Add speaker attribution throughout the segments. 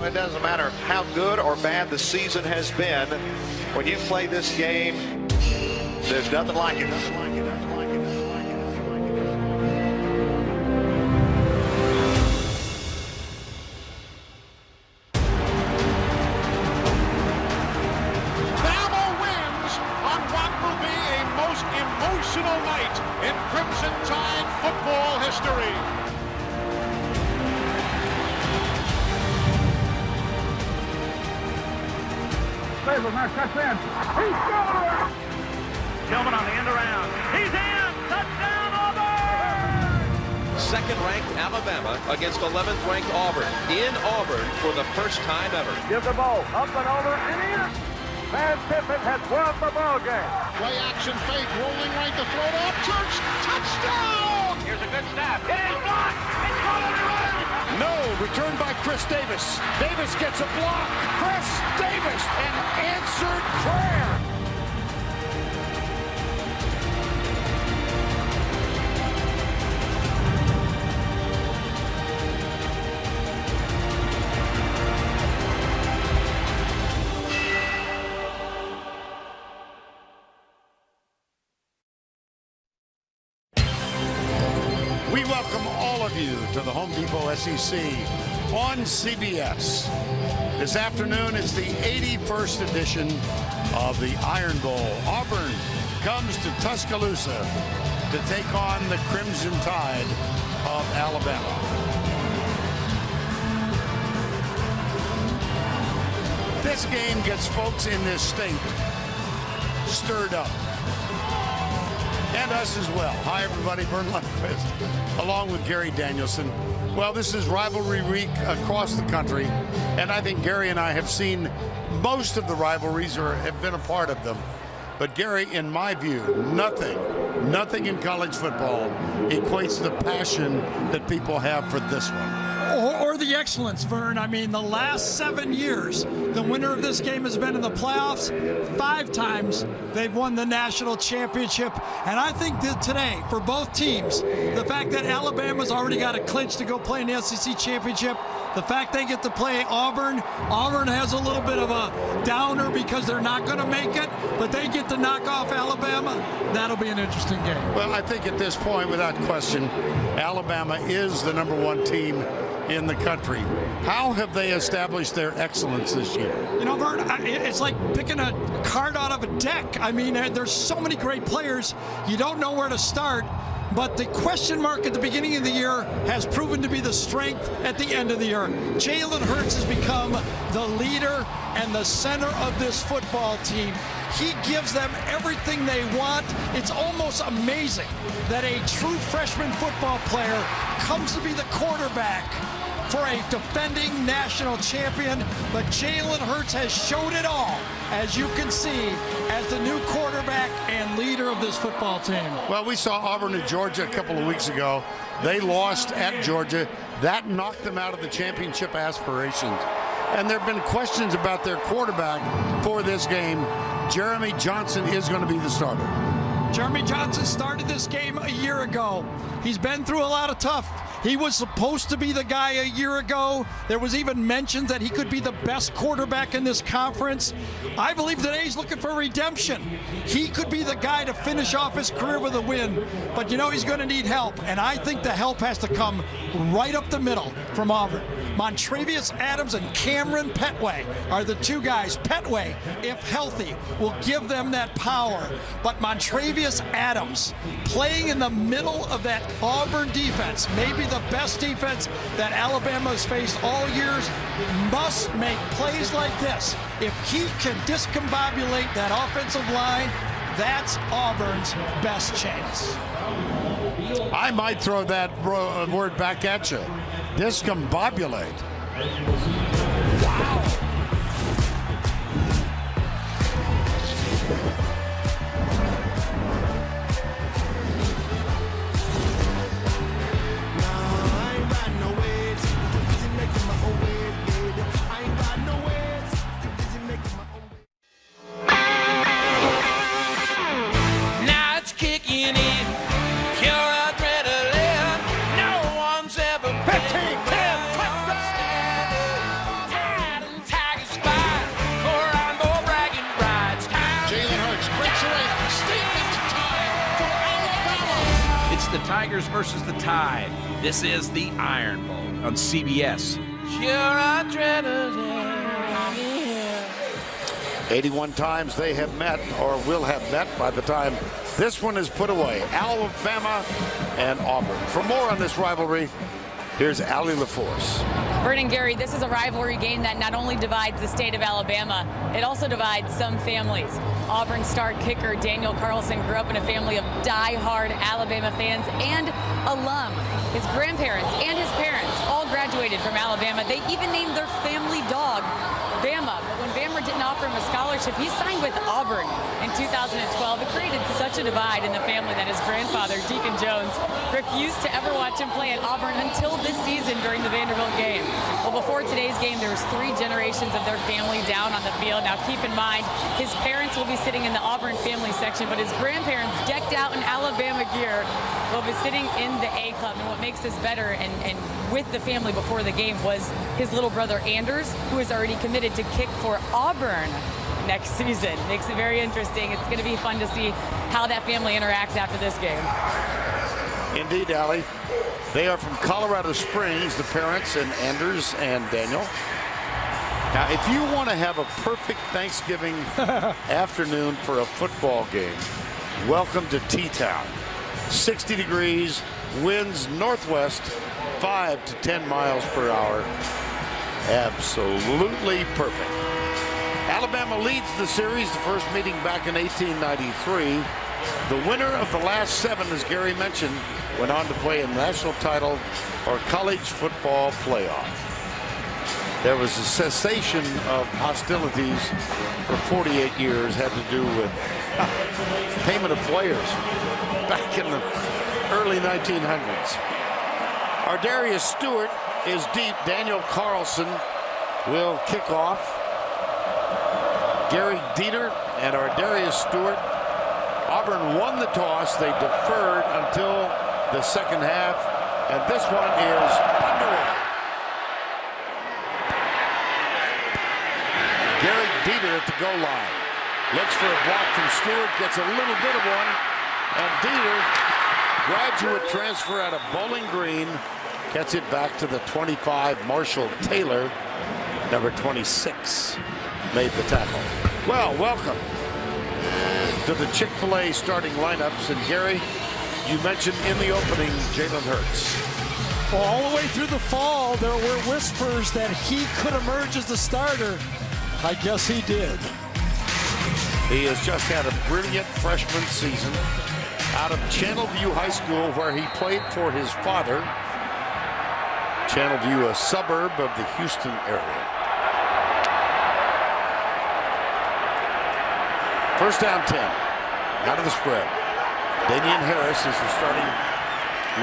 Speaker 1: It doesn't matter how good or bad the season has been. When you play this game, there's nothing like it.
Speaker 2: Bama wins on what will be a most emotional night in Crimson Tide football history.
Speaker 3: He scored! Tillman on the end around. He's in! Touchdown, Auburn!
Speaker 4: Second-ranked Alabama against 11th-ranked Auburn. In Auburn for the first time ever.
Speaker 3: Give the ball up and over and in. Van Tippett has won the ball game.
Speaker 2: Play action fake, rolling right to throw to Church. Touchdown!
Speaker 3: Here's a good snap. It is blocked. It's going to run.
Speaker 2: No, returned by Chris Davis. Davis gets a block. Chris Davis, an answered prayer.
Speaker 5: We welcome all of you to the Home Depot SEC on CBS. This afternoon is the 81st edition of the Iron Bowl. Auburn comes to Tuscaloosa to take on the Crimson Tide of Alabama. This game gets folks in this state stirred up. And us as well. Hi, everybody. Vern Lundquist, along with Gary Danielson. Well, this is rivalry week across the country, and I think Gary and I have seen most of the rivalries or have been a part of them. But Gary, in my view, nothing in college football equates the passion that people have for this one.
Speaker 6: Or the excellence, Vern. I mean, the last 7 years, the winner of this game has been in the playoffs. 5 times they've won the national championship. And I think that today, for both teams, the fact that Alabama's already got a clinch to go play in the SEC championship, the fact they get to play Auburn has a little bit of a downer because they're not going to make it, but they get to knock off Alabama. That'll be an interesting game.
Speaker 5: Well, I think at this point, without question, Alabama is the #1 team in the country. How have they established their excellence this year?
Speaker 6: You know, Vern, it's like picking a card out of a deck. I mean, there's so many great players. You don't know where to start. But the question mark at the beginning of the year has proven to be the strength at the end of the year. Jalen Hurts has become the leader and the center of this football team. He gives them everything they want. It's almost amazing that a true freshman football player comes to be the quarterback for a defending national champion, but Jalen Hurts has showed it all, as you can see, as the new quarterback and leader of this football team.
Speaker 5: Well, we saw Auburn and Georgia a couple of weeks ago. They lost at Georgia. That knocked them out of the championship aspirations. And there have been questions about their quarterback for this game. Jeremy Johnson is going to be the starter.
Speaker 6: Jeremy Johnson started this game a year ago. He's been through a lot of tough. He was supposed to be the guy a year ago. There was even mention that he could be the best quarterback in this conference. I believe today he's looking for redemption. He could be the guy to finish off his career with a win, but you know he's going to need help, and I think the help has to come right up the middle from Auburn. Montravius Adams and Cameron Petway are the two guys. Petway, if healthy, will give them that power, but Montravius Adams playing in the middle of that Auburn defense, maybe the best defense that Alabama has faced all years, must make plays like this. If he can discombobulate that offensive line, that's Auburn's best chance.
Speaker 5: I might throw that word back at you. Discombobulate. Wow.
Speaker 7: Now it's kicking in, pure adrenaline. No one's ever
Speaker 2: 15, 10, touchdown!
Speaker 8: Tigers versus the Tide. This is the Iron Bowl on CBS.
Speaker 7: Sure adrenaline.
Speaker 5: 81 times they have met or will have met by the time this one is put away. Alabama and Auburn. For more on this rivalry, here's Allie LaForce.
Speaker 9: Vernon, Gary, this is a rivalry game that not only divides the state of Alabama, it also divides some families. Auburn star kicker Daniel Carlson grew up in a family of die-hard Alabama fans and alum. His grandparents and his parents all graduated from Alabama. They even named their family dog Bama. But when Bama didn't offer him a scholarship, he signed with Auburn in 2012. It created such a divide in the family that his grandfather, Deacon Jones, refused to ever watch him play at Auburn until this season during the Vanderbilt game. Well, before today's game, there was 3 generations of their family down on the field. Now, keep in mind, his parents will be sitting in the Auburn family section, but his grandparents, decked out in Alabama gear, will be sitting in the A Club. And what makes this better and with the family before the game was his little brother Anders, who is already committed to kick for Auburn next season. Makes it very interesting. It's going to be fun to see how that family interacts after this game.
Speaker 5: Indeed, Allie. They are from Colorado Springs, the parents, and Anders and Daniel. Now, if you want to have a perfect Thanksgiving afternoon for a football game, welcome to T-Town. 60 degrees, winds northwest, 5 to 10 miles per hour. Absolutely perfect. Alabama leads the series, the first meeting back in 1893. The winner of the last 7, as Gary mentioned, went on to play a national title or college football playoff. There was a cessation of hostilities for 48 years, had to do with payment of players back in the early 1900s. Ardarius Stewart is deep. Daniel Carlson will kick off. Gary Dieter and Ardarius Stewart. Auburn won the toss. They deferred until the second half, and this one is underway. Gary Dieter at the goal line. Looks for a block from Stewart, gets a little bit of one, and Dieter, graduate transfer out of Bowling Green, gets it back to the 25. Marshall Taylor, number 26, made the tackle. Well, welcome to the Chick-fil-A starting lineups. And Gary, you mentioned in the opening Jalen Hurts.
Speaker 6: Well, all the way through the fall, there were whispers that he could emerge as the starter. I guess he did.
Speaker 5: He has just had a brilliant freshman season out of Channelview High School, where he played for his father. Channelview, a suburb of the Houston area. First down 10, out of the spread. Damian Harris is the starting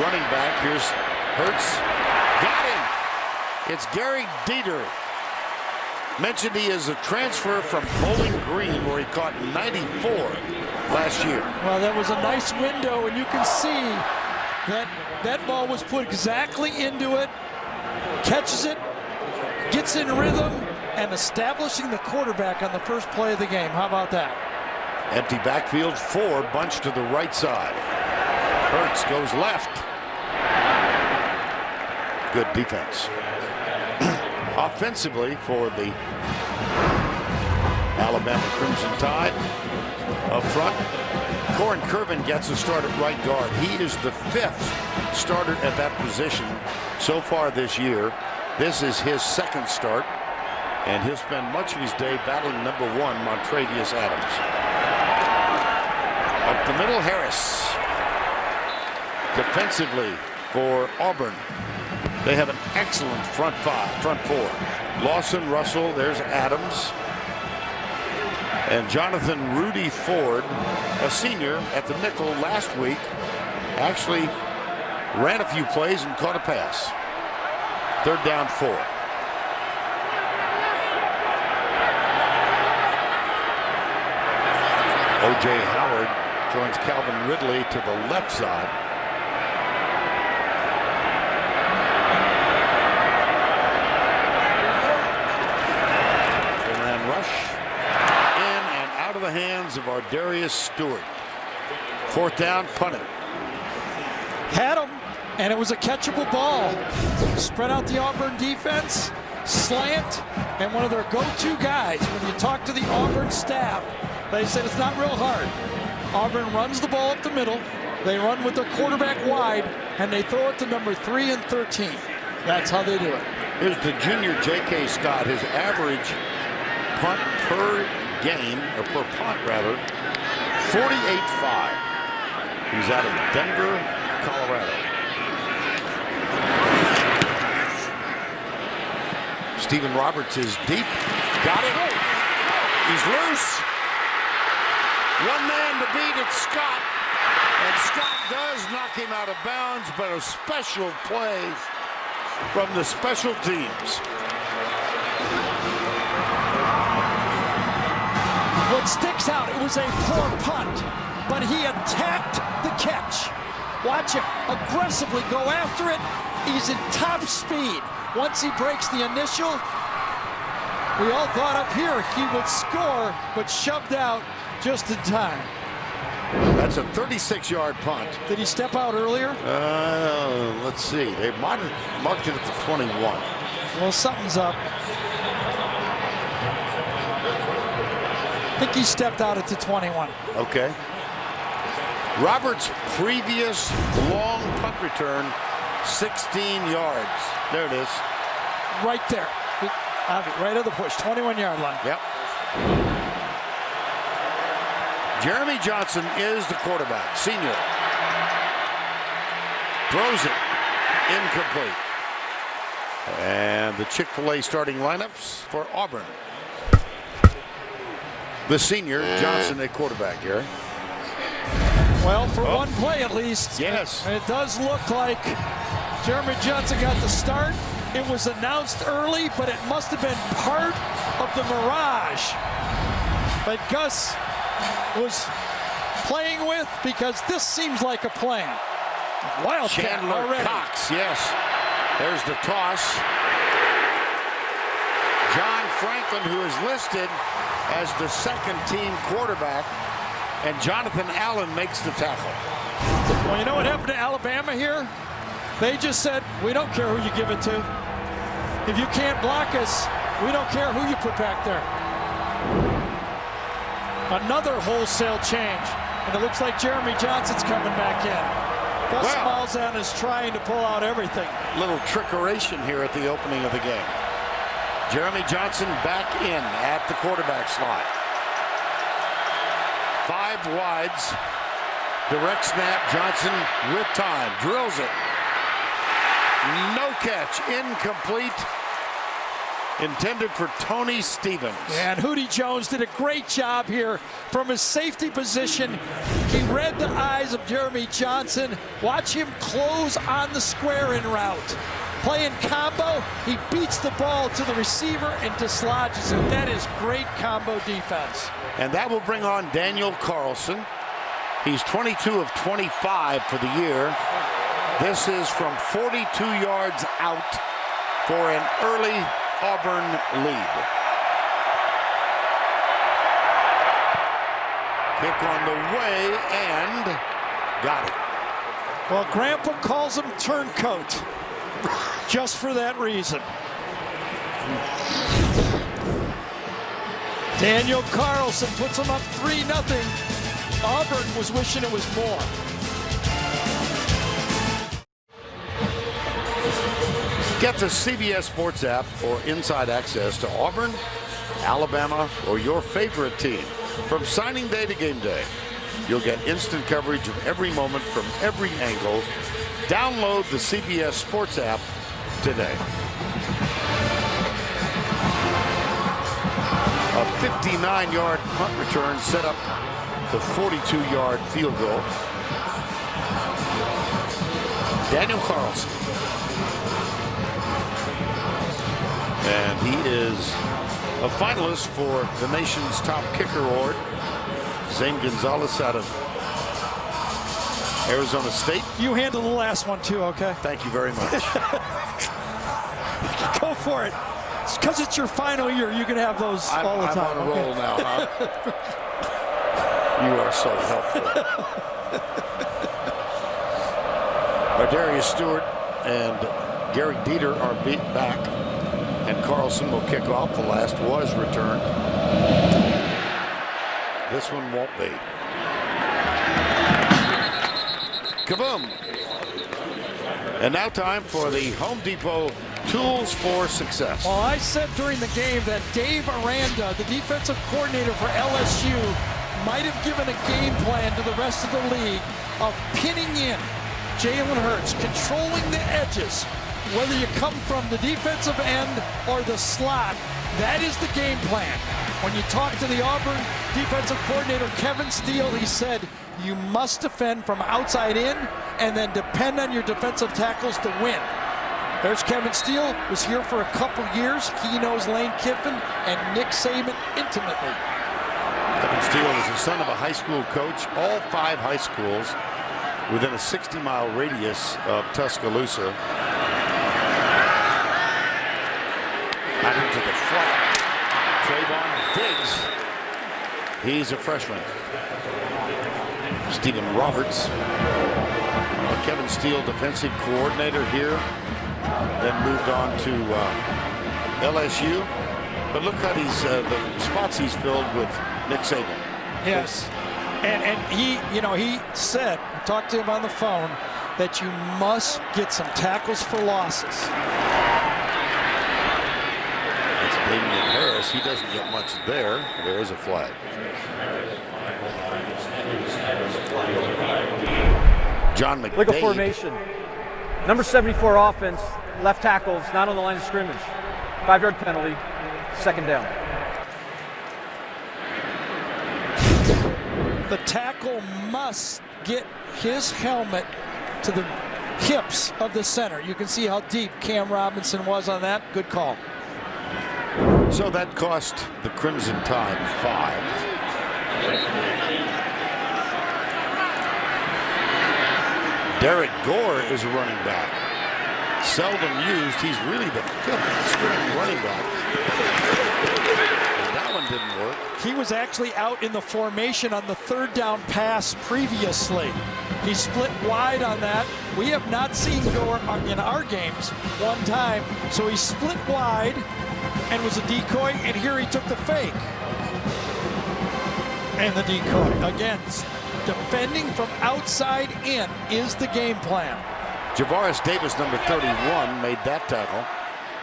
Speaker 5: running back. Here's Hurts. Got him. It's Gary Dieter. Mentioned he is a transfer from Bowling Green, where he caught 94 last year.
Speaker 6: Well, that was a nice window, and you can see that that ball was put exactly into it. Catches it, gets in rhythm, and establishing the quarterback on the first play of the game. How about that?
Speaker 5: Empty backfield, 4 bunched to the right side. Hurts goes left. Good defense. Offensively for the Alabama Crimson Tide. Up front, Corin Curvin gets a start at right guard. He is the 5th starter at that position so far this year. This is his 2nd start, and he'll spend much of his day battling number 1, Montravius Adams. Up the middle, Harris. Defensively for Auburn, they have an excellent front 4. Lawson, Russell, there's Adams. And Jonathan Rudy Ford, a senior at the nickel last week, actually ran a few plays and caught a pass. 3rd down 4. O.J. Howard joins Calvin Ridley to the left side. And rush in and out of the hands of Ardarius Stewart. 4th down, punted.
Speaker 6: Had him, and it was a catchable ball. Spread out the Auburn defense, slant, and one of their go-to guys. When you talk to the Auburn staff, they said it's not real hard. Auburn runs the ball up the middle. They run with their quarterback wide, and they throw it to number 3 and 13. That's how they do it.
Speaker 5: Here's the junior J.K. Scott. His average punt per game, or per punt rather, 48.5. He's out of Denver, Colorado. Stephen Roberts is deep. Got it. He's loose. One man to beat, it's Scott. And Scott does knock him out of bounds, but a special play from the special teams.
Speaker 6: What sticks out, it was a poor punt, but he attacked the catch. Watch him aggressively go after it. He's in top speed. Once he breaks the initial, we all thought up here he would score, but shoved out just in time.
Speaker 5: That's a 36-yard punt.
Speaker 6: Did he step out earlier?
Speaker 5: Let's see. They marked it at the 21.
Speaker 6: Well, something's up. I think he stepped out at the 21.
Speaker 5: Okay. Roberts' previous long punt return, 16 yards. There it is.
Speaker 6: Right there. Right at the push, 21-yard line.
Speaker 5: Yep. Jeremy Johnson is the quarterback, senior. Throws it, incomplete. And the Chick-fil-A starting lineups for Auburn. The senior, Johnson at quarterback, Gary.
Speaker 6: Well, for one play at least.
Speaker 5: Yes.
Speaker 6: It does look like Jeremy Johnson got the start. It was announced early, but it must have been part of the mirage that Gus was playing with, because this seems like a plan. Wildcat
Speaker 5: Chandler
Speaker 6: already.
Speaker 5: Cox, yes. There's the toss. John Franklin, who is listed as the second-team quarterback, and Jonathan Allen makes the tackle.
Speaker 6: Well, you know what happened to Alabama here? They just said, we don't care who you give it to. If you can't block us, we don't care who you put back there. Another wholesale change, and it looks like Jeremy Johnson's coming back in. Gus Malzahn is trying to pull out everything.
Speaker 5: Little trickeration here at the opening of the game. Jeremy Johnson back in at the quarterback slot. 5 wides. Direct snap. Johnson with time. Drills it. No catch. Incomplete. Intended for Tony Stevens.
Speaker 6: And Hootie Jones did a great job here from his safety position. He read the eyes of Jeremy Johnson. Watch him close on the square in route. Playing combo, he beats the ball to the receiver and dislodges it. That is great combo defense.
Speaker 5: And that will bring on Daniel Carlson. He's 22 of 25 for the year. This is from 42 yards out for an early Auburn lead. Kick on the way and got it.
Speaker 6: Well, Grandpa calls him turncoat just for that reason. Daniel Carlson puts him up 3-0. Auburn was wishing it was more.
Speaker 5: Get the CBS Sports app for inside access to Auburn, Alabama, or your favorite team. From signing day to game day, you'll get instant coverage of every moment from every angle. Download the CBS Sports app today. A 59-yard punt return set up the 42-yard field goal. Daniel Carlson. And he is a finalist for the nation's top kicker award. Zane Gonzalez out of Arizona State.
Speaker 6: You handle the last one too, okay?
Speaker 5: Thank you very much.
Speaker 6: Go for it. It's because it's your final year. You can have those all the time.
Speaker 5: I'm on a roll now, huh? You are so helpful. Darius Stewart and Gary Dieter are beat back, and Carlson will kick off. The last was returned. This one won't be. Kaboom! And now time for the Home Depot Tools for Success.
Speaker 6: Well, I said during the game that Dave Aranda, the defensive coordinator for LSU, might have given a game plan to the rest of the league of pinning in Jalen Hurts, controlling the edges, whether you come from the defensive end or the slot. That is the game plan. When you talk to the Auburn defensive coordinator, Kevin Steele, he said, you must defend from outside in and then depend on your defensive tackles to win. There's Kevin Steele, was here for a couple years. He knows Lane Kiffin and Nick Saban intimately.
Speaker 5: Kevin Steele is the son of a high school coach. All 5 high schools within a 60-mile radius of Tuscaloosa. Out into the flat. Trayvon Diggs. He's a freshman. Stephen Roberts, Kevin Steele, defensive coordinator here, then moved on to LSU. But look how he's the spots he's filled with Nick Saban.
Speaker 6: Yes, and he said, I talked to him on the phone, that you must get some tackles for losses.
Speaker 5: It's Damian Harris. He doesn't get much there. There is a flag. John McDade.
Speaker 10: Look at formation. Number 74 offense, left tackles, not on the line of scrimmage. 5-yard penalty, second down.
Speaker 6: The tackle must get his helmet to the hips of the center. You can see how deep Cam Robinson was on that. Good call.
Speaker 5: So that cost the Crimson Tide 5. Derek Gore is a running back. Seldom used. He's really the 5th string running back. And that one didn't work.
Speaker 6: He was actually out in the formation on the 3rd down pass previously. He split wide on that. We have not seen Gore in our games one time. So he split wide and was a decoy, and here he took the fake. And the decoy. Again, defending from outside in is the game plan.
Speaker 5: Javaris Davis, number 31, made that tackle.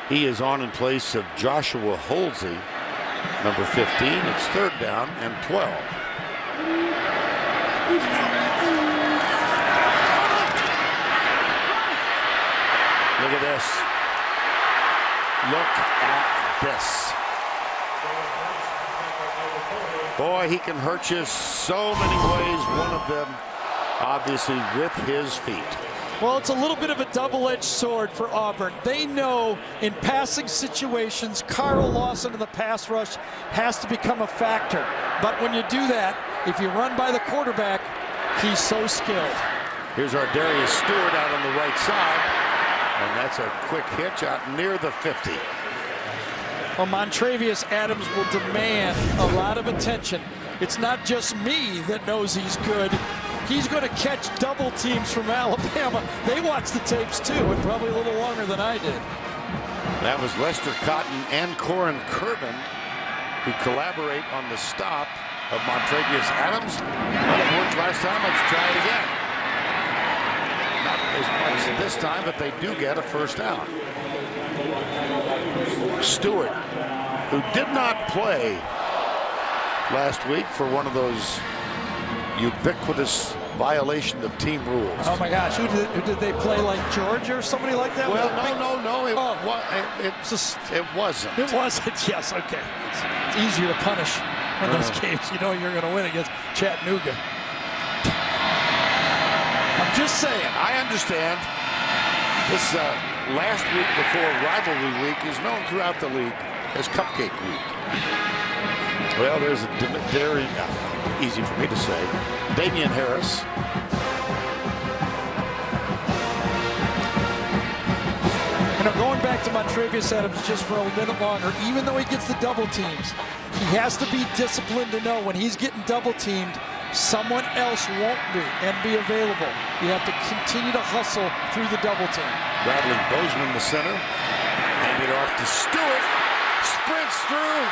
Speaker 5: He is on in place of Joshua Holsey, number 15. It's 3rd down and 12. Look at this. Look at this. Boy, he can hurt you so many ways. One of them, obviously, with his feet.
Speaker 6: Well, it's a little bit of a double-edged sword for Auburn. They know in passing situations, Carl Lawson in the pass rush has to become a factor. But when you do that, if you run by the quarterback, he's so skilled.
Speaker 5: Here's our Darius Stewart out on the right side. And that's a quick hitch out near the 50.
Speaker 6: Well, Montravius Adams will demand a lot of attention. It's not just me that knows he's good. He's going to catch double teams from Alabama. They watch the tapes too, and probably a little longer than I did.
Speaker 5: That was Lester Cotton and Corin Kervin who collaborate on the stop of Montravius Adams. Well, it worked last time. Let's try it again. Not as much this time, but they do get a first down. Stewart, who did not play last week for one of those ubiquitous violation of team rules.
Speaker 6: Oh my gosh, who did they play, like Georgia or somebody like that?
Speaker 5: Well, no, it wasn't.
Speaker 6: It wasn't, yes, okay. It's easier to punish in those games. You know you're going to win against Chattanooga. I'm just saying.
Speaker 5: I understand. This last week before rivalry week is known throughout the league as Cupcake Week. Well, there's a very easy for me to say. Damian Harris.
Speaker 6: You know, going back to Montravius Adams just for a minute longer, even though he gets the double teams, he has to be disciplined to know when he's getting double teamed, someone else won't be and be available. You have to continue to hustle through the double team.
Speaker 5: Bradley Bozeman, the center. Handed off to Stewart. Sprints through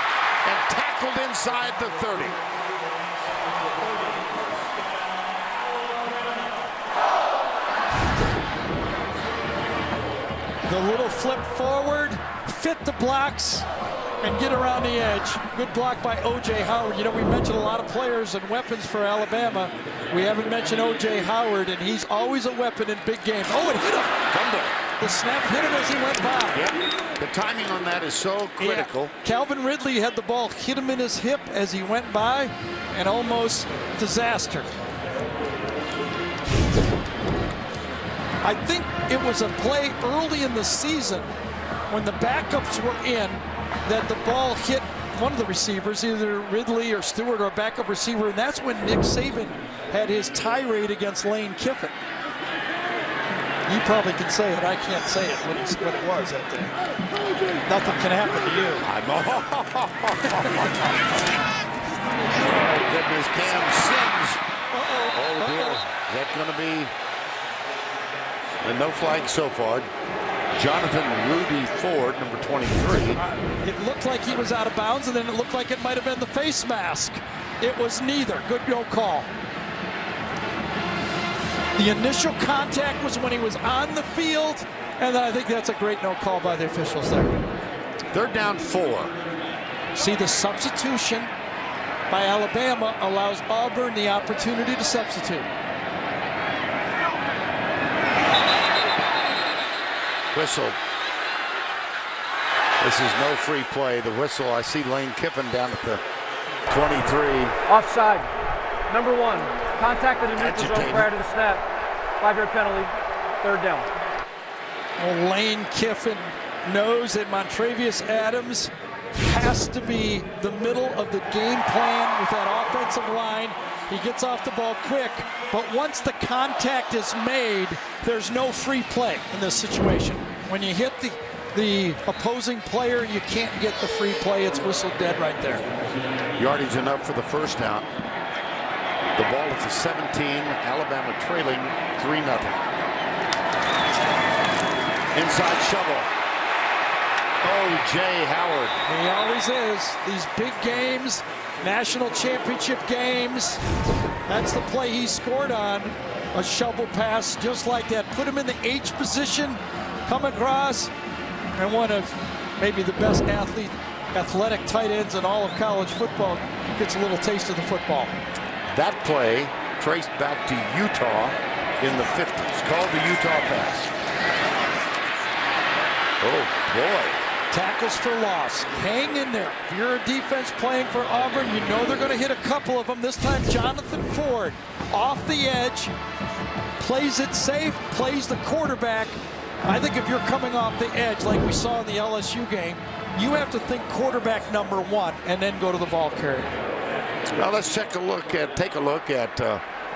Speaker 5: and tackled inside the 30.
Speaker 6: The little flip forward, fit the blocks, and get around the edge. Good block by O.J. Howard. You know, we mentioned a lot of players and weapons for Alabama. We haven't mentioned O.J. Howard, and he's always a weapon in big games. Oh, it hit him.
Speaker 5: Fumble.
Speaker 6: The snap hit him as he went by.
Speaker 5: Yep. The timing on that is so critical.
Speaker 6: Yeah. Calvin Ridley had the ball hit him in his hip as he went by, and almost disaster. I think it was a play early in the season when the backups were in that the ball hit one of the receivers, either Ridley or Stewart or a backup receiver, and that's when Nick Saban had his tirade against Lane Kiffin. You probably can say it. I can't say it what it was that day. Nothing can happen to you.
Speaker 5: Oh, goodness, Cam Sims. Oh, dear. Is that going to be a no flag so far? Jonathan Rudy Ford, number 23.
Speaker 6: It looked like he was out of bounds, and then it looked like it might have been the face mask. It was neither. Good no call. The initial contact was when he was on the field, and I think that's a great no call by the officials there.
Speaker 5: Third down 4.
Speaker 6: See, the substitution by Alabama allows Auburn the opportunity to substitute.
Speaker 5: Whistle. This is no free play. The whistle. I see Lane Kiffin down at the 23.
Speaker 10: Offside. Number 1. Contacted in neutral zone prior to the snap. 5-yard penalty. Third down.
Speaker 6: Well, Lane Kiffin knows that Montrevious Adams has to be the middle of the game plan with that offensive line. He gets off the ball quick, but once the contact is made, there's no free play in this situation. When you hit the opposing player, you can't get the free play. It's whistled dead right there.
Speaker 5: Yardage enough for the first down. The ball at the 17. Alabama trailing 3-0. Inside shovel. O.J. Howard.
Speaker 6: He always is. These big games, national championship games, that's the play he scored on. A shovel pass just like that. Put him in the H position, come across, and one of maybe the best athletic tight ends in all of college football gets a little taste of the football.
Speaker 5: That play traced back to Utah in the 50s, called the Utah pass. Oh, boy.
Speaker 6: Tackles for loss. Hang in there. If you're a defense playing for Auburn, you know they're going to hit a couple of them. This time, Jonathan Ford off the edge, plays it safe, plays the quarterback. I think if you're coming off the edge like we saw in the LSU game, you have to think quarterback number 1 and then go to the ball carrier.
Speaker 5: Well, let's take a look at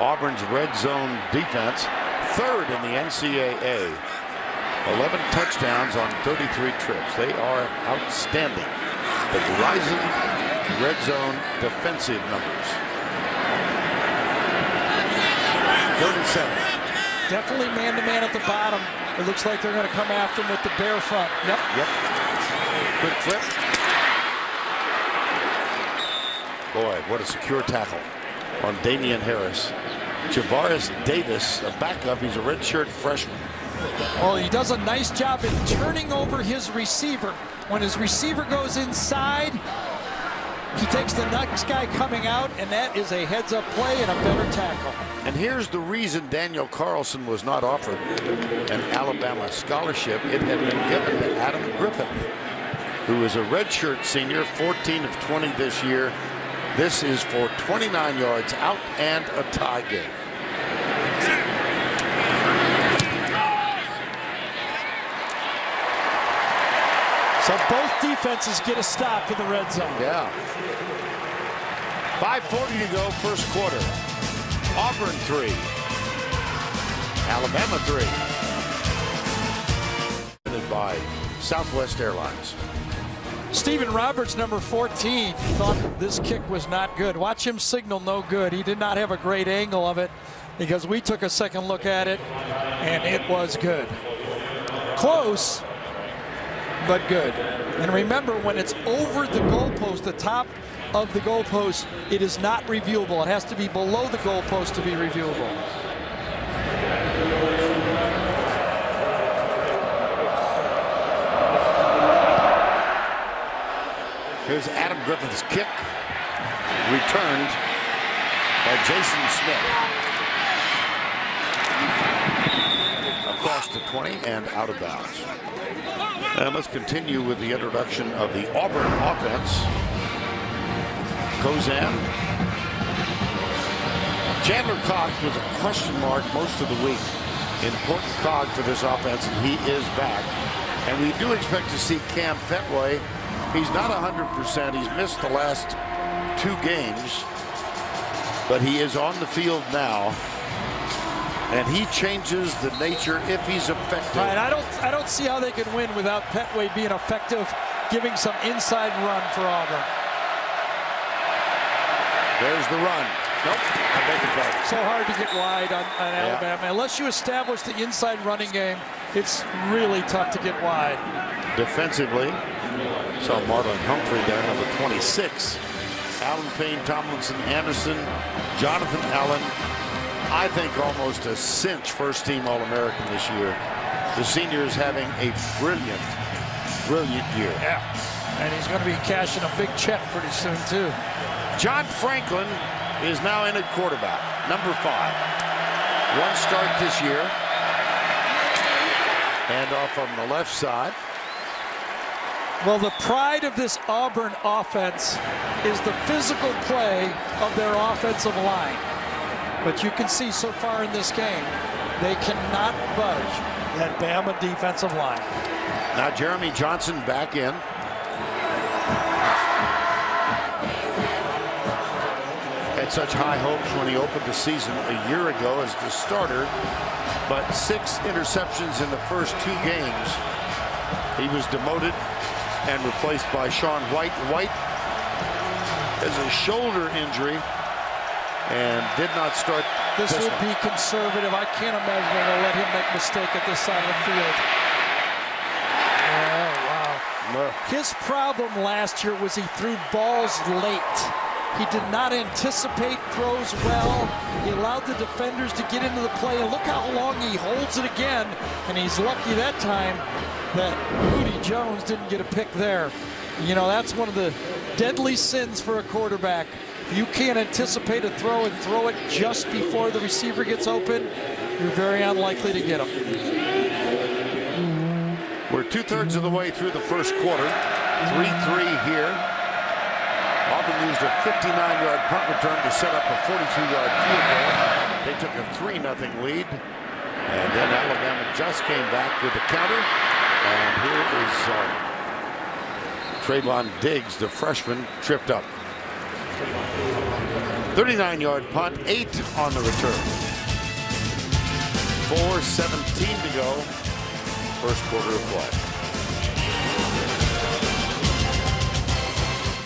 Speaker 5: Auburn's red zone defense. Third in the NCAA. 11 touchdowns on 33 trips. They are outstanding. The rising red zone defensive numbers. 37.
Speaker 6: Definitely man-to-man at the bottom. It looks like they're going to come after him with the bare front. Yep.
Speaker 5: Good flip. Boy, what a secure tackle on Damian Harris. Javaris Davis, a backup. He's a redshirt freshman.
Speaker 6: Well, he does a nice job in turning over his receiver. When his receiver goes inside, he takes the next guy coming out, and that is a heads-up play and a better tackle.
Speaker 5: And here's the reason Daniel Carlson was not offered an Alabama scholarship. It had been given to Adam Griffin, who is a redshirt senior, 14 of 20 this year. This is for 29 yards out and a tie game.
Speaker 6: So both defenses get a stop in the red zone.
Speaker 5: Yeah. 5:40 to go, first quarter. Auburn 3. Alabama 3. By Southwest Airlines.
Speaker 6: Stephen Roberts, number 14, thought this kick was not good. Watch him signal no good. He did not have a great angle of it because we took a second look at it, and it was good. Close, but good. And remember, when it's over the goalpost, the top of the goalpost, it is not reviewable. It has to be below the goalpost to be reviewable.
Speaker 5: Here's Adam Griffith's kick, returned by Jason Smith. Across the 20 and out of bounds. And let's continue with the introduction of the Auburn offense. Kozan. Chandler Cox was a question mark most of the week. Important cog for this offense, and he is back. And we do expect to see Cam Petway. He's not 100%. He's missed the last 2 games, but he is on the field now, and he changes the nature if he's effective.
Speaker 6: Right, I don't see how they can win without Petway being effective, giving some inside run for Auburn.
Speaker 5: There's the run. Nope, I beg your pardon.
Speaker 6: So hard to get wide on Alabama. Unless you establish the inside running game, it's really tough to get wide.
Speaker 5: Defensively, saw Marlon Humphrey there, number 26. Allen Payne, Tomlinson, Anderson, Jonathan Allen. I think almost a cinch first-team All-American this year. The senior is having a brilliant, brilliant year.
Speaker 6: Yeah, and he's going to be cashing a big check pretty soon, too.
Speaker 5: John Franklin is now in at quarterback, number 5. 1 start this year. And off on the left side.
Speaker 6: Well, the pride of this Auburn offense is the physical play of their offensive line. But you can see so far in this game, they cannot budge that Bama defensive line.
Speaker 5: Now Jeremy Johnson back in. Had such high hopes when he opened the season a year ago as the starter, but 6 interceptions in the first 2 games. He was demoted and replaced by Sean White. White has a shoulder injury and did not start
Speaker 6: this would be conservative. I can't imagine they're going to let him make a mistake at this side of the field. Oh, wow.
Speaker 5: No.
Speaker 6: His problem last year was he threw balls late. He did not anticipate throws well. He allowed the defenders to get into the play, and look how long he holds it again. And he's lucky that time that Rudy Jones didn't get a pick there. You know, that's one of the deadly sins for a quarterback. If you can't anticipate a throw and throw it just before the receiver gets open, you're very unlikely to get him.
Speaker 5: We're 2/3 of the way through the first quarter. 3-3 here. Auburn used a 59-yard punt return to set up a 42-yard field goal. They took a 3-0 lead. And then Alabama just came back with the counter. And here is Trayvon Diggs, the freshman, tripped up. 39-yard punt, 8 on the return. 4:17 to go. First quarter of play.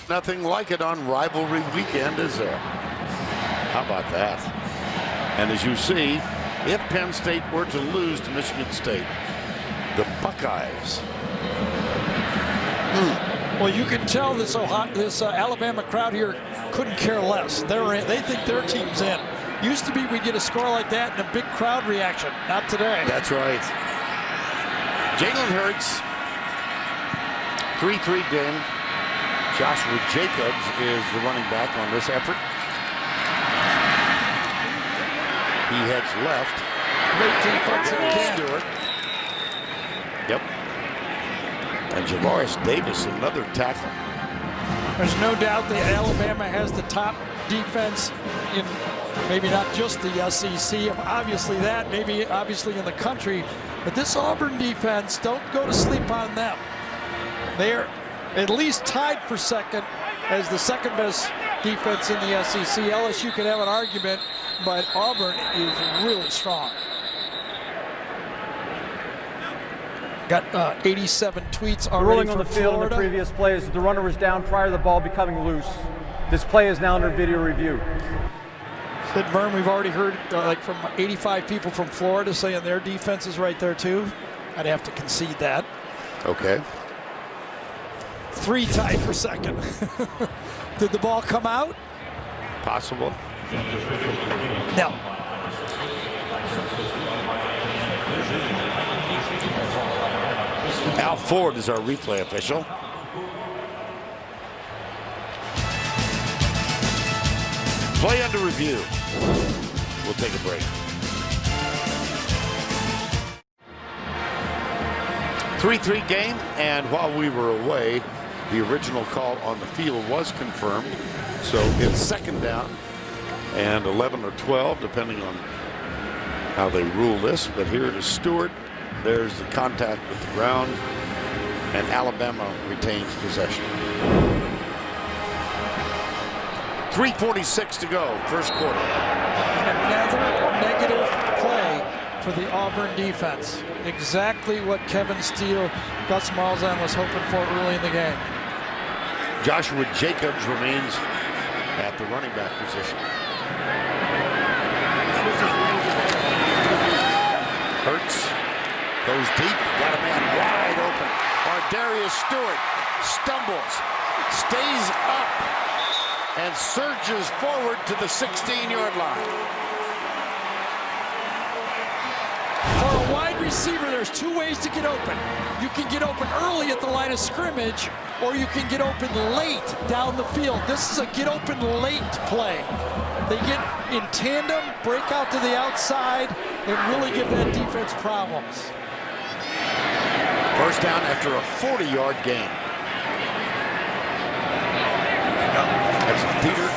Speaker 5: Nothing like it on rivalry weekend, is there? How about that? And as you see, if Penn State were to lose to Michigan State, the Buckeyes.
Speaker 6: Well, you can tell this Alabama crowd here couldn't care less. They think their team's in. Used to be we'd get a score like that and a big crowd reaction. Not today.
Speaker 5: That's right. Jalen Hurts, 3-3 game. Joshua Jacobs is the running back on this effort. He heads left.
Speaker 6: Great defensive game.
Speaker 5: Stewart. Yep. And Javaris Davis, another tackle.
Speaker 6: There's no doubt that Alabama has the top defense in maybe not just the SEC, obviously that, maybe obviously in the country, but this Auburn defense, don't go to sleep on them. They're at least tied for second as the second best defense in the SEC. LSU could have an argument, but Auburn is really strong. Got 87 tweets
Speaker 10: The
Speaker 6: already
Speaker 10: ruling on
Speaker 6: from
Speaker 10: the field in the
Speaker 6: Florida.
Speaker 10: previous play is the runner was down prior to the ball becoming loose. This play is now under video review.
Speaker 6: Said Vern, we've already heard like from 85 people from Florida saying their defense is right there too. I'd have to concede that.
Speaker 5: Okay.
Speaker 6: 3 tied for second. Did the ball come out?
Speaker 5: Possible.
Speaker 6: No.
Speaker 5: Al Ford is our replay official. Play under review. We'll take a break. 3-3 game, and while we were away, the original call on the field was confirmed. So it's second down and 11 or 12, depending on how they rule this. But here it is Stewart. There's the contact with the ground, and Alabama retains possession. 3:46 to go, first quarter.
Speaker 6: Another negative play for the Auburn defense. Exactly what Kevin Steele, Gus Malzahn was hoping for early in the game.
Speaker 5: Joshua Jacobs remains at the running back position. Hurts goes deep, got a man wide open. Ardarius Stewart stumbles, stays up, and surges forward to the 16-yard line.
Speaker 6: For a wide receiver, there's 2 ways to get open. You can get open early at the line of scrimmage, or you can get open late down the field. This is a get open late play. They get in tandem, break out to the outside, and really give that defense problems.
Speaker 5: First down after a 40-yard gain. That's Peter.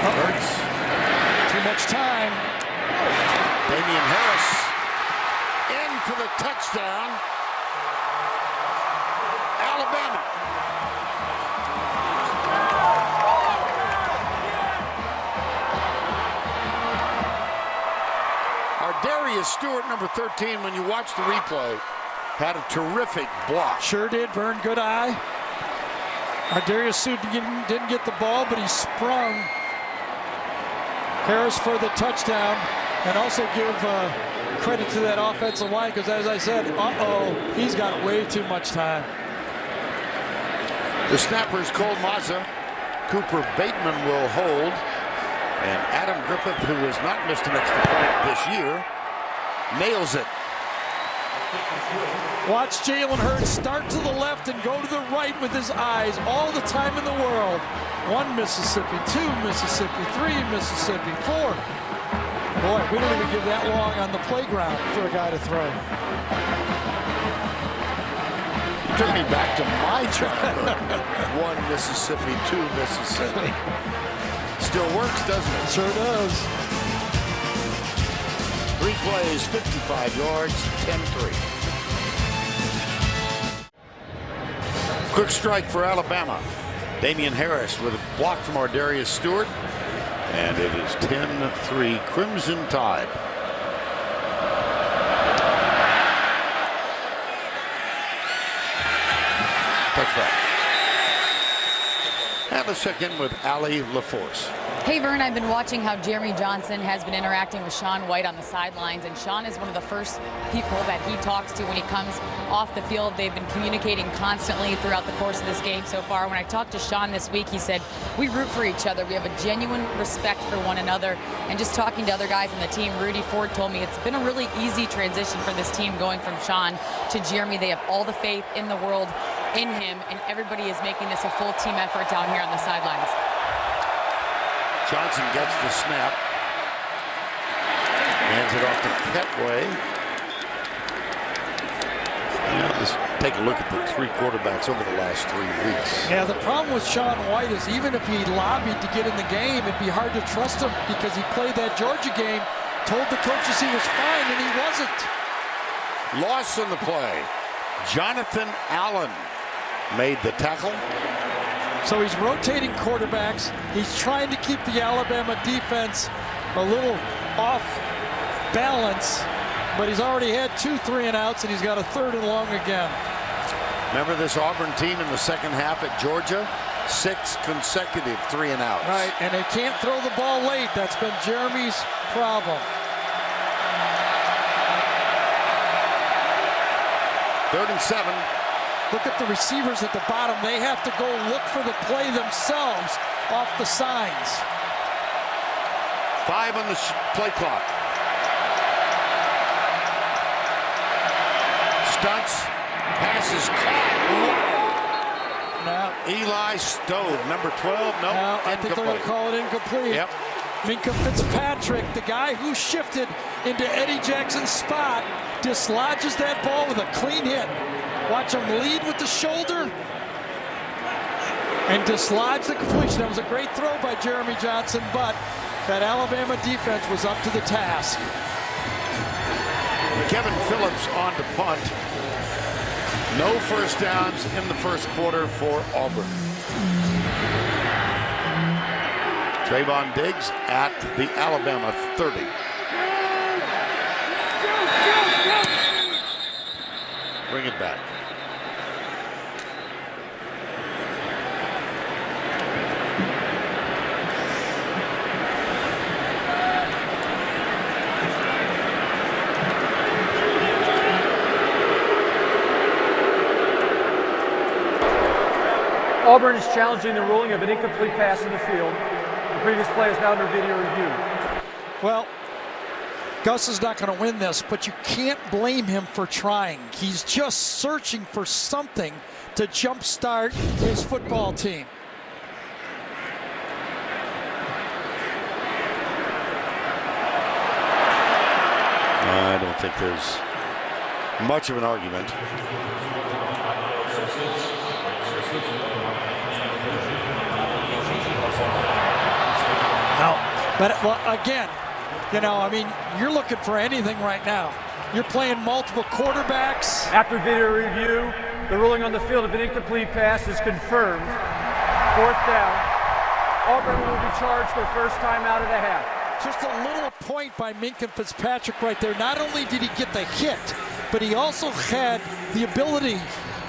Speaker 5: Hurts.
Speaker 6: Too much time.
Speaker 5: Damian Harris in for the touchdown. Alabama. Ardarius Stewart, number 13, when you watch the replay, had a terrific block.
Speaker 6: Sure did, Vern. Good eye. Ardarius Stewart didn't get the ball, but he sprung Harris for the touchdown, and also give credit to that offensive line, because as I said, he's got way too much time.
Speaker 5: The snappers Cole Mazza, Cooper Bateman will hold, and Adam Griffith, who has not missed an extra point this year, nails it.
Speaker 6: Watch Jalen Hurts start to the left and go to the right with his eyes all the time in the world. 1 Mississippi, 2 Mississippi, 3 Mississippi, 4. Boy, we don't even give that long on the playground for a guy to throw.
Speaker 5: Took me back to my childhood. 1 Mississippi, 2 Mississippi. Still works, doesn't it?
Speaker 6: Sure does.
Speaker 5: 3 plays, 55 yards, 10-3. Quick strike for Alabama. Damian Harris with a block from Ardarius Stewart. And it is 10-3 Crimson Tide. Touchback. And let's check in with Allie LaForce.
Speaker 9: Hey, Vern, I've been watching how Jeremy Johnson has been interacting with Sean White on the sidelines, and Sean is one of the first people that he talks to when he comes off the field. They've been communicating constantly throughout the course of this game so far. When I talked to Sean this week, he said, we root for each other. We have a genuine respect for one another. And just talking to other guys on the team, Rudy Ford told me it's been a really easy transition for this team going from Sean to Jeremy. They have all the faith in the world in him, and everybody is making this a full team effort down here on the sidelines.
Speaker 5: Johnson gets the snap. Hands it off to Petway. Now let's take a look at the 3 quarterbacks over the last 3 weeks.
Speaker 6: Yeah, the problem with Sean White is even if he lobbied to get in the game, it'd be hard to trust him because he played that Georgia game, told the coaches he was fine, and he wasn't.
Speaker 5: Loss in the play. Jonathan Allen made the tackle.
Speaker 6: So he's rotating quarterbacks. He's trying to keep the Alabama defense a little off balance. but he's already had 2 3-and-outs, and he's got a 3rd and long again.
Speaker 5: Remember this Auburn team in the second half at Georgia? 6 consecutive 3-and-outs.
Speaker 6: Right, and they can't throw the ball late. That's been Jeremy's problem.
Speaker 5: 3rd and 7.
Speaker 6: Look at the receivers at the bottom. They have to go look for the play themselves off the signs.
Speaker 5: 5 on the play clock. Stunts. Passes caught.
Speaker 6: Now,
Speaker 5: Eli Stove, number 12. Nope.
Speaker 6: now I think they're going to call it incomplete.
Speaker 5: Yep.
Speaker 6: Minkah Fitzpatrick, the guy who shifted into Eddie Jackson's spot, dislodges that ball with a clean hit. Watch him lead with the shoulder and dislodge the completion. That was a great throw by Jeremy Johnson, but that Alabama defense was up to the task.
Speaker 5: Kevin Phillips on to punt. No first downs in the first quarter for Auburn. Trayvon Diggs at the Alabama 30. Bring it back.
Speaker 10: Auburn is challenging the ruling of an incomplete pass in the field. The previous play is now under video review.
Speaker 6: Well, Gus is not going to win this, but you can't blame him for trying. He's just searching for something to jumpstart his football team.
Speaker 5: I don't think there's much of an argument.
Speaker 6: No, but well, again, you know, I mean, you're looking for anything right now. You're playing multiple quarterbacks.
Speaker 10: After video review, the ruling on the field of an incomplete pass is confirmed. 4th down. Auburn will be charged their first time out of the half.
Speaker 6: Just a little point by Minkah Fitzpatrick right there. Not only did he get the hit, but he also had the ability,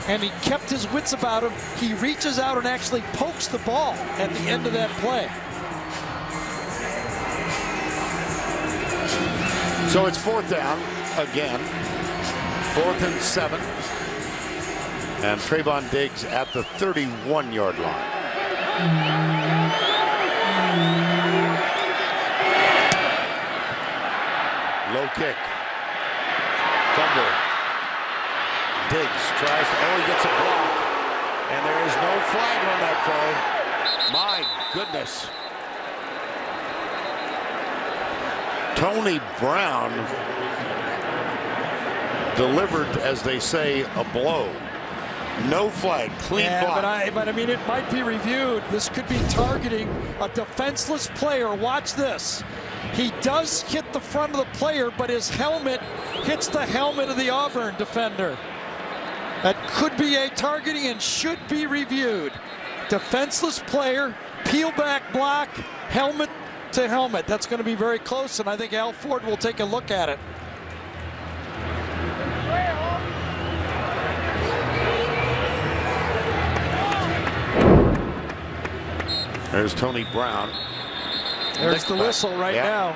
Speaker 6: and he kept his wits about him. He reaches out and actually pokes the ball at the end of that play.
Speaker 5: So it's 4th down again. 4th and 7. And Trayvon Diggs at the 31-yard line. Low kick. Fumble. Diggs tries to, he gets a block. And there is no flag on that play. My goodness. Tony Brown delivered, as they say, a blow. No flag, clean block.
Speaker 6: But I mean, it might be reviewed. This could be targeting a defenseless player. Watch this. He does hit the front of the player, but his helmet hits the helmet of the Auburn defender. That could be a targeting and should be reviewed. Defenseless player, peel back block, helmet to helmet. That's going to be very close, and I think Al Ford will take a look at it.
Speaker 5: There's Tony Brown.
Speaker 6: There's the whistle right now.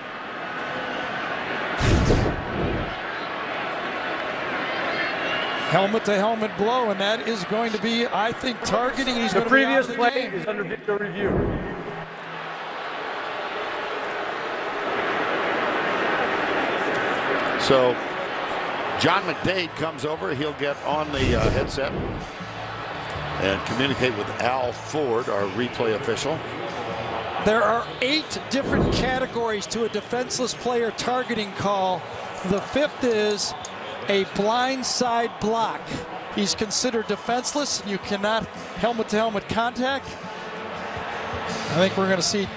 Speaker 6: Helmet to helmet blow, and that is going to be, I think, targeting. He's
Speaker 10: The
Speaker 6: going to be out of
Speaker 10: previous
Speaker 6: the
Speaker 10: play
Speaker 6: game.
Speaker 10: is under video review.
Speaker 5: So John McDade comes over. He'll get on the headset and communicate with Al Ford, our replay official.
Speaker 6: There are 8 different categories to a defenseless player targeting call. The 5th is a blindside block. He's considered defenseless, and you cannot helmet-to-helmet contact. I think we're going to see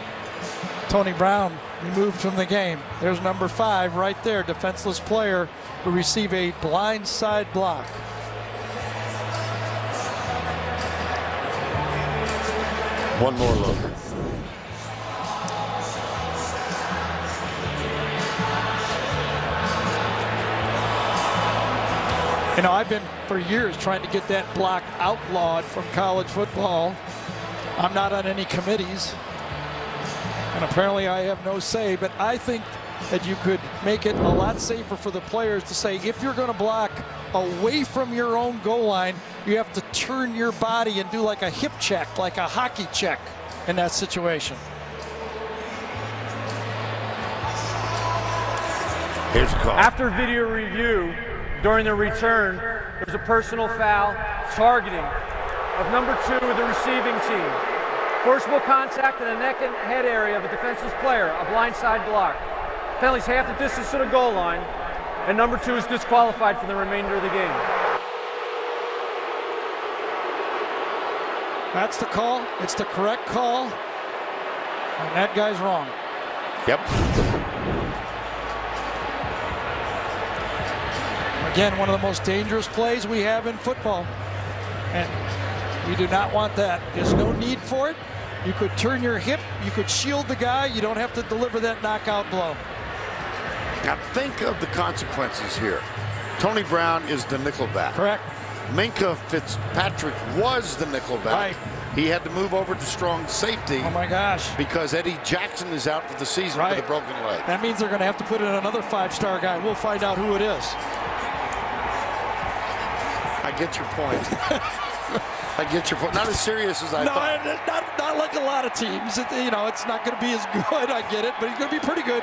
Speaker 6: Tony Brown removed from the game. There's number 5 right there, defenseless player who received a blindside block.
Speaker 5: One more look.
Speaker 6: You know, I've been for years trying to get that block outlawed from college football. I'm not on any committees, and apparently I have no say, but I think that you could make it a lot safer for the players to say, if you're going to block away from your own goal line, you have to turn your body and do like a hip check, like a hockey check in that situation.
Speaker 5: Here's a call.
Speaker 10: After video review, during the return, there's a personal foul targeting of number 2 of the receiving team. Forcible contact in the neck and head area of a defenseless player, a blindside block. Penalty's half the distance to the goal line, and number 2 is disqualified for the remainder of the game.
Speaker 6: That's the call. It's the correct call. And that guy's wrong.
Speaker 5: Yep.
Speaker 6: Again, one of the most dangerous plays we have in football. And we do not want that. There's no need for it. You could turn your hip. You could shield the guy. You don't have to deliver that knockout blow.
Speaker 5: Now think of the consequences here. Tony Brown is the nickelback.
Speaker 6: Correct.
Speaker 5: Minka Fitzpatrick was the nickelback.
Speaker 6: Right.
Speaker 5: He had to move over to strong safety.
Speaker 6: Oh my gosh.
Speaker 5: Because Eddie Jackson is out for the season with a broken leg.
Speaker 6: That means they're going to have to put in another 5-star guy. We'll find out who it is.
Speaker 5: I get your point. I get your point. Not as serious as I thought.
Speaker 6: Not like a lot of teams. You know, it's not going to be as good. I get it, but he's going to be pretty good.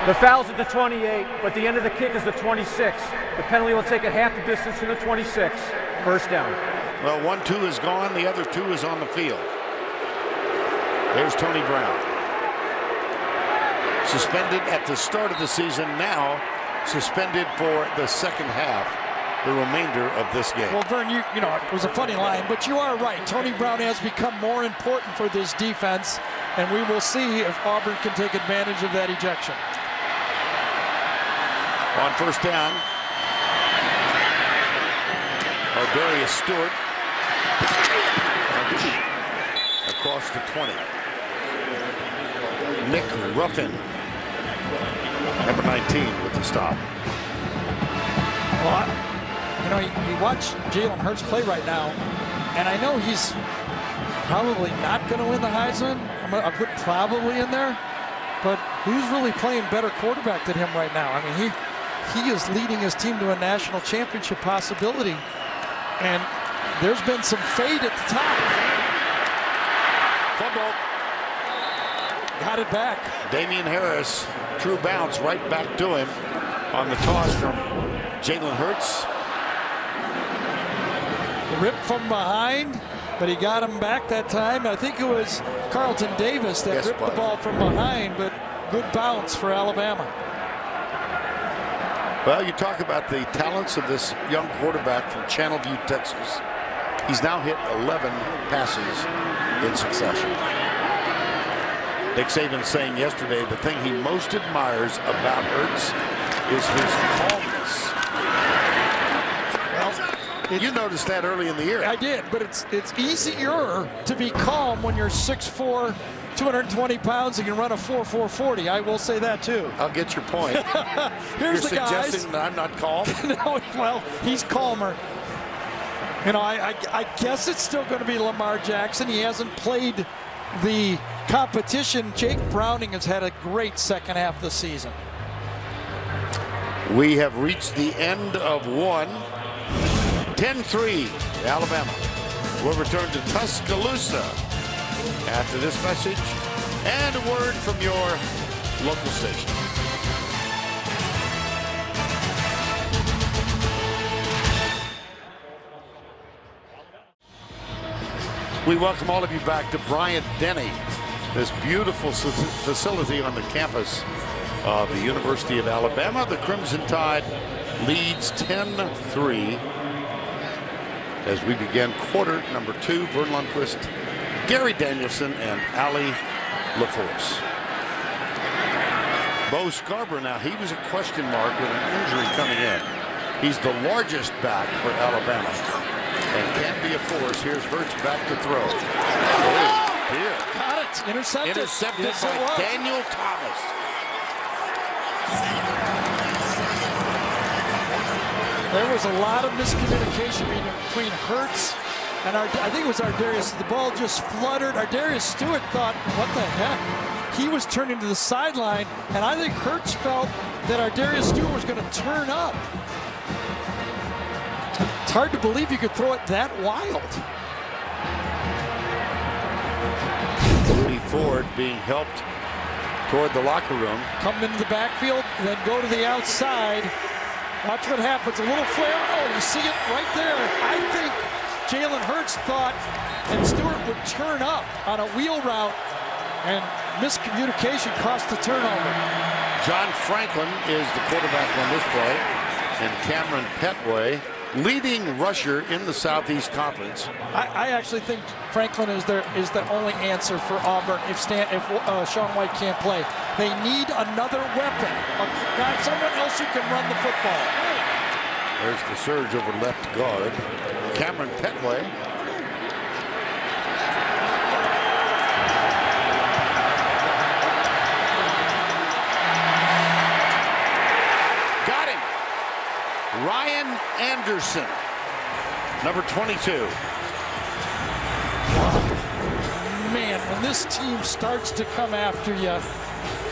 Speaker 10: The foul's at the 28, but the end of the kick is the 26. The penalty will take it half the distance to the 26. First down.
Speaker 5: Well, 1-2 is gone. The other 2 is on the field. There's Tony Brown. Suspended at the start of the season, now suspended for the second half, the remainder of this game.
Speaker 6: Well, Vern, you know, it was a funny line, but you are right. Tony Brown has become more important for this defense, and we will see if Auburn can take advantage of that ejection.
Speaker 5: On first down, Darius Stewart across the 20. Nick Ruffin, number 19, with the stop.
Speaker 6: Well, you know, you watch Jalen Hurts play right now, and I know he's probably not going to win the Heisman. I put probably in there, but who's really playing better quarterback than him right now? I mean, he is leading his team to a national championship possibility, and there's been some fade at the top.
Speaker 5: Fumble.
Speaker 6: Got it back.
Speaker 5: Damian Harris, true bounce right back to him on the toss from Jalen Hurts.
Speaker 6: Ripped from behind, but he got him back that time. I think it was Carlton Davis that ripped the ball from behind, but good bounce for Alabama.
Speaker 5: Well, you talk about the talents of this young quarterback from Channelview, Texas. He's now hit 11 passes in succession. Nick Saban saying yesterday the thing he most admires about Hurts is his calmness. Well, you noticed that early in the year.
Speaker 6: I did, but it's easier to be calm when you're 6'4", 220 pounds and can run a 4.40. I will say that too.
Speaker 5: I'll get your point.
Speaker 6: Here's
Speaker 5: You're
Speaker 6: the guys.
Speaker 5: suggesting that I'm not calm?
Speaker 6: No, well, he's calmer. You know, I guess it's still going to be Lamar Jackson. He hasn't played the competition. Jake Browning has had a great second half of the season.
Speaker 5: We have reached the end of one. 10-3, Alabama will return to Tuscaloosa after this message and a word from your local station. We welcome all of you back to Bryant Denny, this beautiful facility on the campus of the University of Alabama. The Crimson Tide leads 10-3 as we begin quarter number 2. Vern Lundquist, Gary Danielson, and Ali LaForce. Bo Scarborough, now he was a question mark with an injury coming in. He's the largest back for Alabama and can be a force. Here's Hurts back to throw. Oh, dear.
Speaker 6: Got it. Intercepted.
Speaker 5: Intercepted
Speaker 6: yes,
Speaker 5: by Daniel Thomas.
Speaker 6: There was a lot of miscommunication between Hurts and I think it was Ardarius. The ball just fluttered. Ardarius Stewart thought, what the heck? He was turning to the sideline, and I think Hurts felt that Ardarius Stewart was going to turn up. It's hard to believe you could throw it that wild.
Speaker 5: Rudy Ford being helped toward the locker room.
Speaker 6: Come into the backfield, and then go to the outside. Watch what happens. A little flare. Oh, you see it right there. I think Jalen Hurts thought that Stewart would turn up on a wheel route, and miscommunication cost the turnover.
Speaker 5: John Franklin is the quarterback on this play, and Cameron Petway, leading rusher in the Southeast Conference.
Speaker 6: I actually think Franklin is the only answer for Auburn if Sean White can't play. They need another weapon, someone else who can run the football.
Speaker 5: There's the surge over left guard. Cameron Petway. Got him. Ryan Anderson, number 22.
Speaker 6: Man, when this team starts to come after you,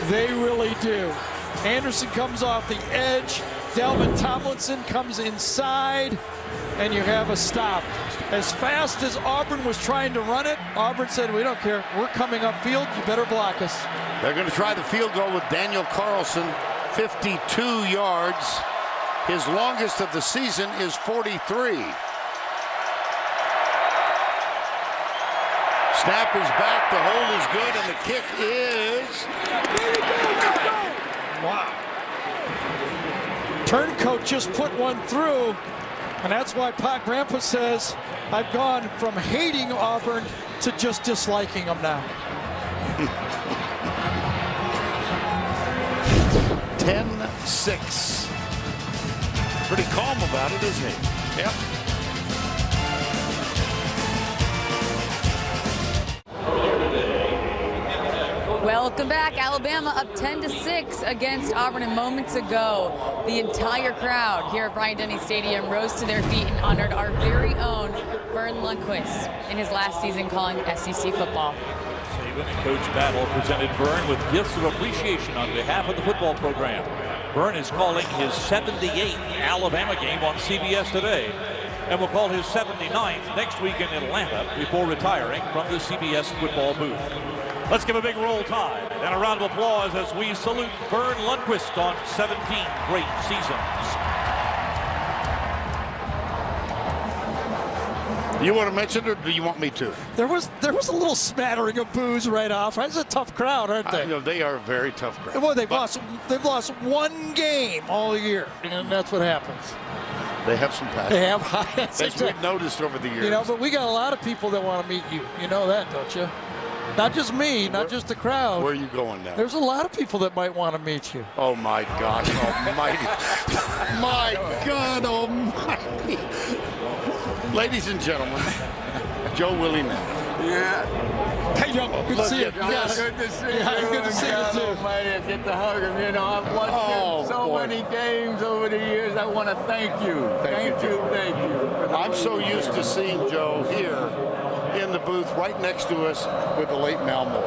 Speaker 6: they really do. Anderson comes off the edge. Delvin Tomlinson comes inside, and you have a stop. As fast as Auburn was trying to run it, Auburn said, we don't care. We're coming upfield. You better block us.
Speaker 5: They're going to try the field goal with Daniel Carlson, 52 yards. His longest of the season is 43. Snap is back. The hold is good, and the kick is...
Speaker 6: Wow. Turncoat just put one through, and that's why Pat Grandpa says, I've gone from hating Auburn to just disliking them now.
Speaker 5: 10-6. Pretty calm about it, isn't he? Yep.
Speaker 9: Welcome back. Alabama up 10-6 against Auburn. And moments ago, the entire crowd here at Bryant-Denny Stadium rose to their feet and honored our very own Vern Lundquist in his last season calling SEC football.
Speaker 3: Saban and Coach Battle presented Vern with gifts of appreciation on behalf of the football program. Vern is calling his 78th Alabama game on CBS today, and will call his 79th next week in Atlanta before retiring from the CBS football booth. Let's give a big roll tide and a round of applause as we salute Vern Lundquist on 17 great seasons.
Speaker 5: You want to mention it, or do you want me to?
Speaker 6: There was a little smattering of boos right off. It's a tough crowd, aren't they?
Speaker 5: They are a very tough crowd.
Speaker 6: Well, they've lost one game all year, and that's what happens.
Speaker 5: They have some passion.
Speaker 6: They have,
Speaker 5: as we've noticed over the years.
Speaker 6: You know, but we got a lot of people that want to meet you. You know that, don't you? Not just me, not just the crowd.
Speaker 5: Where are you going now?
Speaker 6: There's a lot of people that might want to meet you.
Speaker 5: Oh, my God almighty. My God almighty. Ladies and gentlemen, Joe Willie Mack.
Speaker 11: Yeah.
Speaker 6: Hey, Joe, good to see you.
Speaker 11: Yes. Good to see you.
Speaker 6: Good to see you, too.
Speaker 11: Almighty, I get to hug him. You know, I've watched so many games over the years. I want to thank you. Thank you.
Speaker 5: I'm so used to seeing Joe here in the booth right next to us with the late Mal Moore.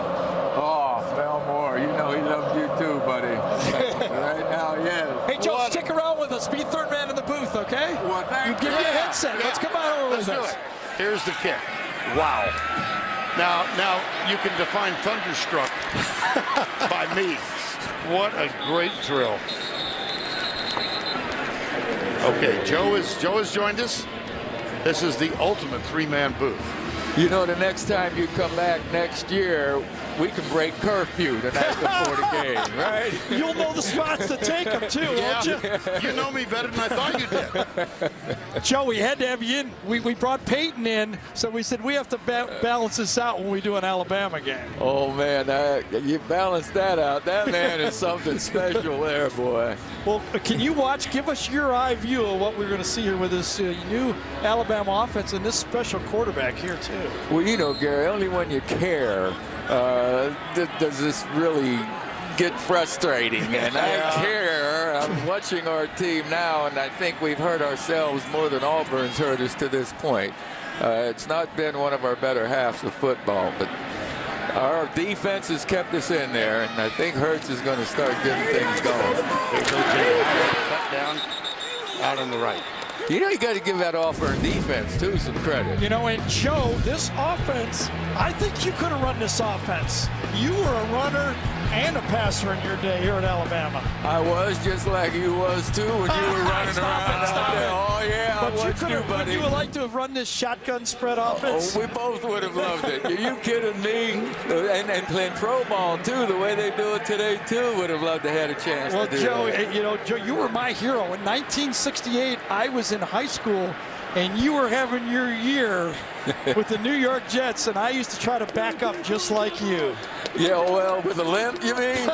Speaker 11: Oh, Mal Moore, you know he loves you too, buddy. Right now, yes.
Speaker 6: Hey, Joe, stick around with us. Be third man in the booth, okay?
Speaker 11: Well, thank you.
Speaker 6: Give you a headset. Let's come on over with us.
Speaker 5: Here's the kick. Wow. Now you can define thunderstruck by me. What a great drill. Okay, Joe has joined us. This is the ultimate three-man booth.
Speaker 11: You know, the next time you come back next year, we can break curfew the night before the game, right?
Speaker 6: You'll know the spots to take them, too, won't you?
Speaker 5: You know me better than I thought you did.
Speaker 6: Joe, we had to have you in. We brought Peyton in, so we said we have to balance this out when we do an Alabama game.
Speaker 11: Oh, man, you balanced that out. That man is something special there, boy.
Speaker 6: Well, can you give us your eye view of what we're going to see here with this new Alabama offense and this special quarterback here, too?
Speaker 11: Well, you know, Gary, only when you care does this really get frustrating. And I care. I'm watching our team now, and I think we've hurt ourselves more than Auburn's hurt us to this point. It's not been one of our better halves of football, but our defense has kept us in there, and I think Hurts is going to start getting things going.
Speaker 5: There's O.J. cut down out on the right.
Speaker 11: You know, you got to give that Auburn defense, too, some credit.
Speaker 6: You know, and Joe, this offense, I think you could have run this offense. You were a runner and a passer in your day here at Alabama.
Speaker 11: I was, just like you was, too, when you were running around out there. Oh, yeah,
Speaker 6: But
Speaker 11: I watched you,
Speaker 6: would
Speaker 11: buddy.
Speaker 6: you have liked to have run this shotgun spread offense?
Speaker 11: Oh, we both would have loved it. Are you kidding me? And playing pro ball, too, the way they do it today, too, would have loved to have a chance
Speaker 6: Well,
Speaker 11: to do
Speaker 6: Joe,
Speaker 11: that.
Speaker 6: you know, Joe, you were my hero. In 1968, I was in high school, and you were having your year with the New York Jets, and I used to try to back up just like you.
Speaker 11: Yeah, well, with a limp, you mean?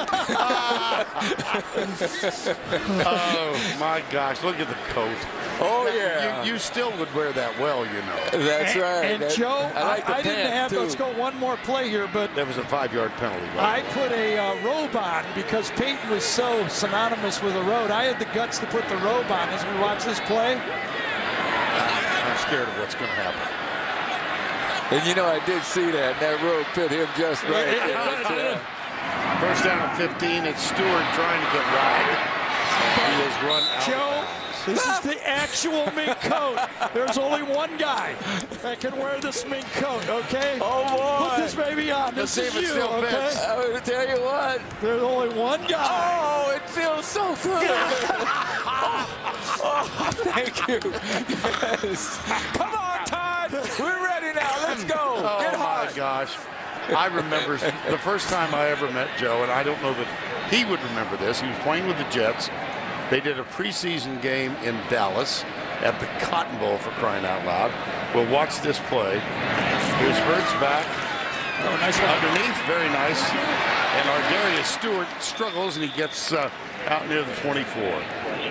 Speaker 5: Oh, my gosh. Look at the coat.
Speaker 11: Oh, yeah.
Speaker 5: You still would wear that well, you know.
Speaker 11: That's right.
Speaker 6: And Joe,
Speaker 11: I like the
Speaker 6: I didn't
Speaker 11: pant,
Speaker 6: have,
Speaker 11: too.
Speaker 6: let's go one more play here, but
Speaker 5: That was a 5-yard penalty. Right?
Speaker 6: I put a robe on because Peyton was so synonymous with a robe. I had the guts to put the robe on as we watch this play.
Speaker 5: I'm scared of what's going to happen.
Speaker 11: And, you know, I did see that. And that rope fit him just right.
Speaker 5: First down and 15. It's Stewart trying to get wide. He has run out.
Speaker 6: Joe, this is the actual mink coat. There's only one guy that can wear this mink coat, okay?
Speaker 11: Oh, boy.
Speaker 6: Put this baby on.
Speaker 5: Let's
Speaker 6: This
Speaker 5: see
Speaker 6: is
Speaker 5: if it
Speaker 6: you,
Speaker 5: still
Speaker 6: okay?
Speaker 5: fits.
Speaker 11: I'm going to tell you what.
Speaker 6: There's only one guy.
Speaker 11: Oh, it feels so good. Oh, thank you. Yes. Come on, Todd. We're ready now. Let's go.
Speaker 5: Oh,
Speaker 11: Get hot.
Speaker 5: my gosh. I remember the first time I ever met Joe, and I don't know that he would remember this. He was playing with the Jets. They did a preseason game in Dallas at the Cotton Bowl, for crying out loud. We'll watch this play. Here's Hurts back.
Speaker 6: Oh, nice one.
Speaker 5: Underneath, very nice. And Ardarius Stewart struggles, and he gets out near the 24.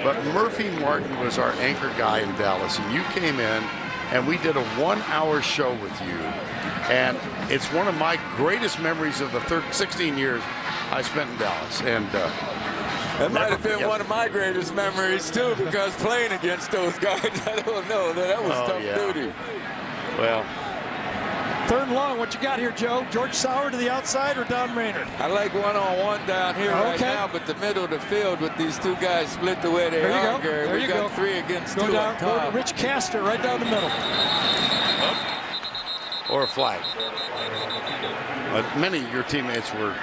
Speaker 5: But Murphy Martin was our anchor guy in Dallas, and you came in, and we did a 1-hour show with you. And it's one of my greatest memories of the 16 years I spent in Dallas. And
Speaker 11: That might have been one of my greatest memories, too, because playing against those guys, I don't know. That was tough duty.
Speaker 5: Well,
Speaker 6: Third and long, what you got here, Joe? George Sauer to the outside or Don Maynard?
Speaker 11: I like one-on-one down here right now, but the middle of the field with these two guys split the way they
Speaker 6: There you
Speaker 11: are,
Speaker 6: go.
Speaker 11: Gary.
Speaker 6: There
Speaker 11: We
Speaker 6: you
Speaker 11: got
Speaker 6: go.
Speaker 11: 3 against
Speaker 6: Go
Speaker 11: 2
Speaker 6: down,
Speaker 11: on
Speaker 6: go
Speaker 11: top.
Speaker 6: to Rich Castor right down the middle.
Speaker 5: or a flag. Many of your teammates were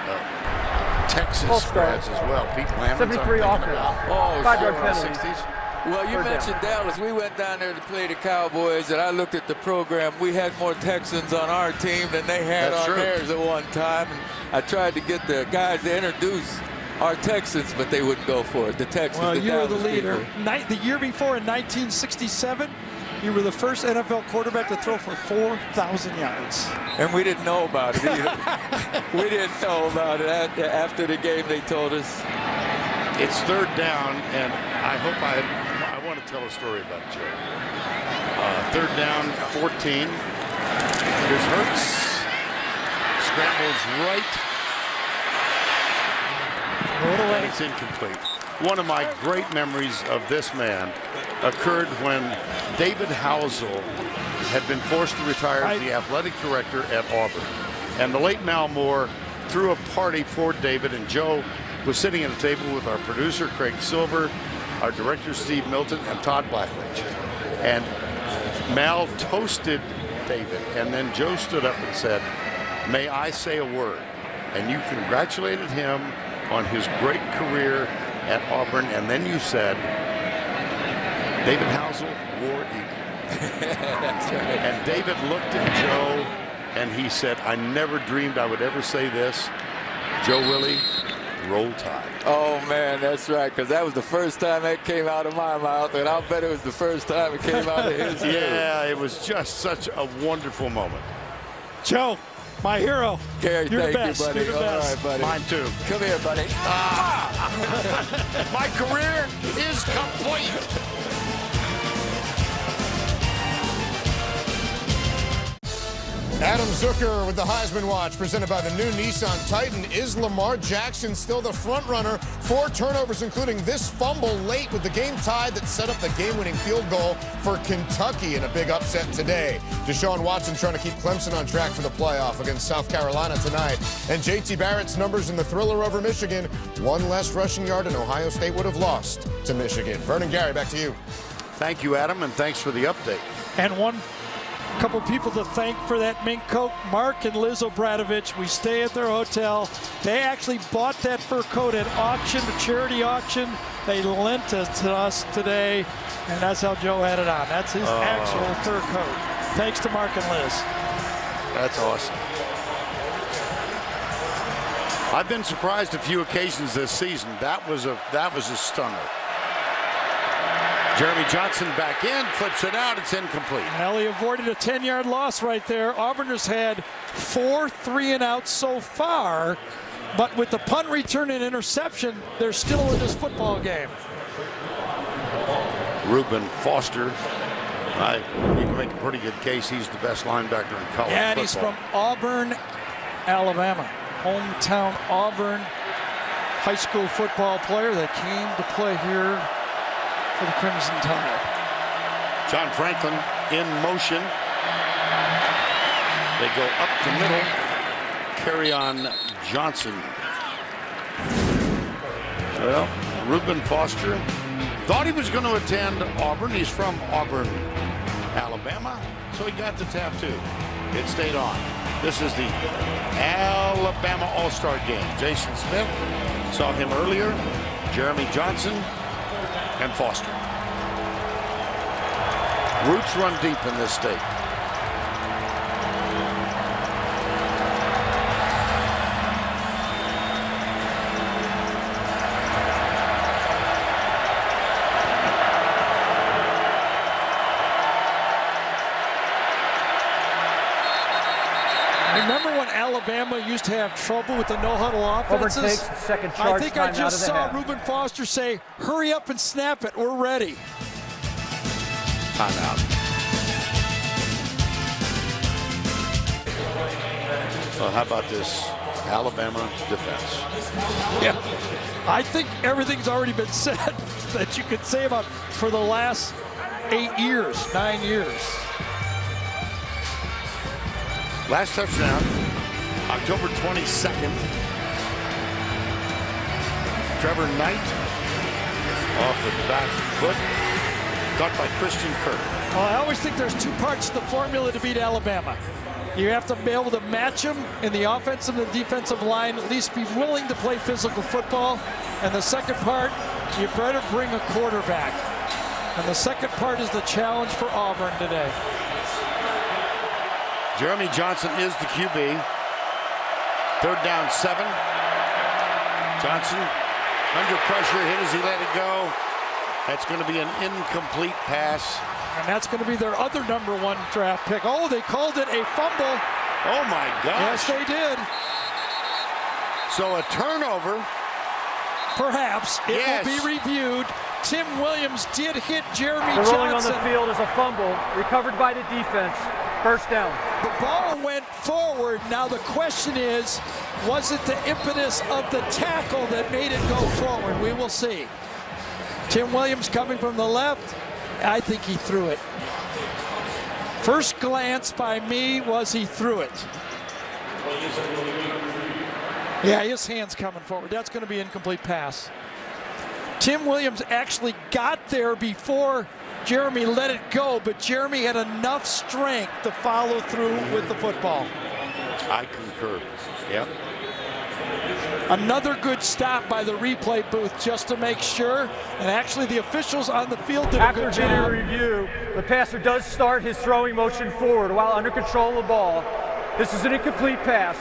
Speaker 5: Texas grads as well. Pete Lammons.
Speaker 10: 73 offense.
Speaker 11: Oh,
Speaker 10: 5-yard
Speaker 11: sure.
Speaker 10: penalty.
Speaker 5: 60s.
Speaker 11: Well, you
Speaker 10: Third
Speaker 11: mentioned Dallas. We went down there to play the Cowboys, and I looked at the program. We had more Texans on our team than they had
Speaker 5: That's
Speaker 11: on
Speaker 5: true.
Speaker 11: theirs at one time. And I tried to get the guys to introduce our Texans, but they wouldn't go for it. The Texans,
Speaker 6: Well,
Speaker 11: the
Speaker 6: you were the
Speaker 11: Dallas
Speaker 6: leader.
Speaker 11: people.
Speaker 6: The year before, in 1967, you were the first NFL quarterback to throw for 4,000 yards.
Speaker 11: And we didn't know about it either. We didn't know about it. After the game, they told us.
Speaker 5: It's third down, and I hope I want to tell a story about Joe. Third down, 14. Here's Hurts. Scrambles right. And it's incomplete. One of my great memories of this man occurred when David Housel had been forced to retire as the athletic director at Auburn. And the late Mal Moore threw a party for David, and Joe was sitting at a table with our producer, Craig Silver, our director, Steve Milton, and Todd Blackledge. And Mal toasted David, and then Joe stood up and said, "May I say a word?" And you congratulated him on his great career at Auburn, and then you said, "David Housel, War Eagle."
Speaker 11: That's right.
Speaker 5: And David looked at Joe, and he said, "I never dreamed I would ever say this. Joe Willie, roll tide."
Speaker 11: Oh, man, that's right, because that was the first time that came out of my mouth, and I'll bet it was the first time it came out of his.
Speaker 5: Yeah, it was just such a wonderful moment.
Speaker 6: Joe, my hero.
Speaker 11: Gary,
Speaker 6: You're the
Speaker 11: thank
Speaker 6: best.
Speaker 11: you, buddy.
Speaker 6: You're the
Speaker 11: All
Speaker 6: best.
Speaker 11: right, buddy.
Speaker 5: Mine too.
Speaker 11: Come here, buddy.
Speaker 5: My career is complete.
Speaker 12: Adam Zucker with the Heisman Watch, presented by the new Nissan Titan. Is Lamar Jackson still the front runner? 4 turnovers, including this fumble late with the game tied that set up the game-winning field goal for Kentucky in a big upset today. Deshaun Watson trying to keep Clemson on track for the playoff against South Carolina tonight. And J.T. Barrett's numbers in the thriller over Michigan. 1 less rushing yard and Ohio State would have lost to Michigan. Vernon, Gary, back to you.
Speaker 5: Thank you, Adam, and thanks for the update.
Speaker 6: And one couple people to thank for that mink coat, Mark and Liz Obradovich. We stay at their hotel. They actually bought that fur coat at auction, a charity auction. They lent it to us today, and that's how Joe had it on. That's his actual fur coat. Thanks to Mark and Liz.
Speaker 5: That's awesome. I've been surprised a few occasions this season. That was a stunner. Jeremy Johnson back in, flips it out, it's incomplete.
Speaker 6: Well, he avoided a 10-yard loss right there. Auburners had 4 3-and-outs so far, but with the punt return and interception, they're still in this football game.
Speaker 5: Reuben Foster, you can make a pretty good case he's the best linebacker in college football.
Speaker 6: And he's from Auburn, Alabama. Hometown Auburn high school football player that came to play here for the Crimson Tide.
Speaker 5: John Franklin in motion. They go up the middle. Carry on Johnson. Well, Reuben Foster thought he was going to attend Auburn. He's from Auburn, Alabama, so he got the tattoo. It stayed on. This is the Alabama All-Star Game. Jason Smith, saw him earlier. Jeremy Johnson and Foster. Roots run deep in this state.
Speaker 6: Remember when Alabama used to have trouble with the no-huddle offenses?
Speaker 10: Auburn takes the second charge.
Speaker 6: I think I just saw Reuben Foster say, hurry up and snap it, we're ready.
Speaker 5: Timeout. Well, how about this Alabama defense?
Speaker 6: Yeah, I think everything's already been said that you could say about for the last 9 years.
Speaker 5: Last touchdown, October 22nd. Trevor Knight off the back foot, caught by Christian Kirk.
Speaker 6: Well, I always think there's 2 parts to the formula to beat Alabama. You have to be able to match them in the offensive and the defensive line, at least be willing to play physical football. And the second part, you better bring a quarterback. And the second part is the challenge for Auburn today.
Speaker 5: Jeremy Johnson is the QB. 3rd down 7. Johnson under pressure, hit as he let it go. That's going to be an incomplete pass.
Speaker 6: And that's going to be their other #1 draft pick. Oh, they called it a fumble.
Speaker 5: Oh my gosh.
Speaker 6: Yes, they did.
Speaker 5: So a turnover.
Speaker 6: Perhaps. It will be reviewed. Tim Williams did hit Jeremy Johnson.
Speaker 10: The rolling on the field is a fumble, recovered by the defense. 1st down.
Speaker 6: The ball went forward. Now the question is, was it the impetus of the tackle that made it go forward? We will see. Tim Williams coming from the left. I think he threw it. First glance by me was he threw it. Yeah, his hand's coming forward. That's going to be an incomplete pass. Tim Williams actually got there before Jeremy let it go, but Jeremy had enough strength to follow through with the football.
Speaker 5: I concur. Yep.
Speaker 6: Another good stop by the replay booth just to make sure. And actually the officials on the field did a good job.
Speaker 10: After video review, the passer does start his throwing motion forward while under control of the ball. This is an incomplete pass.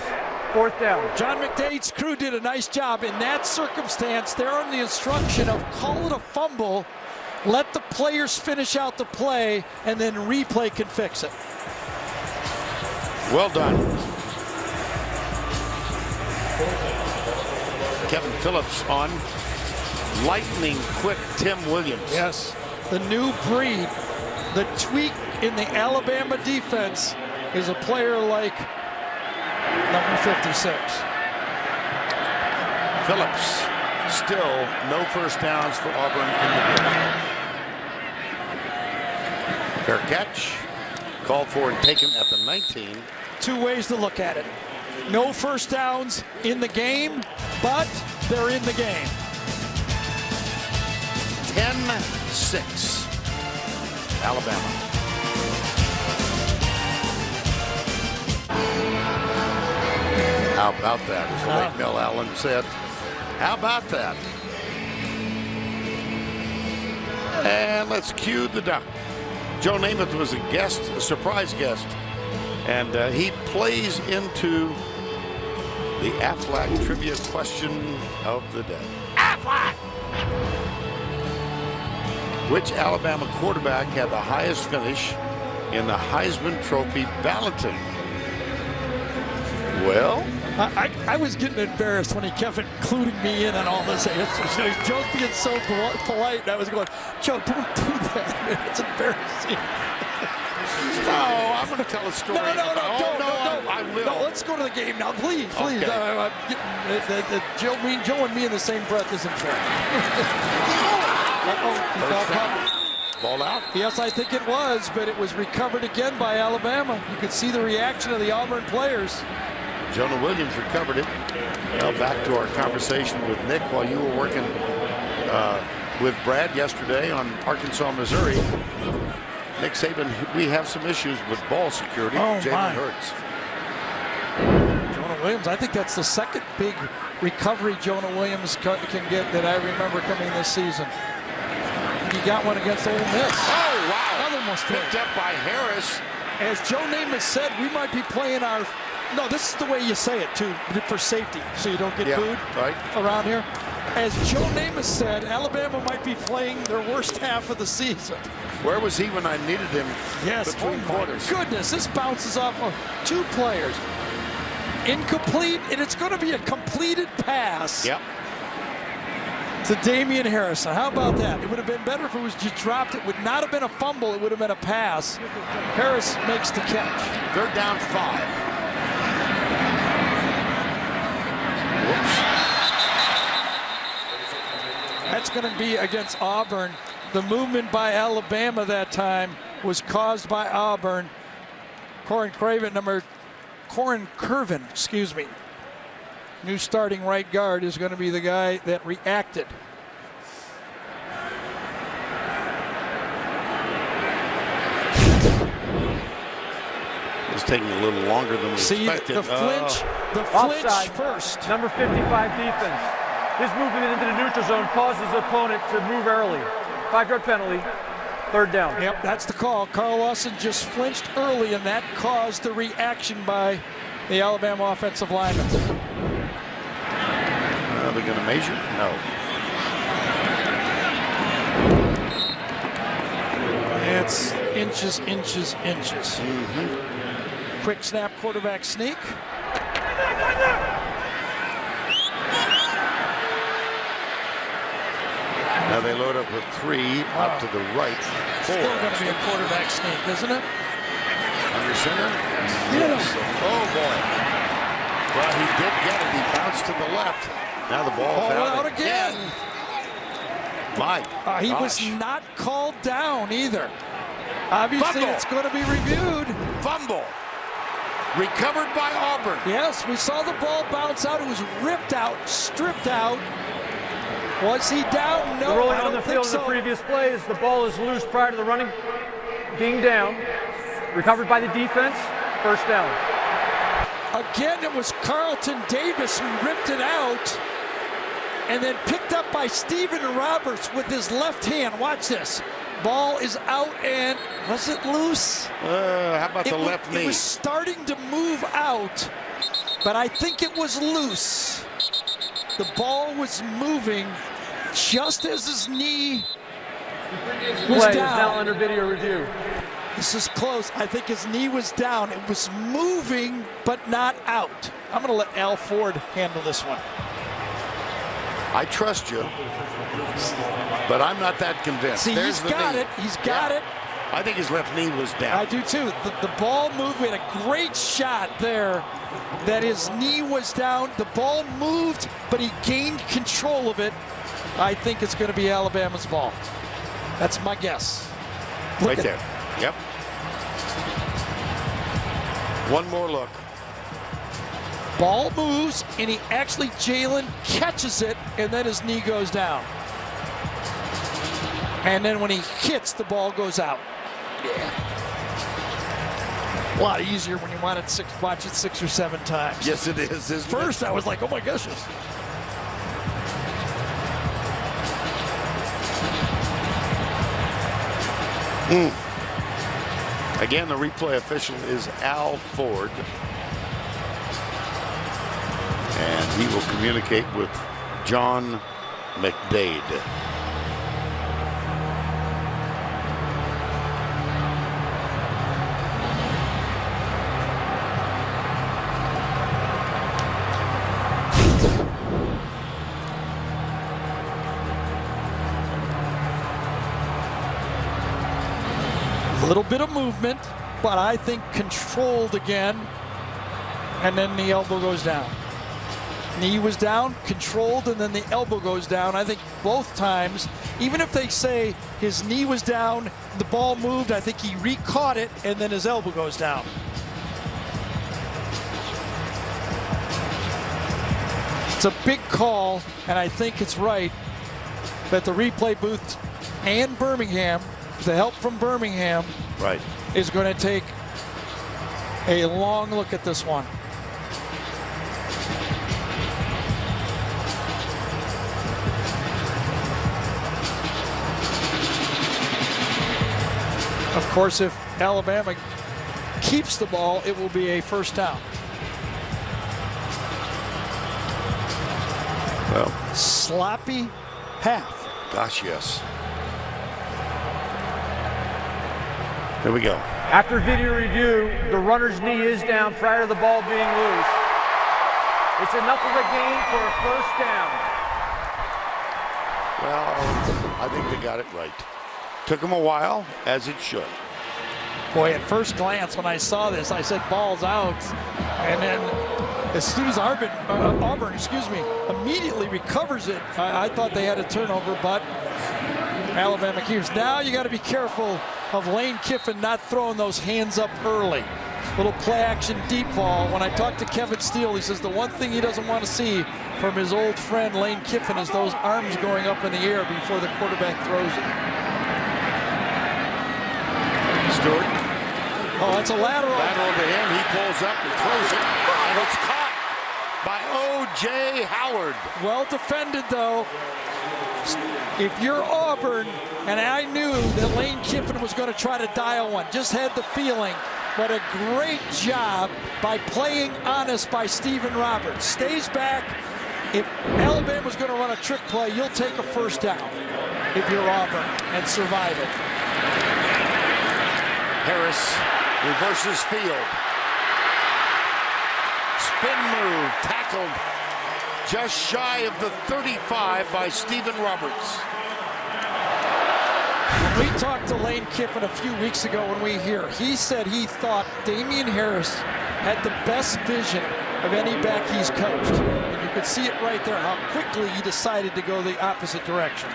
Speaker 10: 4th down.
Speaker 6: John McDade's crew did a nice job. In that circumstance, they're on the instruction of call it a fumble, let the players finish out the play, and then replay can fix it.
Speaker 5: Well done. Kevin Phillips on. Lightning quick Tim Williams.
Speaker 6: Yes, the new breed, the tweak in the Alabama defense is a player like number 56.
Speaker 5: Phillips, still no first downs for Auburn in the game. Fair catch, called for and taken at the 19.
Speaker 6: Two ways to look at it. No first downs in the game, but they're in the game.
Speaker 5: 10-6, Alabama. How about that, as the late Mel Allen said. How about that? And let's cue the duck. Joe Namath was a guest, a surprise guest, and he plays into the Aflac trivia question of the day. Aflac! Which Alabama quarterback had the highest finish in the Heisman Trophy balloting? Well,
Speaker 6: I was getting embarrassed when he kept including me in on all this answers. You know, Joe's being so polite, and I was going, Joe, don't do that. It's embarrassing.
Speaker 5: No, I'm going to tell a story.
Speaker 6: No,
Speaker 5: I will.
Speaker 6: No, let's go to the game now, please.
Speaker 5: Okay.
Speaker 6: I'm getting, Joe and me in the same breath isn't fair.
Speaker 5: Ball out?
Speaker 6: Yes, I think it was, but it was recovered again by Alabama. You could see the reaction of the Auburn players.
Speaker 5: Jonah Williams recovered it. Now back to our conversation with Nick while you were working with Brad yesterday on Arkansas, Missouri. Nick Saban, we have some issues with ball security. Jalen Hurts.
Speaker 6: Jonah Williams, I think that's the second big recovery Jonah Williams can get that I remember coming this season. He got one against Ole Miss.
Speaker 5: Oh, wow.
Speaker 6: Another one
Speaker 5: picked up by Harris.
Speaker 6: As Joe Namath said, we might be playing our... No, this is the way you say it, too, for safety, so you don't get booed around here. As Joe Namath said, Alabama might be playing their worst half of the season.
Speaker 5: Where was he when I needed him between quarters?
Speaker 6: Goodness, this bounces off of two players. Incomplete, and it's going to be a completed pass.
Speaker 5: Yep.
Speaker 6: To Damian Harrison. How about that? It would have been better if it was just dropped. It would not have been a fumble. It would have been a pass. Harris makes the catch.
Speaker 5: Third down 5.
Speaker 6: That's going to be against Auburn. The movement by Alabama that time was caused by Auburn. Corin Curvin, excuse me. New starting right guard is going to be the guy that reacted.
Speaker 5: It's taking a little longer than we expected.
Speaker 6: The flinch first.
Speaker 10: Number 55 defense. His movement into the neutral zone causes the opponent to move early. 5-yard penalty, third down.
Speaker 6: Yep, that's the call. Carl Lawson just flinched early, and that caused the reaction by the Alabama offensive lineman.
Speaker 5: Are they going to measure? No.
Speaker 6: It's inches, inches, inches. Quick snap, quarterback sneak.
Speaker 5: Now they load up with 3 up to the right. 4.
Speaker 6: Still going to be a quarterback sneak, isn't it?
Speaker 5: Under center? Yes. Oh, boy. Well, he did get it. He bounced to the left. Now the ball's out again. Mike.
Speaker 6: He was not called down either. Obviously, it's going to be reviewed.
Speaker 5: Fumble. Recovered by Auburn.
Speaker 6: Yes, we saw the ball bounce out. It was ripped out, stripped out. Was he down? No,
Speaker 10: rolling on the field in the previous plays. The ball is loose prior to the running being down. Recovered by the defense. First down.
Speaker 6: Again, it was Carlton Davis who ripped it out and then picked up by Stephen Roberts with his left hand. Watch this. Ball is out, and was it loose?
Speaker 5: How about the left knee?
Speaker 6: It was starting to move out, but I think it was loose. The ball was moving just as his knee was down.
Speaker 10: Play is now under video review.
Speaker 6: This is close. I think his knee was down. It was moving, but not out. I'm going to let Al Ford handle this one.
Speaker 5: I trust you, but I'm not that convinced.
Speaker 6: See, he's got it. He's got it.
Speaker 5: I think his left knee was down.
Speaker 6: I do too. The ball moved. We had a great shot there that his knee was down. The ball moved, but he gained control of it. I think it's going to be Alabama's ball. That's my guess.
Speaker 5: Right there. Yep. One more look.
Speaker 6: Ball moves, and he actually, Jalen catches it, and then his knee goes down. And then when he hits, the ball goes out. Yeah. A lot easier when you watch it 6 or 7 times.
Speaker 5: Yes, it is.
Speaker 6: First, I was like, oh my gosh.
Speaker 5: Again, the replay official is Al Ford. And he will communicate with John McDade.
Speaker 6: A little bit of movement, but I think controlled again. And then the elbow goes down. Knee was down, controlled, and then the elbow goes down. I think both times, even if they say his knee was down, the ball moved, I think he re-caught it, and then his elbow goes down. It's a big call, and I think it's right that the replay booth and Birmingham, the help from Birmingham,
Speaker 5: right,
Speaker 6: is going to take a long look at this one. Of course, if Alabama keeps the ball, it will be a first down.
Speaker 5: Well,
Speaker 6: sloppy half.
Speaker 5: Gosh, yes. Here we go.
Speaker 10: After video review, the runner's knee is down prior to the ball being loose. It's enough of a gain for a first down.
Speaker 5: Well, I think they got it right. Took them a while, as it should.
Speaker 6: Boy, at first glance, when I saw this, I said ball's out. And then as soon as Auburn, immediately recovers it, I thought they had a turnover, but Alabama keeps. Now you got to be careful of Lane Kiffin not throwing those hands up early. Little play action deep ball. When I talked to Kevin Steele, he says the one thing he doesn't want to see from his old friend Lane Kiffin is those arms going up in the air before the quarterback throws it. Stewart. Oh, that's a lateral.
Speaker 5: Lateral to him. He pulls up and throws it. And it's caught by O.J. Howard.
Speaker 6: Well defended, though. If you're Auburn, and I knew that Lane Kiffin was going to try to dial one, just had the feeling, but a great job by playing honest by Stephen Roberts. Stays back. If Alabama's going to run a trick play, you'll take a first down if you're Auburn and survive it.
Speaker 5: Harris reverses field. Spin move, tackled just shy of the 35 by Stephen Roberts.
Speaker 6: We talked to Lane Kiffin a few weeks ago when we were here. He said he thought Damian Harris had the best vision of any back he's coached. And you could see it right there, how quickly he decided to go the opposite direction.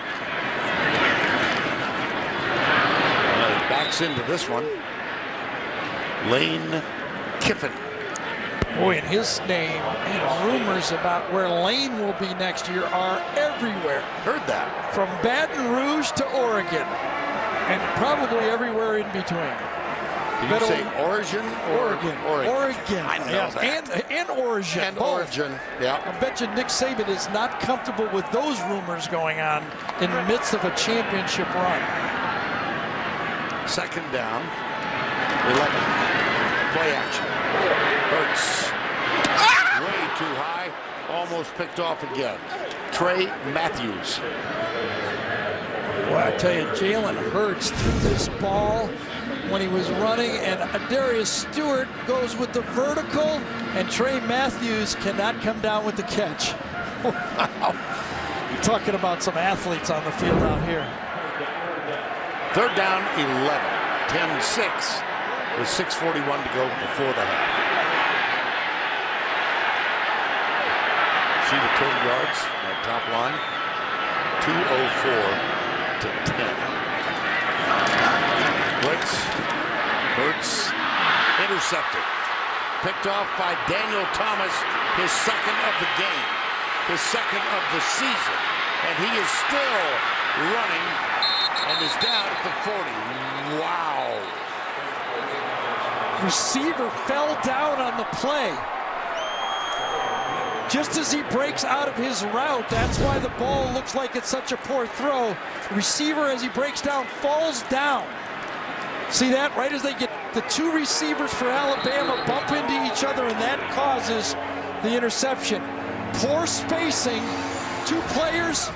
Speaker 5: Backs into this one. Lane Kiffin.
Speaker 6: Boy, and his name and rumors about where Lane will be next year are everywhere.
Speaker 5: Heard that.
Speaker 6: From Baton Rouge to Oregon, and probably everywhere in between.
Speaker 5: Did you say Oregon?
Speaker 6: Oregon.
Speaker 5: I know that.
Speaker 6: And Oregon.
Speaker 5: And Oregon, yeah.
Speaker 6: I bet you Nick Saban is not comfortable with those rumors going on in the midst of a championship run.
Speaker 5: Second down, 11. Play action. Hurts. Way too high. Almost picked off again. Trey Matthews.
Speaker 6: Well, I tell you, Jalen Hurts threw this ball when he was running, and Darius Stewart goes with the vertical, and Trey Matthews cannot come down with the catch. Wow. You're talking about some athletes on the field out here.
Speaker 5: Third down, 11. 10-6 with 6:41 to go before the half. See the total yards, that top line, 204 to 10. Blitz, Hurts, intercepted. Picked off by Daniel Thomas, his second of the game, his second of the season. And he is still running and is down at the 40. Wow.
Speaker 6: Receiver fell down on the play. Just as he breaks out of his route, that's why the ball looks like it's such a poor throw. Receiver, as he breaks down, falls down. See that? Right as they get the two receivers for Alabama bump into each other, and that causes the interception. Poor spacing. Two players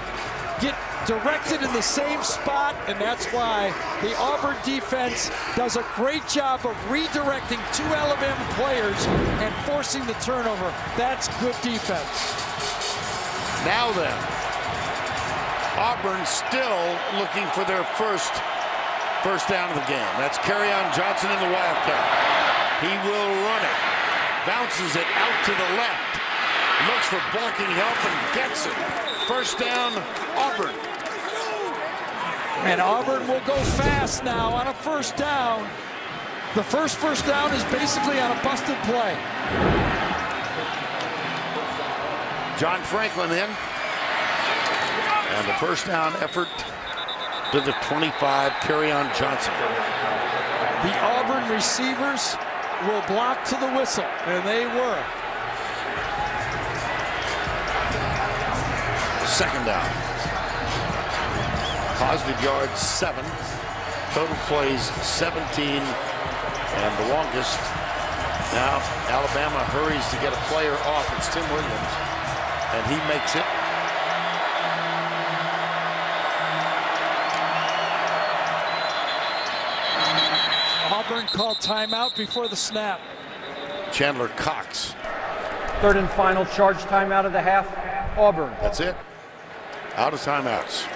Speaker 6: get directed in the same spot, and that's why the Auburn defense does a great job of redirecting two Alabama players and forcing the turnover. That's good defense.
Speaker 5: Now then, Auburn still looking for their first down of the game. That's Kerryon Johnson in the Wildcat. He will run it. Bounces it out to the left. Looks for blocking help and gets it. First down, Auburn.
Speaker 6: And Auburn will go fast now on a first down. The first down is basically on a busted play.
Speaker 5: John Franklin in. And the first down effort to the 25, Kerryon Johnson.
Speaker 6: The Auburn receivers will block to the whistle, and they were.
Speaker 5: Second down. Positive yards 7. Total plays 17. And the longest. Now Alabama hurries to get a player off. It's Tim Williams. And he makes it.
Speaker 6: Auburn called timeout before the snap.
Speaker 5: Chandler Cox.
Speaker 10: Third and final charge timeout of the half. Auburn.
Speaker 5: That's it. Out of timeouts.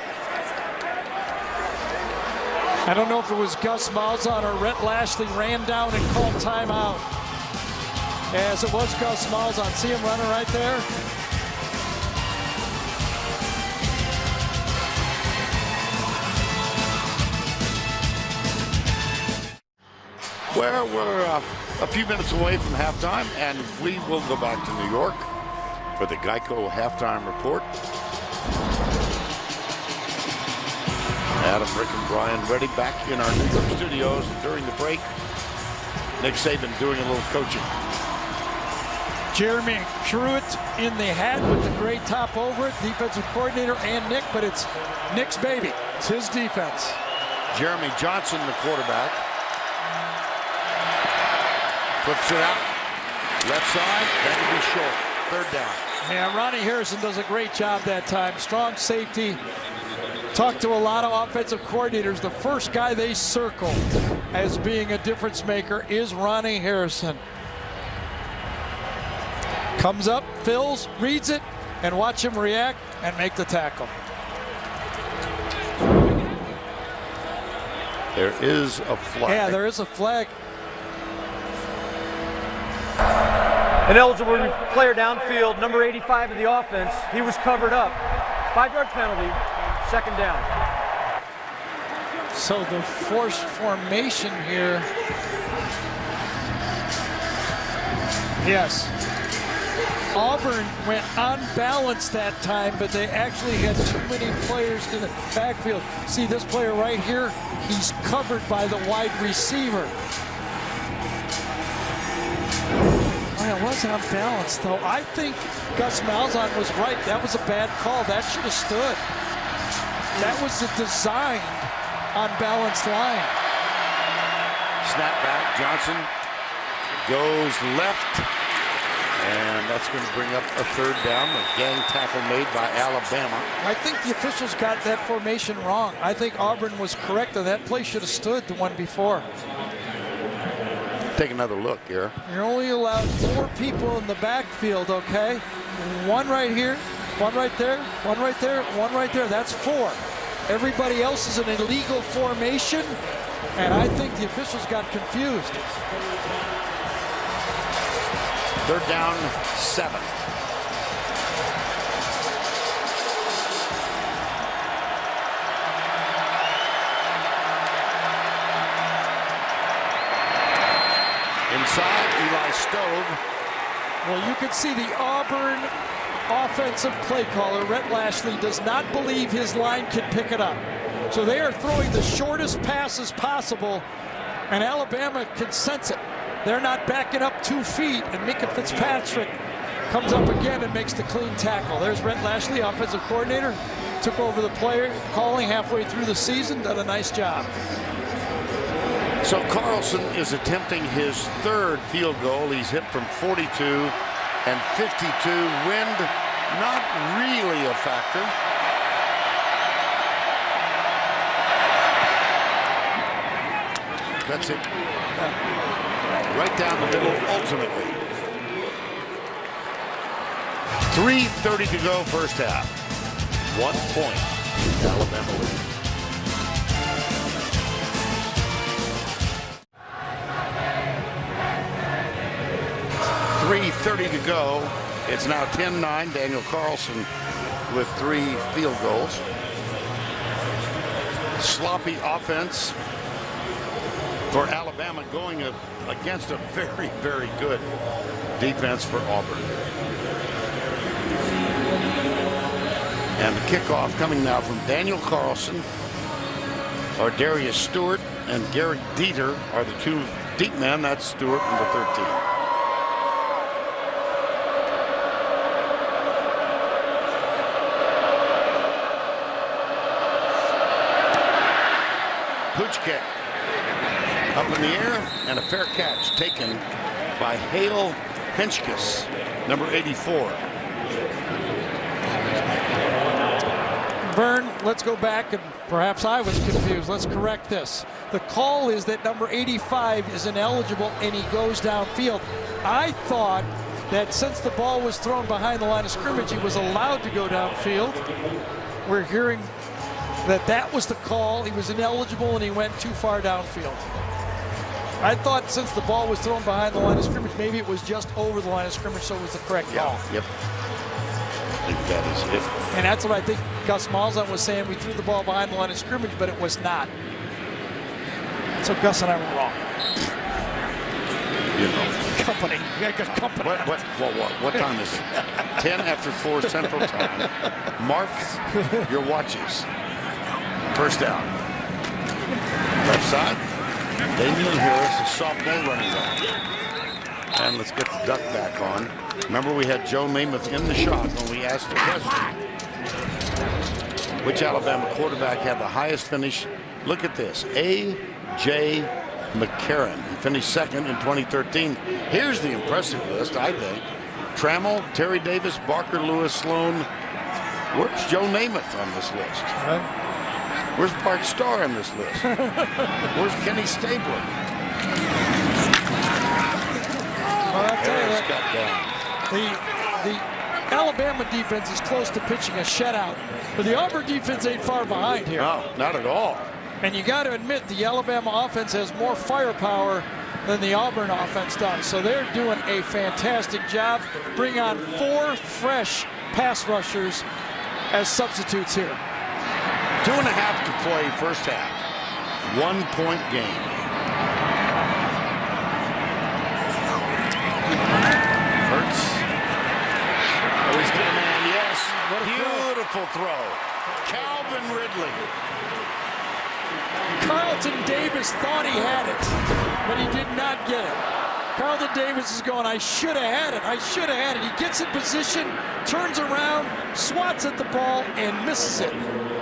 Speaker 6: I don't know if it was Gus Malzahn or Rhett Lashley ran down and called timeout. As it was Gus Malzahn. See him running right there?
Speaker 5: Well, we're a few minutes away from halftime, and we will go back to New York for the Geico halftime report. Adam, Rick, and Brian ready back in our New York studios. During the break, Nick Saban doing a little coaching.
Speaker 6: Jeremy Pruitt in the hat with the gray top over it, defensive coordinator and Nick, but it's Nick's baby. It's his defense.
Speaker 5: Jeremy Johnson, the quarterback. Flips it out. Left side, that'll be short. Third down.
Speaker 6: Yeah, Ronnie Harrison does a great job that time. Strong safety. Talked to a lot of offensive coordinators. The first guy they circle as being a difference maker is Ronnie Harrison. Comes up, fills, reads it, and watch him react and make the tackle.
Speaker 5: There is a flag.
Speaker 6: Yeah, there is a flag.
Speaker 10: An eligible player downfield, number 85 in the offense. He was covered up. 5-yard penalty, second down.
Speaker 6: So the forced formation here. Yes. Auburn went unbalanced that time, but they actually had too many players in the backfield. See this player right here? He's covered by the wide receiver. It was unbalanced, though. I think Gus Malzahn was right. That was a bad call. That should have stood. That was the designed unbalanced line.
Speaker 5: Snap back. Johnson goes left. And that's going to bring up a third down. A gang tackle made by Alabama.
Speaker 6: I think the officials got that formation wrong. I think Auburn was correct, and that play should have stood the one before.
Speaker 5: Take another look here.
Speaker 6: You're only allowed 4 people in the backfield, okay? One right here, one right there, one right there, one right there. That's 4. Everybody else is an illegal formation. And I think the officials got confused.
Speaker 5: 3rd down, 7. Inside, Eli Stove.
Speaker 6: Well, you can see the Auburn offensive play caller, Rhett Lashley, does not believe his line can pick it up. So they are throwing the shortest passes possible, and Alabama can sense it. They're not backing up 2 feet, and Mika Fitzpatrick comes up again and makes the clean tackle. There's Rhett Lashley, offensive coordinator, took over the player calling halfway through the season, done a nice job.
Speaker 5: So Carlson is attempting his 3rd field goal. He's hit from 42 and 52. Wind not really a factor. That's it. Right down the middle, ultimately. 3:30 to go, first half. 1 point, Alabama lead. .30 to go. It's now 10-9. Daniel Carlson with 3 field goals. Sloppy offense for Alabama going against a very, very good defense for Auburn. And the kickoff coming now from Daniel Carlson, or Darius Stewart, and Garrett Dieter are the 2 deep men. That's Stewart, number 13. Pooch kick up in the air, and a fair catch taken by Hale Henschkes, number 84.
Speaker 6: Vern, let's go back, and perhaps I was confused. Let's correct this. The call is that number 85 is ineligible and he goes downfield. I thought that since the ball was thrown behind the line of scrimmage, he was allowed to go downfield. We're hearing that was the call. He was ineligible and he went too far downfield. I thought since the ball was thrown behind the line of scrimmage, maybe it was just over the line of scrimmage, so it was the correct call.
Speaker 5: Yep. I think that is it.
Speaker 6: And that's what I think Gus Malzahn was saying. We threw the ball behind the line of scrimmage, but it was not. So Gus and I were wrong.
Speaker 5: You know.
Speaker 6: Company. You got company.
Speaker 5: What time is it? 10 after 4 Central Time. Mark your watches. First down. Left side. Damian Harris, a sophomore running back. And let's get the duck back on. Remember, we had Joe Namath in the shot when we asked the question. Which Alabama quarterback had the highest finish? Look at this. A.J. McCarron. He finished 2nd in 2013. Here's the impressive list, I think. Trammell, Terry Davis, Barker Lewis, Sloan. Where's Joe Namath on this list? Where's Bart Starr on this list? Where's Kenny Stabler?
Speaker 6: Well, I'll tell you
Speaker 5: got down.
Speaker 6: The Alabama defense is close to pitching a shutout, but the Auburn defense ain't far behind here.
Speaker 5: No, not at all.
Speaker 6: And you got to admit, the Alabama offense has more firepower than the Auburn offense does. So they're doing a fantastic job. Bring on 4 fresh pass rushers as substitutes here.
Speaker 5: 2.5 to play first half. 1 point game. Hurts. Oh, he's got a man, yes. Beautiful throw. Calvin Ridley.
Speaker 6: Carlton Davis thought he had it, but he did not get it. Carlton Davis is going, I should have had it. I should have had it. He gets in position, turns around, swats at the ball, and misses it.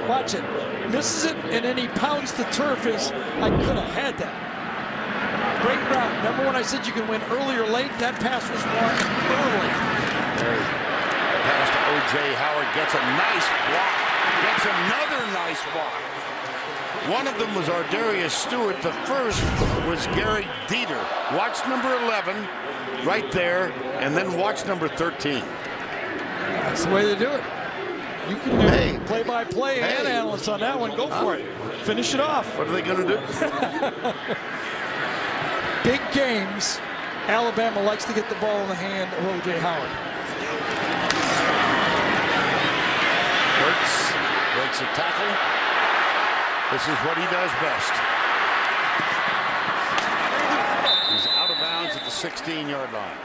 Speaker 6: Watch it. Misses it, and then he pounds the turf as I could have had that. Great route. Remember when I said you can win early or late? That pass was won early.
Speaker 5: Pass to O.J. Howard, gets a nice block. Gets another nice block. One of them was Darius Stewart. The first was Gary Dieter. Watch number 11 right there, and then watch number 13.
Speaker 6: That's the way to do it. You can do play-by-play and analysts on that one. Go for it. finish it off.
Speaker 5: What are they going to do?
Speaker 6: Big games, Alabama likes to get the ball in the hand of O.J. Howard.
Speaker 5: Hurts breaks a tackle. This is what he does best. He's out of bounds at the 16-yard line.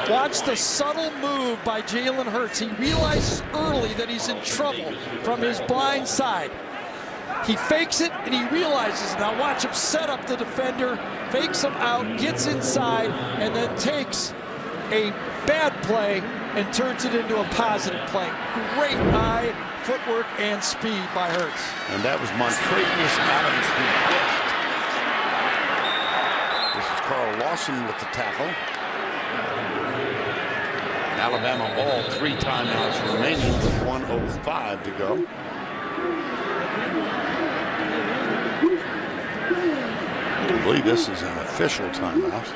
Speaker 6: Watch the subtle move by Jalen Hurts. He realizes early that he's in trouble from his blind side. He fakes it and he realizes. Now watch him set up the defender, fakes him out, gets inside, and then takes a bad play and turns it into a positive play. Great eye, footwork, and speed by Hurts.
Speaker 5: And that was Montravius Adams who hit. This is Carl Lawson with the tackle. Alabama all 3 timeouts remaining with 1:05 to go. I believe this is an official timeout.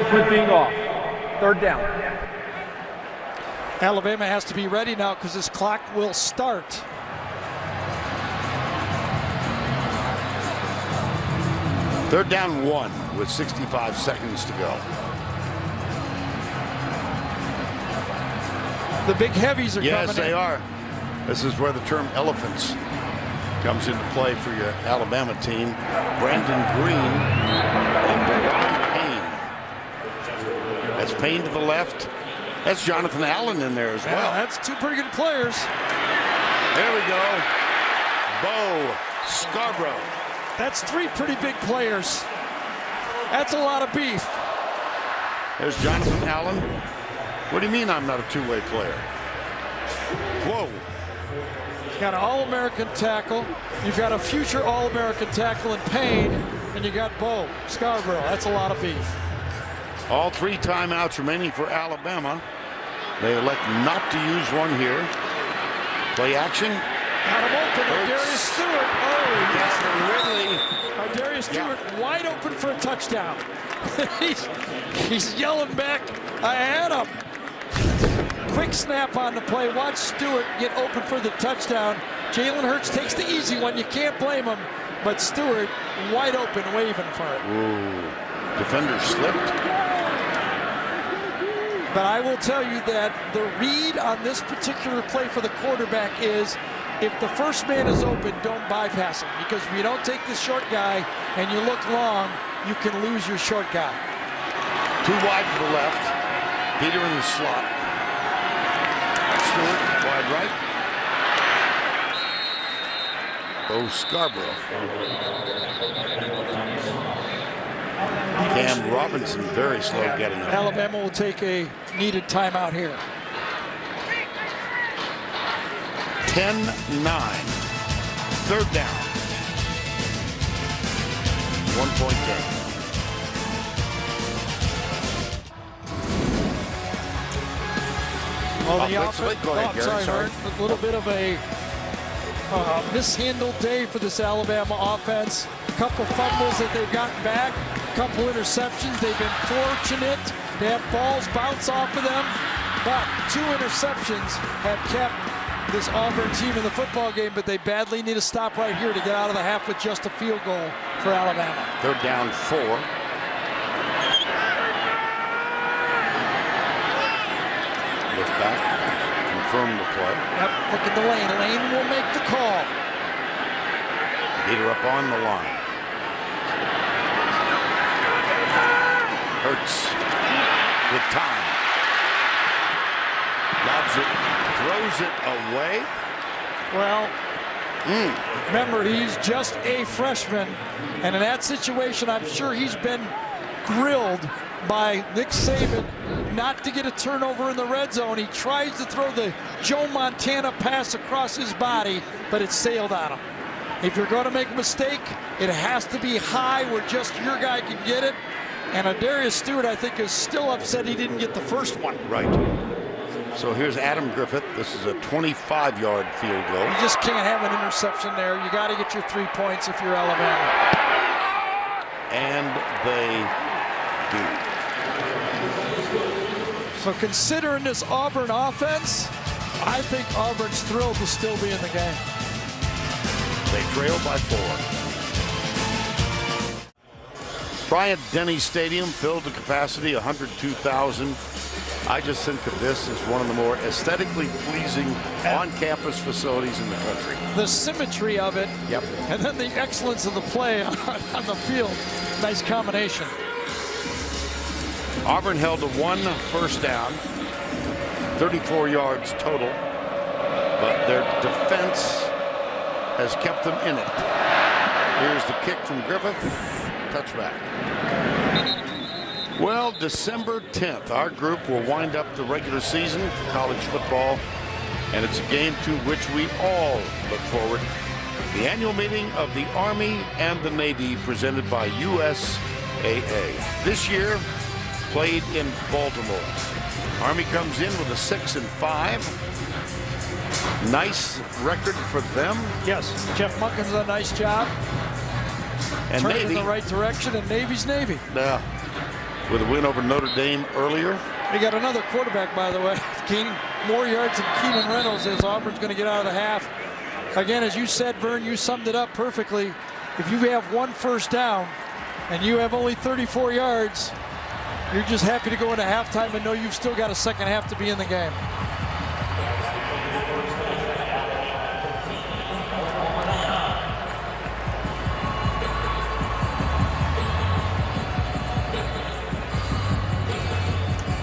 Speaker 10: Quit being off. 3rd down.
Speaker 6: Alabama has to be ready now because this clock will start.
Speaker 5: Third down 1 with 65 seconds to go.
Speaker 6: The big heavies are coming in.
Speaker 5: Yes, they are. This is where the term elephants comes into play for your Alabama team. Brandon Green and Deron Payne. That's Payne to the left. That's Jonathan Allen in there as well.
Speaker 6: That's 2 pretty good players.
Speaker 5: There we go. Bo Scarborough.
Speaker 6: That's 3 pretty big players. That's a lot of beef.
Speaker 5: There's Jonathan Allen. What do you mean I'm not a two-way player? Whoa.
Speaker 6: You got an All-American tackle. You've got a future All-American tackle in Payne, and you got Bo Scarborough. That's a lot of beef.
Speaker 5: All 3 timeouts remaining for Alabama. They elect not to use one here. Play action.
Speaker 6: Got him open. Darius Stewart. Oh,
Speaker 5: Calvin Ridley.
Speaker 6: Darius Stewart wide open for a touchdown. he's yelling back. I had him. Quick snap on the play. Watch Stewart get open for the touchdown. Jalen Hurts takes the easy one. You can't blame him. But Stewart wide open, waving for it.
Speaker 5: Ooh. Defender slipped.
Speaker 6: But I will tell you that the read on this particular play for the quarterback is, if the first man is open, don't bypass him. Because if you don't take the short guy and you look long, you can lose your short guy.
Speaker 5: 2 wide to the left. Peter in the slot. Stewart wide right. Bo Scarborough. Cam Robinson very slow getting up.
Speaker 6: Alabama will take a needed timeout here.
Speaker 5: 10-9. 3rd down. 1-point game.
Speaker 6: Well, the
Speaker 5: Offensively,
Speaker 6: offense,
Speaker 5: go ahead, Gary, sorry.
Speaker 6: A little bit of a mishandled day for this Alabama offense. A couple fumbles that they've gotten back, a couple interceptions. They've been fortunate to have balls bounce off of them, but 2 interceptions have kept this Auburn team in the football game, but they badly need to stop right here to get out of the half with just a field goal for Alabama.
Speaker 5: 3rd down 4. Look back, confirm the play.
Speaker 6: Yep, look at the lane. Lane will make the call.
Speaker 5: Peter up on the line. Hurts with time. Lobs it, throws it away.
Speaker 6: Well, remember, he's just a freshman, and in that situation, I'm sure he's been grilled by Nick Saban not to get a turnover in the red zone. He tries to throw the Joe Montana pass across his body, but it sailed on him. If you're going to make a mistake, it has to be high where just your guy can get it. And Darius Stewart, I think, is still upset he didn't get the first one.
Speaker 5: Right. So here's Adam Griffith. This is a 25-yard field goal.
Speaker 6: You just can't have an interception there. You got to get your 3 points if you're Alabama.
Speaker 5: And they do.
Speaker 6: So considering this Auburn offense, I think Auburn's thrilled to still be in the game.
Speaker 5: They trail by 4. Bryant-Denny Stadium filled to capacity, 102,000. I just think that this is one of the more aesthetically pleasing on-campus facilities in the country.
Speaker 6: The symmetry of it,
Speaker 5: yep,
Speaker 6: and then the excellence of the play on the field. Nice combination.
Speaker 5: Auburn held to 1 first down, 34 yards total, but their defense has kept them in it. Here's the kick from Griffith. Touchback. Well, December 10th, our group will wind up the regular season for college football, and it's a game to which we all look forward. The annual meeting of the Army and the Navy presented by USAA. This year, played in Baltimore. Army comes in with a 6-5. Nice record for them.
Speaker 6: Yes, Jeff Munkins did a nice job.
Speaker 5: And
Speaker 6: Turning
Speaker 5: Navy
Speaker 6: in the right direction, and Navy's Navy.
Speaker 5: Yeah, with a win over Notre Dame earlier.
Speaker 6: We got another quarterback, by the way, gaining more yards than Keenan Reynolds as Auburn's going to get out of the half. Again, as you said, Vern, you summed it up perfectly. If you have 1 first down and you have only 34 yards, you're just happy to go into halftime and know you've still got a second half to be in the game.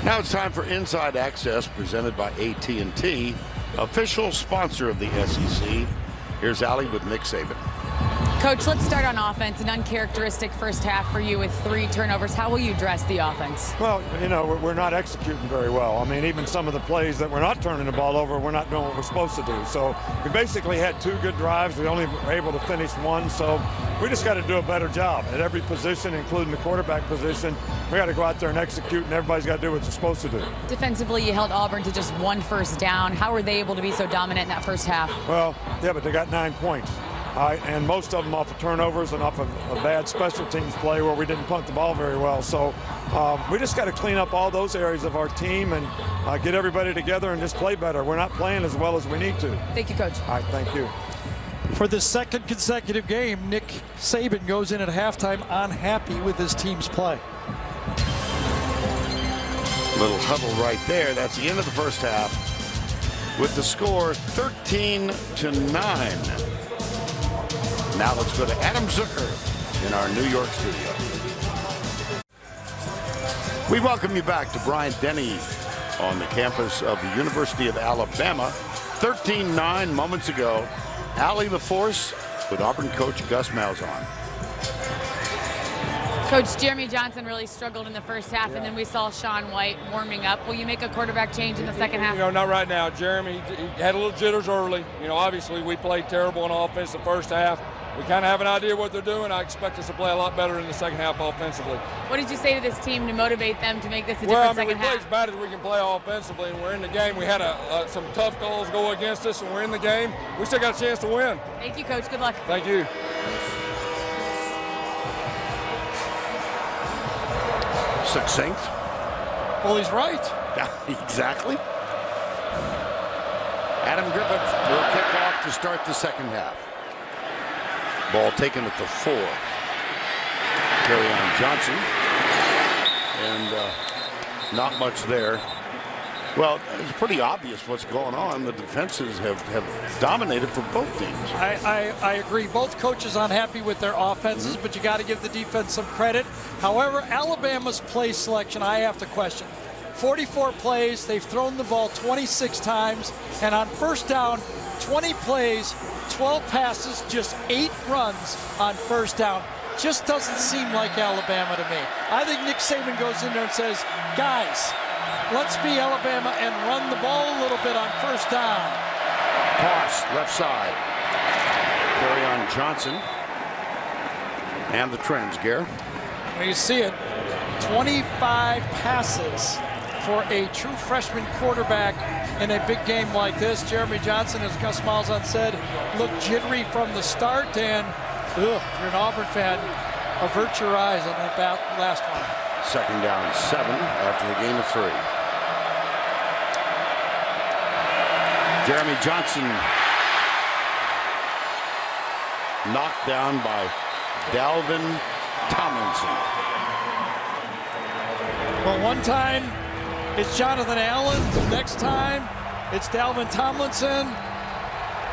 Speaker 5: Now it's time for Inside Access, presented by AT&T, official sponsor of the SEC. Here's Allie with Nick Saban.
Speaker 9: Coach, let's start on offense. An uncharacteristic first half for you with 3 turnovers. How will you address the offense?
Speaker 13: Well, you know, we're not executing very well. I mean, even some of the plays that we're not turning the ball over, we're not doing what we're supposed to do. So we basically had 2 good drives. We only were able to finish 1. So we just got to do a better job at every position, including the quarterback position. We got to go out there and execute, and everybody's got to do what they're supposed to do.
Speaker 9: Defensively, you held Auburn to just 1 first down. How were they able to be so dominant in that first half?
Speaker 13: Well, yeah, but they got 9 points. And most of them off of turnovers and off of a bad special teams play where we didn't punt the ball very well. So we just got to clean up all those areas of our team and get everybody together and just play better. We're not playing as well as we need to.
Speaker 9: Thank you, Coach.
Speaker 13: All right, thank you.
Speaker 6: For the second consecutive game, Nick Saban goes in at halftime unhappy with his team's play.
Speaker 5: Little huddle right there. That's the end of the first half with the score 13-9. Now let's go to Adam Zucker in our New York studio. We welcome you back to Bryant-Denny on the campus of the University of Alabama. 13-9 moments ago. Allie the Force with Auburn coach Gus Malzahn.
Speaker 9: Coach, Jeremy Johnson really struggled in the first half, and then we saw Sean White warming up. Will you make a quarterback change in the second half?
Speaker 14: You know, not right now. Jeremy, he had a little jitters early. You know, obviously we played terrible on offense the first half. We kind of have an idea what they're doing. I expect us to play a lot better in the second half offensively.
Speaker 9: What did you say to this team to motivate them to make this a different second half?
Speaker 14: We play as bad as we can play offensively, and we're in the game. We had some tough goals go against us, and we're in the game. We still got a chance to win.
Speaker 9: Thank you, Coach. Good luck.
Speaker 14: Thank you.
Speaker 5: Succinct.
Speaker 6: Well, he's right.
Speaker 5: Yeah, exactly. Adam Griffith will kick off to start the second half. Ball taken at the 4. Carry on Johnson. And not much there. Well, it's pretty obvious what's going on. The defenses have dominated for both teams.
Speaker 6: I agree. Both coaches unhappy with their offenses, but you got to give the defense some credit. However, Alabama's play selection, I have to question. 44 plays, they've thrown the ball 26 times, and on first down, 20 plays, 12 passes, just 8 runs on first down. Just doesn't seem like Alabama to me. I think Nick Saban goes in there and says, guys, let's be Alabama and run the ball a little bit on first down.
Speaker 5: Toss, left side. Carry on Johnson. And the trends, Gare.
Speaker 6: Well, you see it. 25 passes for a true freshman quarterback in a big game like this. Jeremy Johnson, as Gus Malzahn said, looked jittery from the start. And if you're an Auburn fan, avert your eyes on that last one.
Speaker 5: Second down 7 after the gain of 3. Jeremy Johnson knocked down by Dalvin Tomlinson.
Speaker 6: Well, one time it's Jonathan Allen. The next time it's Dalvin Tomlinson.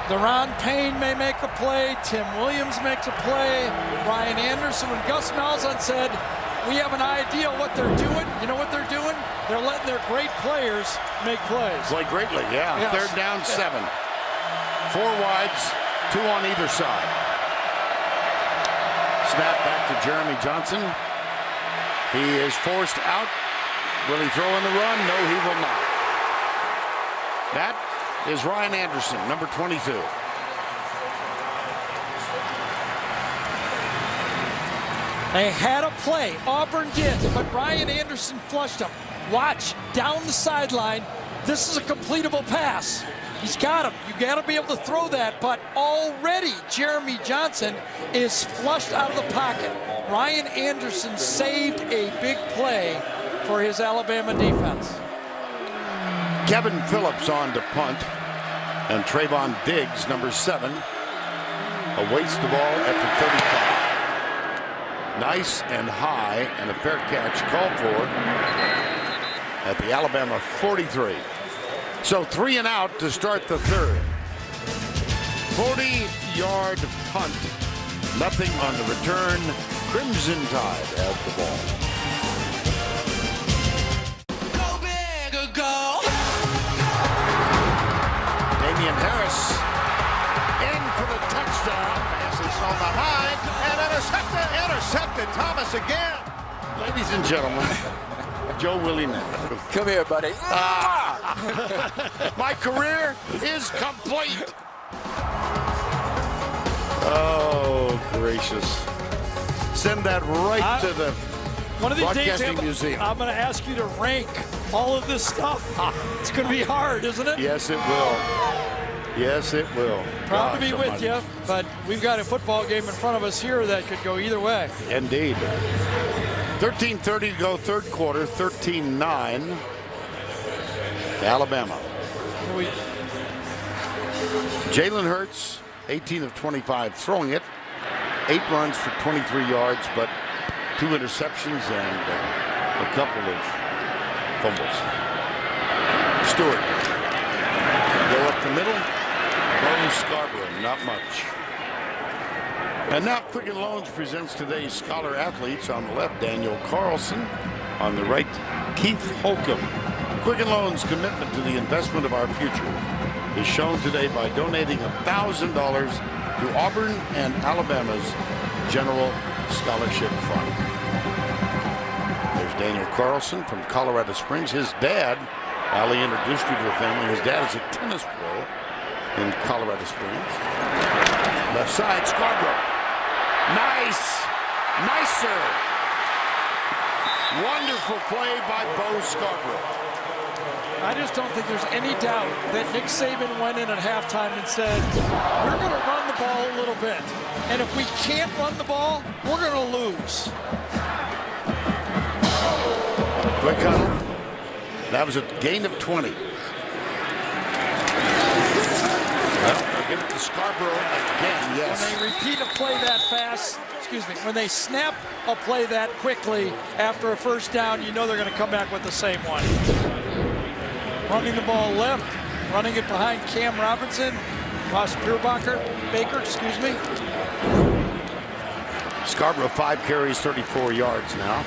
Speaker 6: Deron Payne may make a play. Tim Williams makes a play. Ryan Anderson. When Gus Malzahn said, we have an idea what they're doing. You know what they're doing? They're letting their great players make plays.
Speaker 5: Play greatly, yeah. Yes. Third down, 7. 4 wides, 2 on either side. Snap back to Jeremy Johnson. He is forced out. Will he throw in the run? No, he will not. That is Ryan Anderson, number 22.
Speaker 6: They had a play. Auburn did, but Ryan Anderson flushed him. Watch, down the sideline. This is a completable pass. He's got him. You got to be able to throw that, but already Jeremy Johnson is flushed out of the pocket. Ryan Anderson saved a big play for his Alabama defense.
Speaker 5: Kevin Phillips on to punt, and Trayvon Diggs, number 7, awaits the ball at the 35. Nice and high, and a fair catch called for at the Alabama 43. So 3 and out to start the third. 40-yard punt. Nothing on the return. Crimson Tide has the ball.
Speaker 7: Go big or go.
Speaker 5: Damian Harris in for the touchdown.
Speaker 1: Passes on the high and intercepted. Intercepted Thomas again.
Speaker 5: Ladies and gentlemen, Joe Willie Namath.
Speaker 11: Come here, buddy.
Speaker 5: My career is complete. Oh, gracious. Send that right to the
Speaker 6: one of these
Speaker 5: Broadcasting
Speaker 6: days,
Speaker 5: Museum.
Speaker 6: I'm going to ask you to rank all of this stuff. It's going to be hard, isn't it?
Speaker 5: Yes, it will. Yes, it will.
Speaker 6: Proud to be with you, but we've got a football game in front of us here that could go either way.
Speaker 5: Indeed. 13:30 to go, third quarter, 13-9. Alabama. Jalen Hurts, 18 of 25 throwing it. 8 runs for 23 yards, but 2 interceptions and a couple of fumbles. Stewart. Go up the middle. Bo Scarborough, not much. And now Quicken Loans presents today's scholar athletes. On the left, Daniel Carlson. On the right, Keith Holcomb. Quicken Loans' commitment to the investment of our future is shown today by donating $1,000 to Auburn and Alabama's General Scholarship Fund. There's Daniel Carlson from Colorado Springs. His dad, Ali introduced you to the family. His dad is a tennis pro in Colorado Springs. Left side, Scarborough. Nice. Nicer. Wonderful play by Bo Scarborough.
Speaker 6: I just don't think there's any doubt that Nick Saban went in at halftime and said, we're going to run the ball a little bit. And if we can't run the ball, we're going to lose.
Speaker 5: Quick huddle. That was a gain of 20. Well, they give it to Scarborough again, yes.
Speaker 6: When they repeat a play that fast, when they snap a play that quickly after a first down, you know they're going to come back with the same one. Running the ball left, running it behind Cam Robinson, Ross Baker, excuse me.
Speaker 5: Scarborough 5 carries, 34 yards now.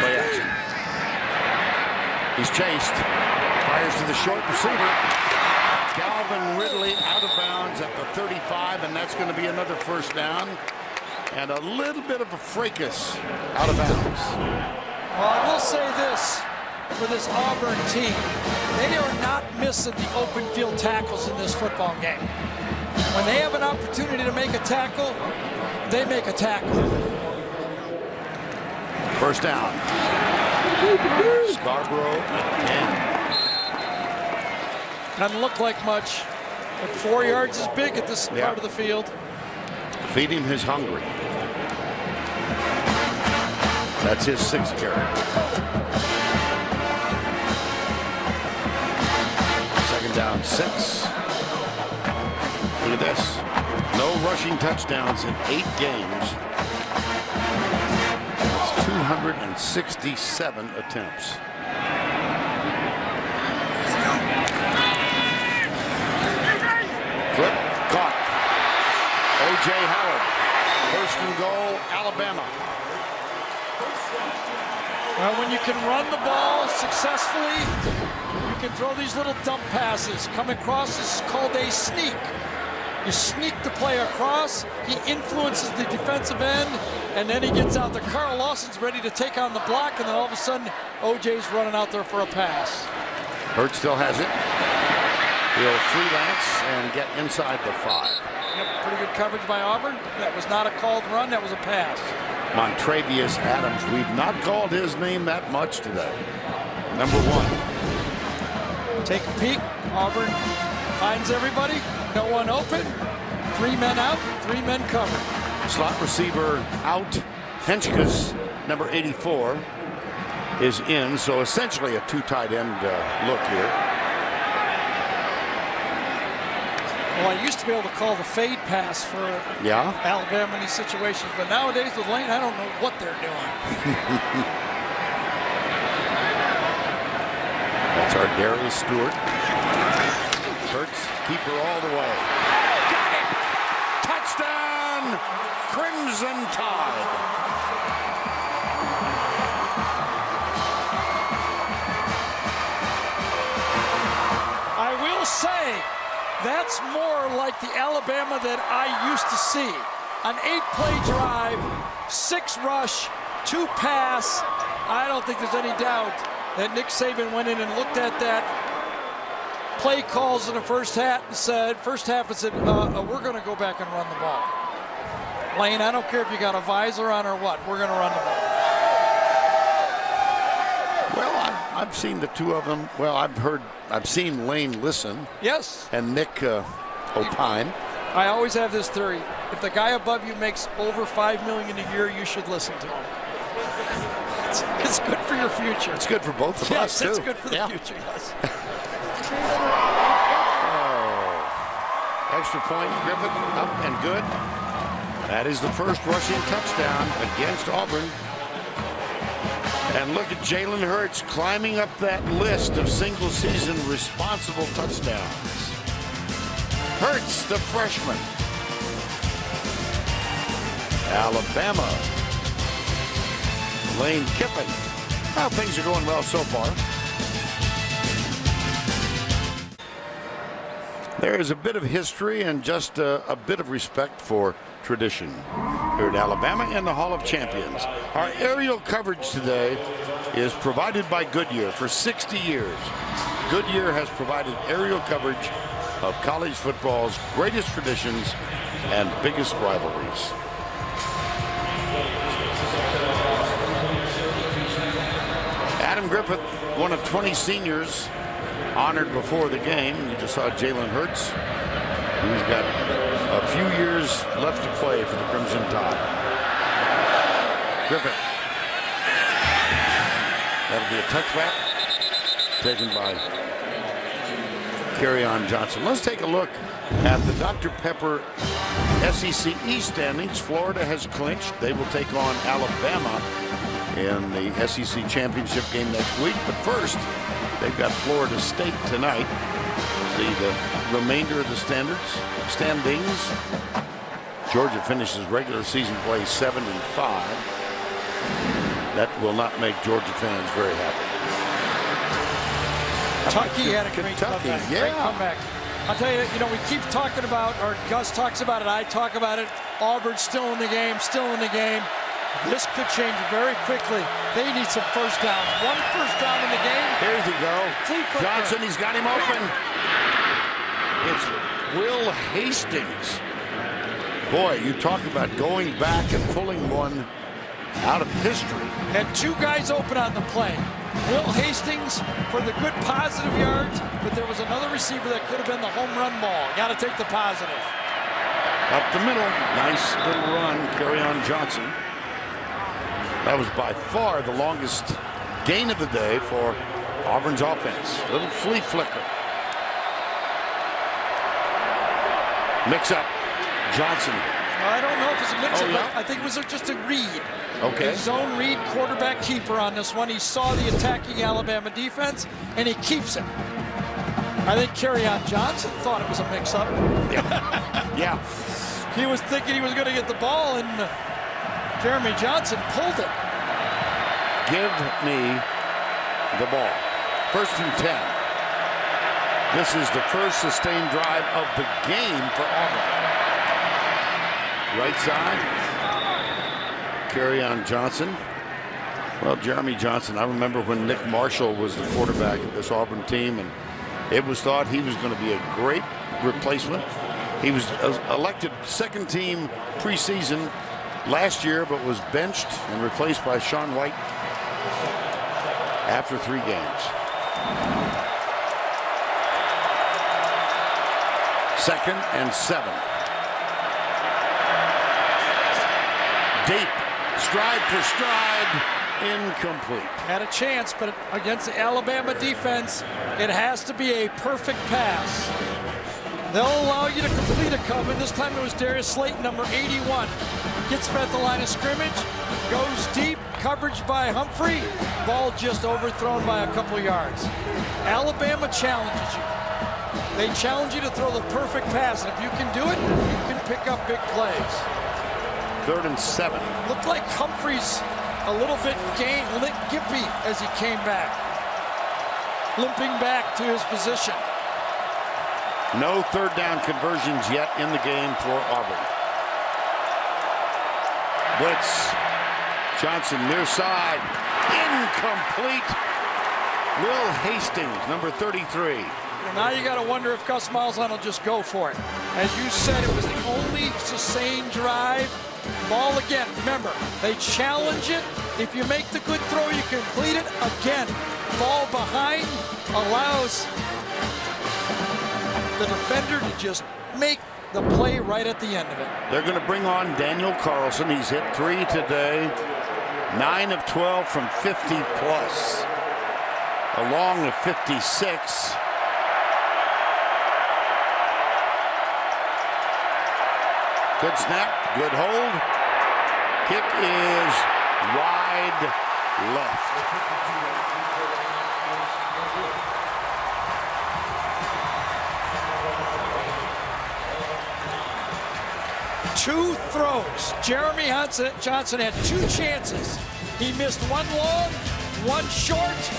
Speaker 5: Play action. He's chased. Fires to the short receiver. Calvin Ridley out of bounds at the 35, and that's going to be another first down. And a little bit of a fracas out of bounds.
Speaker 6: Well, I will say this for this Auburn team. They are not missing the open field tackles in this football game. When they have an opportunity to make a tackle, they make a tackle.
Speaker 5: First down. Scarborough again.
Speaker 6: Doesn't look like much, but 4 yards is big at this part of the field.
Speaker 5: Feed him his hungry. That's his 6th carry. Second down, 6. Look at this. No rushing touchdowns in 8 games. That's 267 attempts. Flip, caught. O.J. Howard. 1st and goal, Alabama.
Speaker 6: Well, when you can run the ball successfully, you can throw these little dump passes. Coming across is called a sneak. You sneak the player across, he influences the defensive end, and then he gets out there. Carl Lawson's ready to take on the block, and then all of a sudden, O.J.'s running out there for a pass.
Speaker 5: Hurts still has it. He'll freelance and get inside the 5.
Speaker 6: Yep, pretty good coverage by Auburn. That was not a called run, that was a pass.
Speaker 5: Montravius Adams, we've not called his name that much today. Number 1.
Speaker 6: Take a peek. Auburn finds everybody. No one open. 3 men out, 3 men covered.
Speaker 5: Slot receiver out. Henschkes, number 84, is in. So essentially a 2 tight end look here.
Speaker 6: Well, I used to be able to call the fade pass for Alabama in these situations, but nowadays with Lane, I don't know what they're doing.
Speaker 5: That's our Darius Stewart. Hurts, keeper all the way. Got it! Touchdown! Crimson Tide.
Speaker 6: I will say, that's more like the Alabama that I used to see. An 8-play drive, 6 rush, 2 pass. I don't think there's any doubt that Nick Saban went in and looked at that play calls in the first half and said, we're going to go back and run the ball. Lane, I don't care if you got a visor on or what, we're going to run the ball.
Speaker 5: Well, I've seen the 2 of them. Well, I've seen Lane listen.
Speaker 6: Yes.
Speaker 5: And Nick opine.
Speaker 6: I always have this theory. If the guy above you makes over $5 million a year, you should listen to him. It's good for your future.
Speaker 5: It's good for both of us, too.
Speaker 6: Yes, it's good for the future, yes.
Speaker 5: Extra point, Griffith, up and good. That is the first rushing touchdown against Auburn. And look at Jalen Hurts climbing up that list of single-season responsible touchdowns. Hurts, the freshman. Alabama. Lane Kiffin. Well, things are going well so far. There is a bit of history and just a bit of respect for tradition here at Alabama in the Hall of Champions. Our aerial coverage today is provided by Goodyear. For 60 years, Goodyear has provided aerial coverage of college football's greatest traditions and biggest rivalries. Adam Griffith, one of 20 seniors honored before the game. You just saw Jalen Hurts. He's got a few years left to play for the Crimson Tide. Griffith. That'll be a touchback taken by Kerryon Johnson. Let's take a look at the Dr. Pepper SEC East standings. Florida has clinched. They will take on Alabama in the SEC championship game next week. But first, they've got Florida State tonight. See the remainder of the standings. Georgia finishes regular season play 7-5. That will not make Georgia fans very happy.
Speaker 6: Kentucky had a great comeback. Great comeback. I'll tell you, we keep talking about, or Gus talks about it, I talk about it. Auburn's still in the game, This could change very quickly. They need some first downs. 1 first down in the game.
Speaker 5: Here's he go. Johnson, he's got him open. It's Will Hastings. Boy, you talk about going back and pulling one out of history.
Speaker 6: Had 2 guys open on the play. Will Hastings for the good positive yards, but there was another receiver that could have been the home run ball. Got to take the positive.
Speaker 5: Up the middle. Nice little run. Kerryon Johnson. That was by far the longest gain of the day for Auburn's offense. Little flea flicker. Mix up. Johnson.
Speaker 6: I don't know if it's a mix-up.
Speaker 5: Yeah?
Speaker 6: I think it was just a read.
Speaker 5: Okay.
Speaker 6: A zone read quarterback keeper on this one. He saw the attacking Alabama defense, and he keeps it. I think Kerryon Johnson thought it was a mix-up.
Speaker 5: Yeah.
Speaker 6: He was thinking he was going to get the ball, and Jeremy Johnson pulled it.
Speaker 5: Give me the ball. 1st and 10. This is the first sustained drive of the game for Auburn. Right side. Kerryon Johnson. Well, Jeremy Johnson, I remember when Nick Marshall was the quarterback of this Auburn team, and it was thought he was going to be a great replacement. He was elected second team preseason last year, but was benched and replaced by Sean White after 3 games. 2nd and 7. Deep, stride for stride, incomplete.
Speaker 6: Had a chance, but against the Alabama defense, it has to be a perfect pass. They'll allow you to complete a couple. This time it was Darius Slayton, number 81. Gets him at the line of scrimmage, goes deep, coverage by Humphrey, ball just overthrown by a couple yards. Alabama challenges you. They challenge you to throw the perfect pass, and if you can do it, you can pick up big plays.
Speaker 5: 3rd and 7.
Speaker 6: Looked like Humphrey's a little bit gimpy as he came back, limping back to his position.
Speaker 5: No 3rd down conversions yet in the game for Auburn. Blitz. Johnson near side. Incomplete. Will Hastings, number 33.
Speaker 6: Now you got to wonder if Gus Malzahn will just go for it. As you said, it was the only sustained drive. Ball again. Remember, they challenge it. If you make the good throw, you complete it. Again, ball behind allows the defender to just make the play right at the end of it.
Speaker 5: They're going to bring on Daniel Carlson. He's hit 3 today. 9 of 12 from 50 plus. Along with 56. Good snap, good hold. Kick is wide left.
Speaker 6: Two throws. Jeremy Johnson had 2 chances. He missed one long, one short,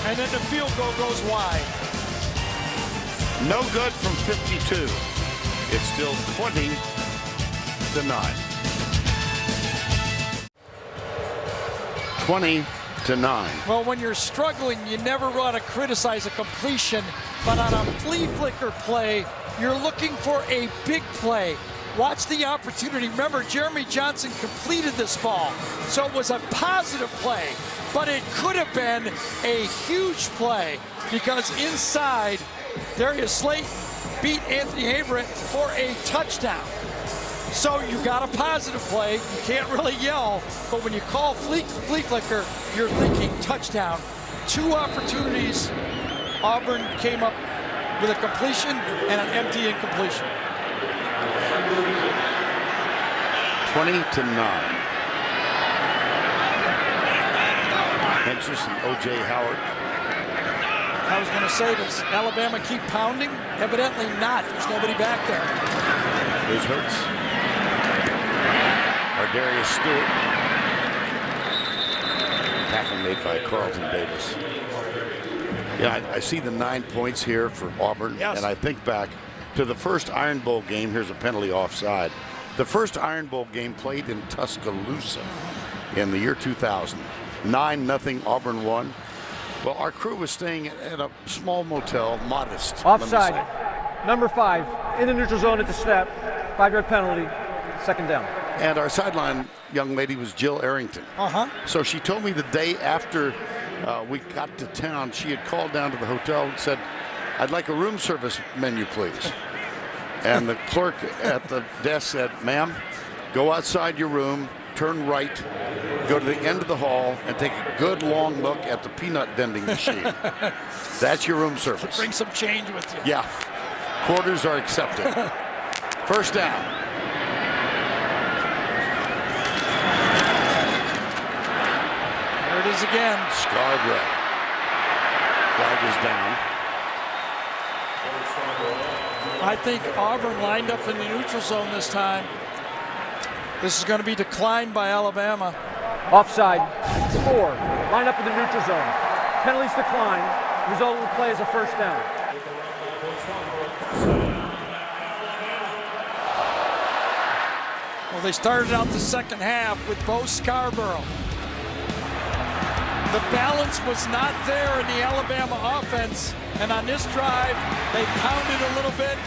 Speaker 6: and then the field goal goes wide.
Speaker 5: No good from 52. It's still 20-9.
Speaker 6: Well, when you're struggling, you never want to criticize a completion, but on a flea flicker play, you're looking for a big play. Watch the opportunity. Remember, Jeremy Johnson completed this ball, so it was a positive play, but it could have been a huge play because inside, Darius Slayton beat Anthony Averett for a touchdown. So you got a positive play. You can't really yell, but when you call flea flicker, you're thinking touchdown. 2 opportunities. Auburn came up with a completion and an empty incompletion.
Speaker 5: 20-9. Henderson, O.J. Howard.
Speaker 6: I was going to say, does Alabama keep pounding? Evidently not. There's nobody back there.
Speaker 5: Here's Hurts. Darius Stewart. Tackle made by Carlton Davis. Yeah, I see the 9 points here for Auburn,
Speaker 6: yes.
Speaker 5: And I think back to the first Iron Bowl game. Here's a penalty offside. The first Iron Bowl game played in Tuscaloosa in the year 2000. 9-0 Auburn won. Well, our crew was staying at a small motel, modest.
Speaker 10: Offside. Number 5 in the neutral zone at the snap. 5-yard penalty. 2nd down.
Speaker 5: And our sideline young lady was Jill Arrington. So she told me the day after we got to town, she had called down to the hotel and said, "I'd like a room service menu, please." And the clerk at the desk said, "Ma'am, go outside your room, turn right, go to the end of the hall, and take a good long look at the peanut vending machine. That's your room service.
Speaker 6: Bring some change with you.
Speaker 5: Yeah. Quarters are accepted. First down.
Speaker 6: There it is again.
Speaker 5: Scarborough. Flag is down.
Speaker 6: I think Auburn lined up in the neutral zone this time. This is going to be declined by Alabama.
Speaker 10: Offside, 4. Line up in the neutral zone. Penalties decline. Result of the play is a first down.
Speaker 6: Well, they started out the second half with Bo Scarborough. The balance was not there in the Alabama offense, and on this drive, they pounded a little bit.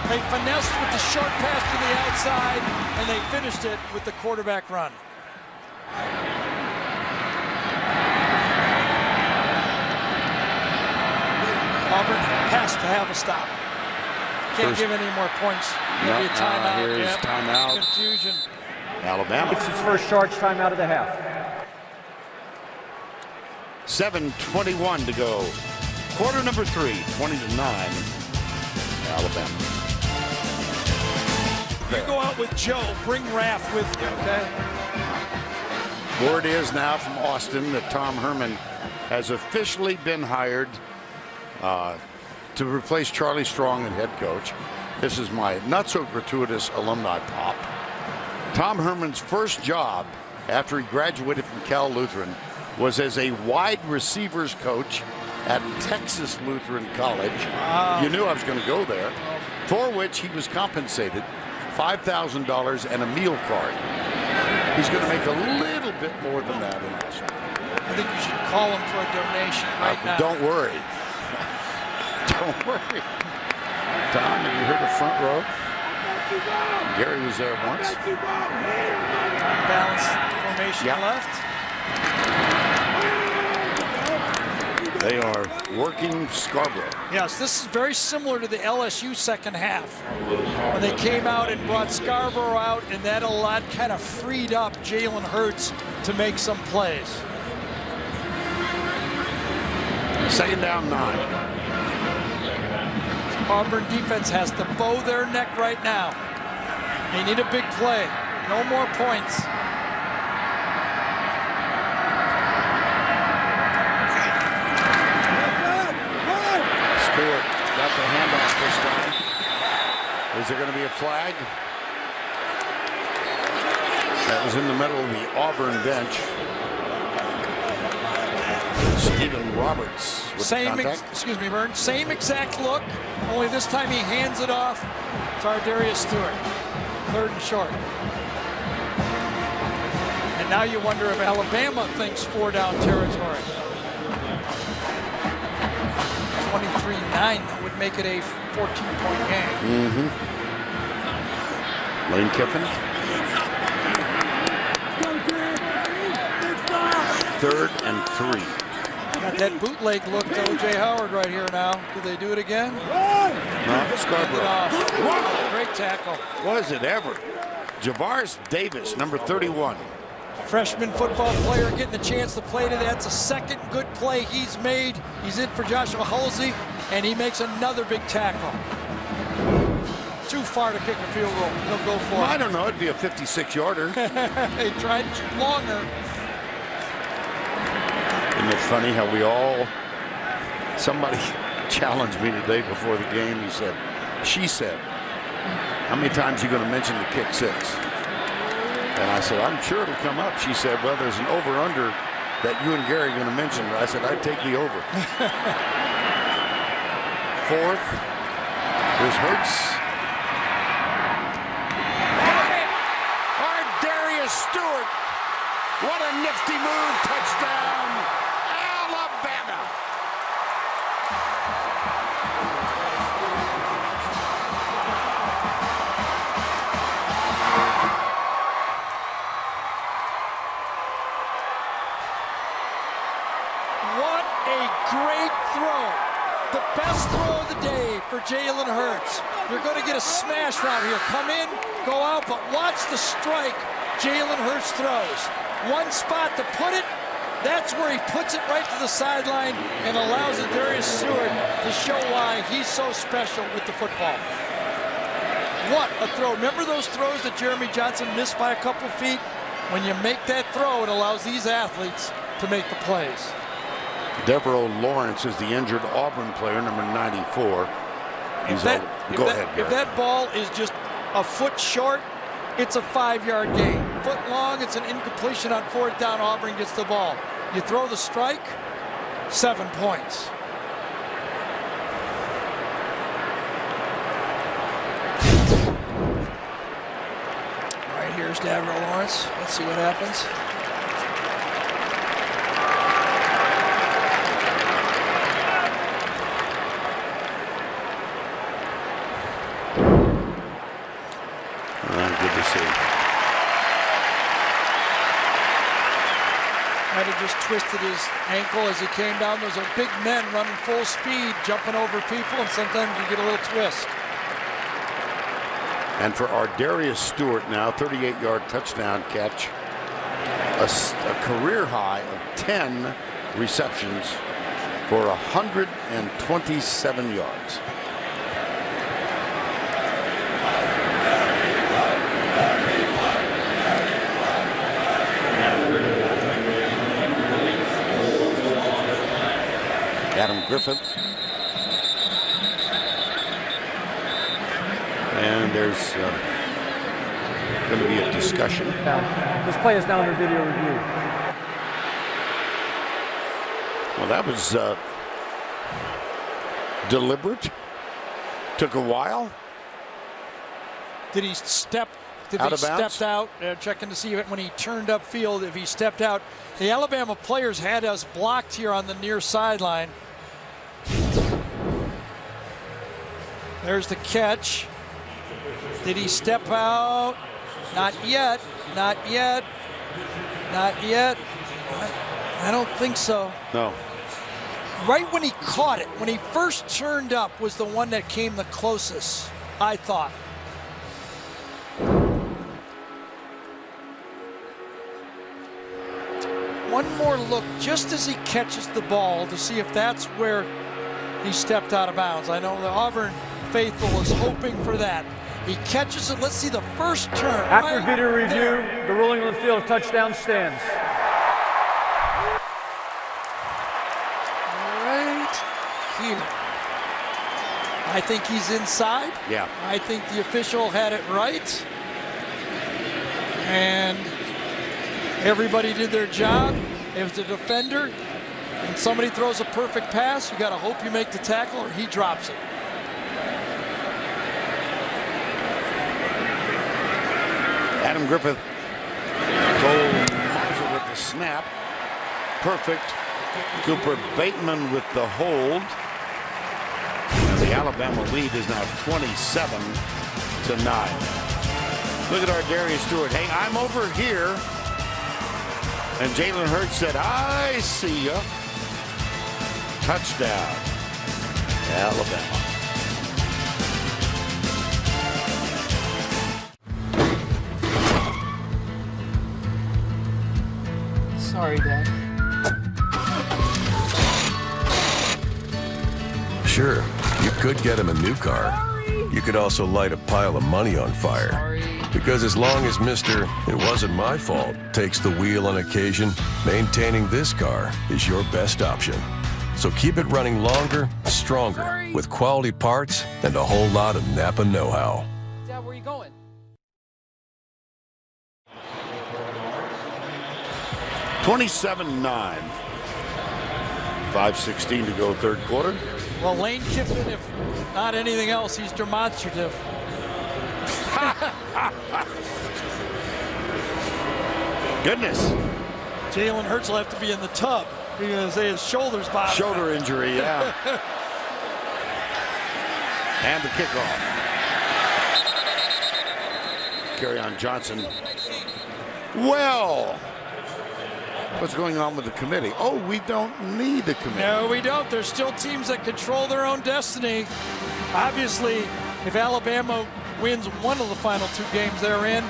Speaker 6: They finessed with the short pass to the outside, and they finished it with the quarterback run. Auburn has to have a stop. Can't give any more points. Maybe a timeout.
Speaker 5: Here's timeout.
Speaker 6: Confusion.
Speaker 5: Alabama.
Speaker 10: It's its first charge timeout of the half.
Speaker 5: 7:21 to go. Quarter number 3, 20-9. Alabama.
Speaker 6: You go out with Joe, bring Raph with you, okay?
Speaker 5: Word is now from Austin that Tom Herman has officially been hired to replace Charlie Strong as head coach. This is my not so gratuitous alumni pop. Tom Herman's first job after he graduated from Cal Lutheran was as a wide receivers coach at Texas Lutheran College.
Speaker 6: Wow.
Speaker 5: You knew I was going to go there, for which he was compensated $5,000 and a meal card. He's going to make a little bit more than that in Austin.
Speaker 6: I think you should call him for a donation right now.
Speaker 5: Don't worry. Don't worry. Tom, have you heard the front row? Gary was there once.
Speaker 6: Unbalanced formation left.
Speaker 5: They are working Scarborough.
Speaker 6: Yes, this is very similar to the LSU second half. When they came out and brought Scarborough out, and that a lot kind of freed up Jalen Hurts to make some plays.
Speaker 5: Second down 9.
Speaker 6: Auburn defense has to bow their neck right now. They need a big play. No more points.
Speaker 5: Stewart got the handoff this time. Is there going to be a flag? That was in the middle of the Auburn bench. Stephen Roberts with contact.
Speaker 6: Excuse me, Vern. Same exact look, only this time he hands it off to Ardarius Stewart. 3rd and short. And now you wonder if Alabama thinks 4-down territory. 23-9 would make it a 14-point game.
Speaker 5: Lane Kiffin. 3rd and 3.
Speaker 6: Got that bootleg look to O.J. Howard right here now. Do they do it again?
Speaker 5: No, Scarborough.
Speaker 6: Great tackle.
Speaker 5: Was it ever? Javaris Davis, number 31.
Speaker 6: Freshman football player getting a chance to play today. That's a second good play he's made. He's in for Joshua Halsey, and he makes another big tackle. Too far to kick a field goal. He'll go for it.
Speaker 5: I don't know. It'd be a 56-yarder.
Speaker 6: They tried longer.
Speaker 5: Isn't it funny how somebody challenged me today before the game. She said, how many times are you going to mention the kick 6? And I said, I'm sure it'll come up. She said, well, there's an over-under that you and Gary are going to mention. I said, I'd take the over. 4th. Here's Hurts. Ardarius Stewart. What a nifty move. Touchdown, Alabama.
Speaker 6: What a great throw. The best throw of the day for Jalen Hurts. You're going to get a smash route here. Come in, go out, but watch the strike Jalen Hurts throws. One spot to put it, that's where he puts it right to the sideline and allows Darius Stewart to show why he's so special with the football. What a throw. Remember those throws that Jeremy Johnson missed by a couple feet? When you make that throw, it allows these athletes to make the plays.
Speaker 15: Devereaux Lawrence is the injured Auburn player, number 94. Go ahead, Gary.
Speaker 6: If that ball is just a foot short, it's a 5-yard gain. Foot long, it's an incompletion on 4th down. Auburn gets the ball. You throw the strike, 7 points. Right here's Devereaux Lawrence. Let's see what happens.
Speaker 15: Good to see.
Speaker 6: Might have just twisted his ankle as he came down. Those are big men running full speed, jumping over people, and sometimes you get a little twist.
Speaker 15: And for our Darius Stewart now, 38-yard touchdown catch. A career high of 10 receptions for 127 yards. Adam Griffith. And there's going to be a discussion.
Speaker 10: This play is now under video review.
Speaker 15: Well, that was deliberate. Took a while.
Speaker 6: Did he step? Did
Speaker 15: out
Speaker 6: he
Speaker 15: of bounds?
Speaker 6: stepped out? Checking to see when he turned upfield if he stepped out. The Alabama players had us blocked here on the near sideline. There's the catch. Did he step out? Not yet. Not yet. Not yet. I don't think so.
Speaker 15: No.
Speaker 6: Right when he caught it, when he first turned up, was the one that came the closest, I thought. One more look just as he catches the ball to see if that's where he stepped out of bounds. I know the Auburn faithful is hoping for that. He catches it. Let's see the first turn.
Speaker 10: After
Speaker 6: right
Speaker 10: video review,
Speaker 6: there.
Speaker 10: the ruling on the field, touchdown stands.
Speaker 6: Right here. I think he's inside.
Speaker 15: Yeah.
Speaker 6: I think the official had it right. And everybody did their job. If the defender and somebody throws a perfect pass, you got to hope you make the tackle or he drops it.
Speaker 15: Adam Griffith goal muzzle with the snap. Perfect. Cooper Bateman with the hold. And the Alabama lead is now 27-9. Look at our Darius Stewart. Hey, I'm over here. And Jalen Hurts said, I see ya. Touchdown, Alabama.
Speaker 6: Sorry, Dad.
Speaker 16: Sure, you could get him a new car. You could also light a pile of money on fire. Because as long as Mr. It wasn't my fault takes the wheel on occasion, maintaining this car is your best option. So keep it running longer, stronger, with quality parts and a whole lot of Napa know-how.
Speaker 10: Dad, where are you going?
Speaker 15: 27-9. 5:16 to go third quarter.
Speaker 6: Well, Lane Kiffin, if not anything else, he's demonstrative.
Speaker 15: Goodness.
Speaker 6: Jalen Hurts will have to be in the tub. You're going to say his shoulder's bothering.
Speaker 15: Shoulder injury, yeah. And the kickoff. Kerryon Johnson. Well, what's going on with the committee? Oh, we don't need the committee.
Speaker 6: No, we don't. There's still teams that control their own destiny. Obviously, if Alabama wins one of the final two games they're in,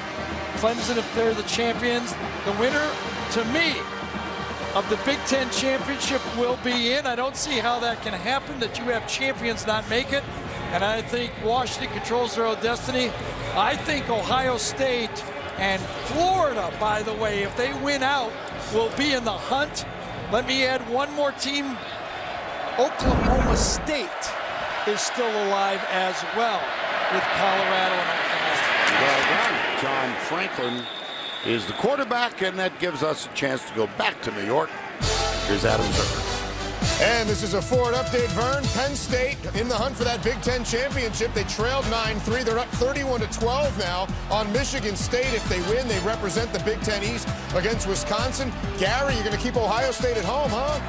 Speaker 6: Clemson, if they're the champions, the winner, to me, of the Big Ten championship will be in. I don't see how that can happen, that you have champions not make it. And I think Washington controls their own destiny. I think Ohio State and Florida, by the way, if they win out, will be in the hunt. Let me add one more team. Oklahoma State is still alive as well, with Colorado and Oklahoma.
Speaker 15: Well done. John Franklin is the quarterback, and that gives us a chance to go back to New York. Here's Adam Zucker.
Speaker 12: And this is a Ford update, Vern. Penn State in the hunt for that Big Ten championship. They trailed 9-3. They're up 31-12 now on Michigan State. If they win, they represent the Big Ten East against Wisconsin. Gary, you're going to keep Ohio State at home, huh?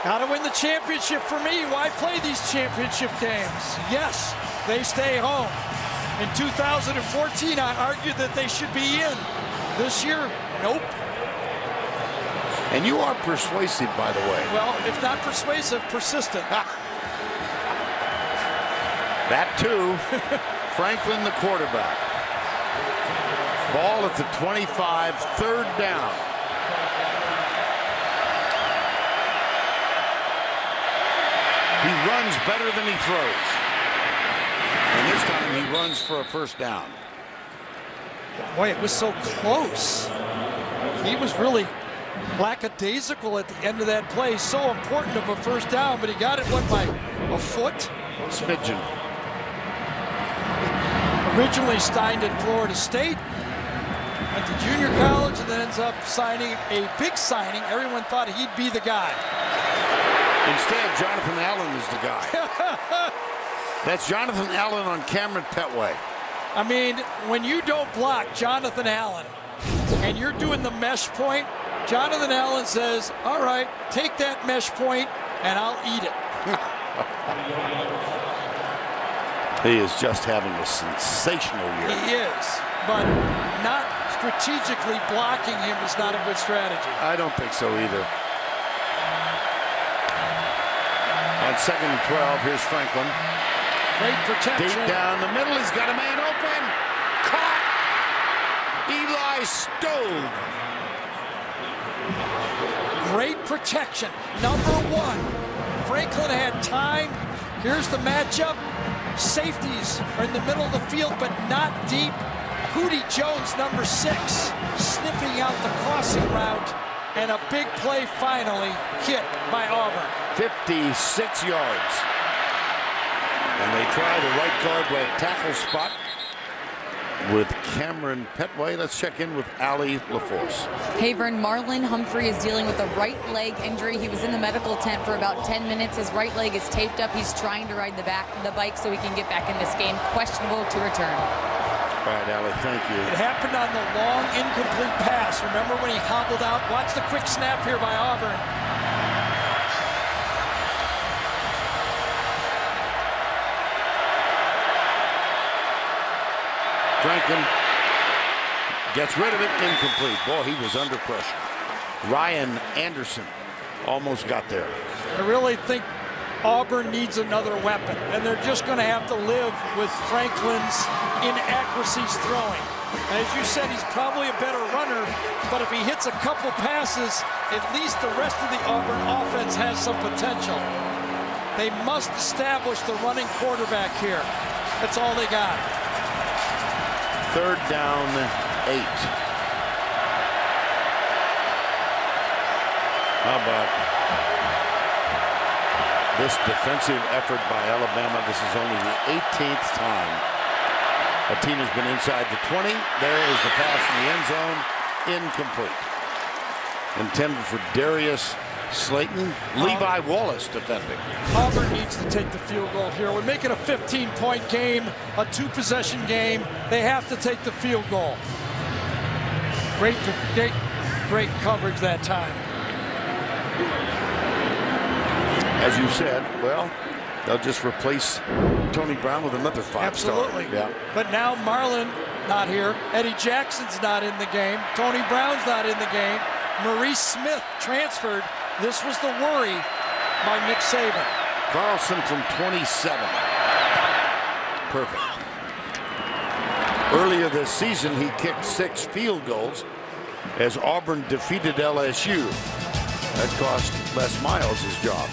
Speaker 6: Got to win the championship for me. Why play these championship games? Yes, they stay home. In 2014, I argued that they should be in. This year, nope.
Speaker 15: And you are persuasive, by the way.
Speaker 6: Well, if not persuasive, persistent.
Speaker 15: That too. Franklin, the quarterback. Ball at the 25, third down. He runs better than he throws. And this time he runs for a first down.
Speaker 6: Boy, it was so close. He was really lackadaisical at the end of that play. So important of a first down, but he got it, what, by a foot?
Speaker 15: Smidgen.
Speaker 6: Originally signed at Florida State, went to junior college, and then ends up signing a big signing. Everyone thought he'd be the guy.
Speaker 15: Instead, Jonathan Allen is the guy. That's Jonathan Allen on Cameron Petway.
Speaker 6: I mean, when you don't block Jonathan Allen and you're doing the mesh point, Jonathan Allen says, all right, take that mesh point and I'll eat it.
Speaker 15: He is just having a sensational year.
Speaker 6: He is, but not strategically blocking him is not a good strategy.
Speaker 15: I don't think so either. On 2nd and 12, here's Franklin.
Speaker 6: Great protection.
Speaker 15: Deep down the middle, he's got a man open. Caught. Eli Stove.
Speaker 6: Great protection. Number one. Franklin had time. Here's the matchup. Safeties are in the middle of the field, but not deep. Hootie Jones, number 6, sniffing out the crossing route. And a big play finally hit by Auburn.
Speaker 15: 56 yards. And they try the right guard right tackle spot with Cameron Petway. Let's check in with Allie LaForce.
Speaker 9: Hey, Vern, Marlon Humphrey is dealing with a right leg injury. He was in the medical tent for about 10 minutes. His right leg is taped up. He's trying to ride the bike so he can get back in this game. Questionable to return.
Speaker 15: All right, Allie, thank you.
Speaker 6: It happened on the long, incomplete pass. Remember when he hobbled out? Watch the quick snap here by Auburn.
Speaker 15: Franklin gets rid of it, incomplete. Boy, he was under pressure. Ryan Anderson almost got there.
Speaker 6: I really think Auburn needs another weapon, and they're just going to have to live with Franklin's inaccuracies throwing. And as you said, he's probably a better runner, but if he hits a couple passes, at least the rest of the Auburn offense has some potential. They must establish the running quarterback here. That's all they got.
Speaker 15: 3rd down, 8. How about this defensive effort by Alabama? This is only the 18th time a team has been inside the 20. There is the pass in the end zone, incomplete. Intended for Darius Slayton. Levi Wallace defending.
Speaker 6: Auburn needs to take the field goal here. We're making a 15-point game, a 2-possession game. They have to take the field goal. Great coverage that time.
Speaker 15: As you said, well, they'll just replace Tony Brown with another 5-star.
Speaker 6: Absolutely.
Speaker 15: Yeah.
Speaker 6: But now Marlon not here. Eddie Jackson's not in the game. Tony Brown's not in the game. Maurice Smith transferred. This was the worry by Nick Saban.
Speaker 15: Carlson from 27. Perfect. Earlier this season, he kicked 6 field goals as Auburn defeated LSU. That cost Les Miles his job.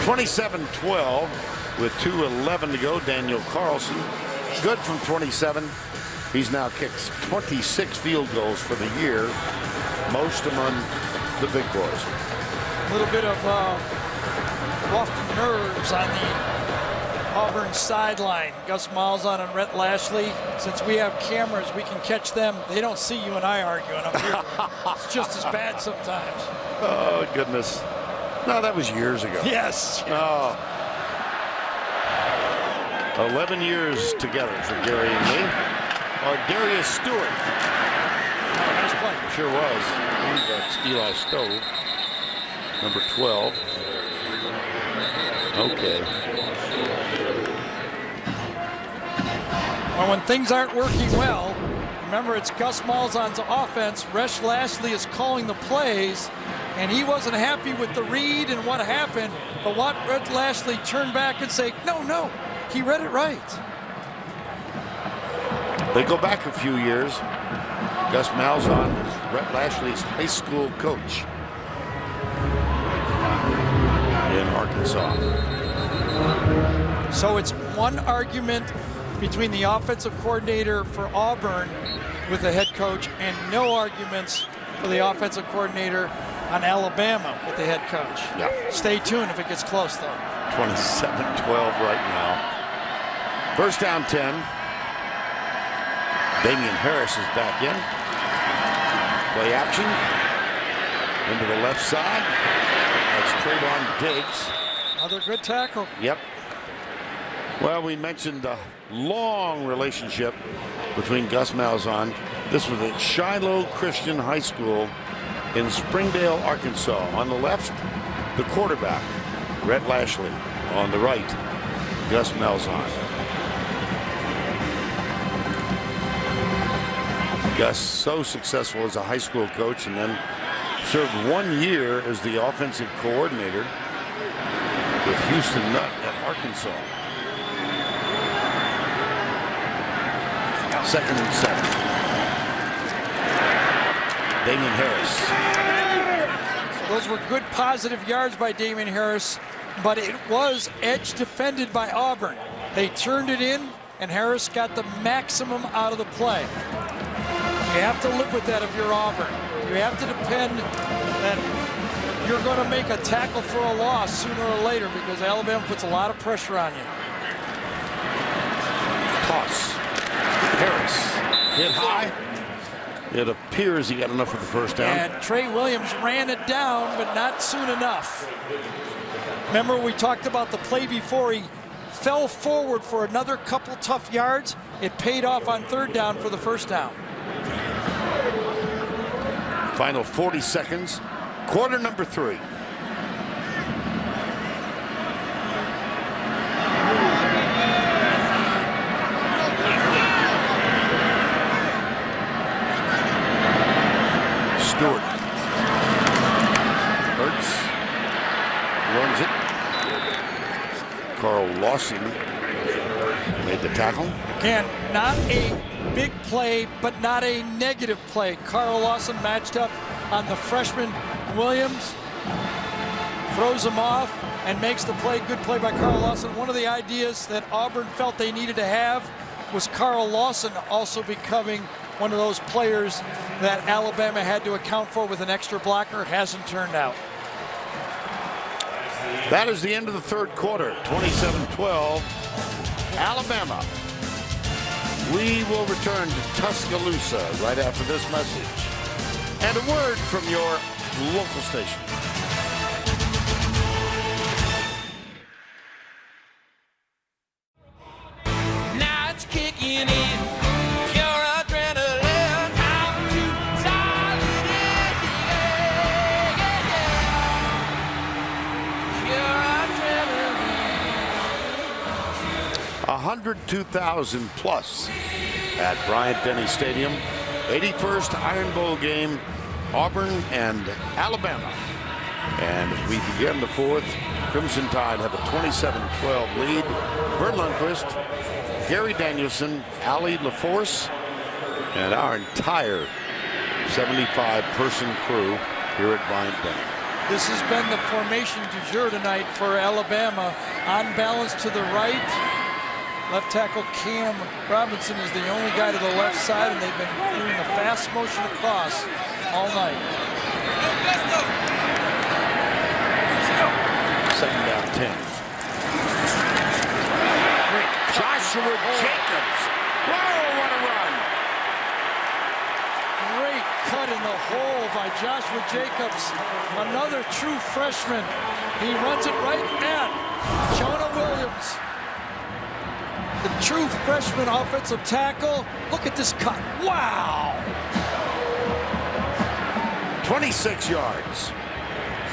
Speaker 15: (27-12) with 2:11 to go. Daniel Carlson, good from 27. He's now kicked 26 field goals for the year, most among the big boys.
Speaker 6: A little bit of rough nerves on the Auburn sideline. Gus Malzahn and Rhett Lashley. Since we have cameras, we can catch them. They don't see you and I arguing up here. It's just as bad sometimes.
Speaker 15: Oh, goodness. No, that was years ago.
Speaker 6: Yes.
Speaker 15: Oh. 11 years together for Gary and me. Darius Stewart.
Speaker 6: Nice play.
Speaker 15: Sure was. That's Eli Stove, number 12. Okay.
Speaker 6: Well, when things aren't working well, remember it's Gus Malzahn's offense. Resh Lashley is calling the plays, and he wasn't happy with the read and what happened. But what Rhett Lashley turned back and say, no, he read it right.
Speaker 15: They go back a few years. Gus Malzahn was Rhett Lashley's high school coach in Arkansas.
Speaker 6: So it's one argument between the offensive coordinator for Auburn with the head coach and no arguments for the offensive coordinator on Alabama with the head coach.
Speaker 15: Yeah.
Speaker 6: Stay tuned if it gets close, though.
Speaker 15: 27-12 right now. First down 10. Damian Harris is back in. Play action. Into the left side. That's Trayvon Diggs.
Speaker 6: Another good tackle.
Speaker 15: Yep. Well, we mentioned the long relationship between Gus Malzahn. This was at Shiloh Christian High School in Springdale, Arkansas. On the left, the quarterback, Rhett Lashley. On the right, Gus Malzahn. Gus, so successful as a high school coach, and then served 1 year as the offensive coordinator with Houston Nutt at Arkansas. 2nd and 7. Damian Harris.
Speaker 6: Those were good positive yards by Damian Harris, but it was edge defended by Auburn. They turned it in, and Harris got the maximum out of the play. You have to live with that if you're Auburn. You have to depend that you're going to make a tackle for a loss sooner or later because Alabama puts a lot of pressure on you.
Speaker 15: Toss. Harris hit high. It appears he got enough for the first down.
Speaker 6: And Trey Williams ran it down, but not soon enough. Remember we talked about the play before. He fell forward for another couple tough yards. It paid off on 3rd down for the first down.
Speaker 15: Final 40 seconds. Quarter number 3. Stewart. Hurts. Runs it. Carl Lawson made the tackle.
Speaker 6: Again, not a big play, but not a negative play. Carl Lawson matched up on the freshman Williams, throws him off, and makes the play. Good play by Carl Lawson. One of the ideas that Auburn felt they needed to have was Carl Lawson also becoming one of those players that Alabama had to account for with an extra blocker. Hasn't turned out.
Speaker 15: That is the end of the 3rd quarter. 27-12. Alabama. We will return to Tuscaloosa right after this message and a word from your local station.
Speaker 7: Now it's kicking in. Pure adrenaline. I'm too tired. Pure adrenaline.
Speaker 15: 102,000 plus at Bryant-Denny Stadium. 81st Iron Bowl game, Auburn and Alabama. And as we begin the fourth, Crimson Tide have a 27-12 lead. Vern Lundquist, Gary Danielson, Ali LaForce, and our entire 75-person crew here at Bryant Denny.
Speaker 6: This has been the formation du jour tonight for Alabama. On balance to the right. Left tackle Cam Robinson is the only guy to the left side, and they've been doing the fast motion across all night.
Speaker 15: Second down 10. Joshua Jacobs. Whoa, what a run.
Speaker 6: Great cut in the hole by Joshua Jacobs. Another true freshman. He runs it right at Jonah Williams. The true freshman offensive tackle. Look at this cut. Wow.
Speaker 15: 26 yards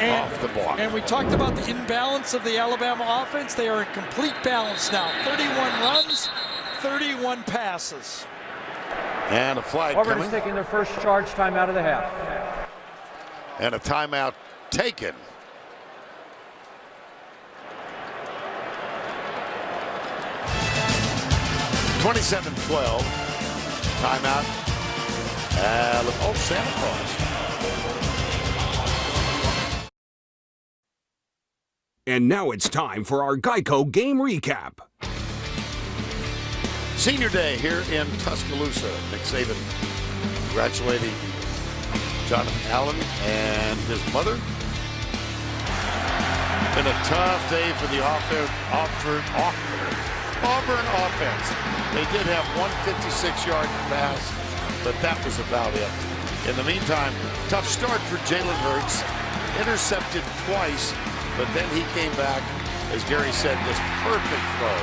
Speaker 15: off the block.
Speaker 6: And we talked about the imbalance of the Alabama offense. They are in complete balance now. 31 runs, 31 passes.
Speaker 15: And a flag
Speaker 10: Auburn
Speaker 15: coming.
Speaker 10: is taking their first charge time out of the half.
Speaker 15: And a timeout taken. (27-12). Timeout. Oh, Santa Claus.
Speaker 17: And now it's time for our Geico game recap.
Speaker 15: Senior Day here in Tuscaloosa. Nick Saban congratulating Jonathan Allen and his mother. Been a tough day for the Auburn offense. They did have one 56-yard pass, but that was about it. In the meantime, tough start for Jalen Hurts. Intercepted twice, but then he came back, as Gary said, this perfect throw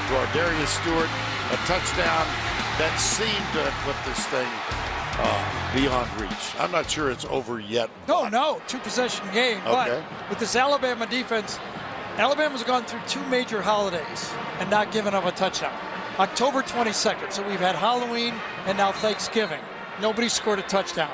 Speaker 15: to our Darius Stewart, a touchdown that seemed to put this thing beyond reach. I'm not sure it's over yet.
Speaker 6: No, two-possession game.
Speaker 15: Okay.
Speaker 6: But with this Alabama defense, Alabama's gone through two major holidays and not given up a touchdown. October 22nd, so we've had Halloween and now Thanksgiving. Nobody scored a touchdown.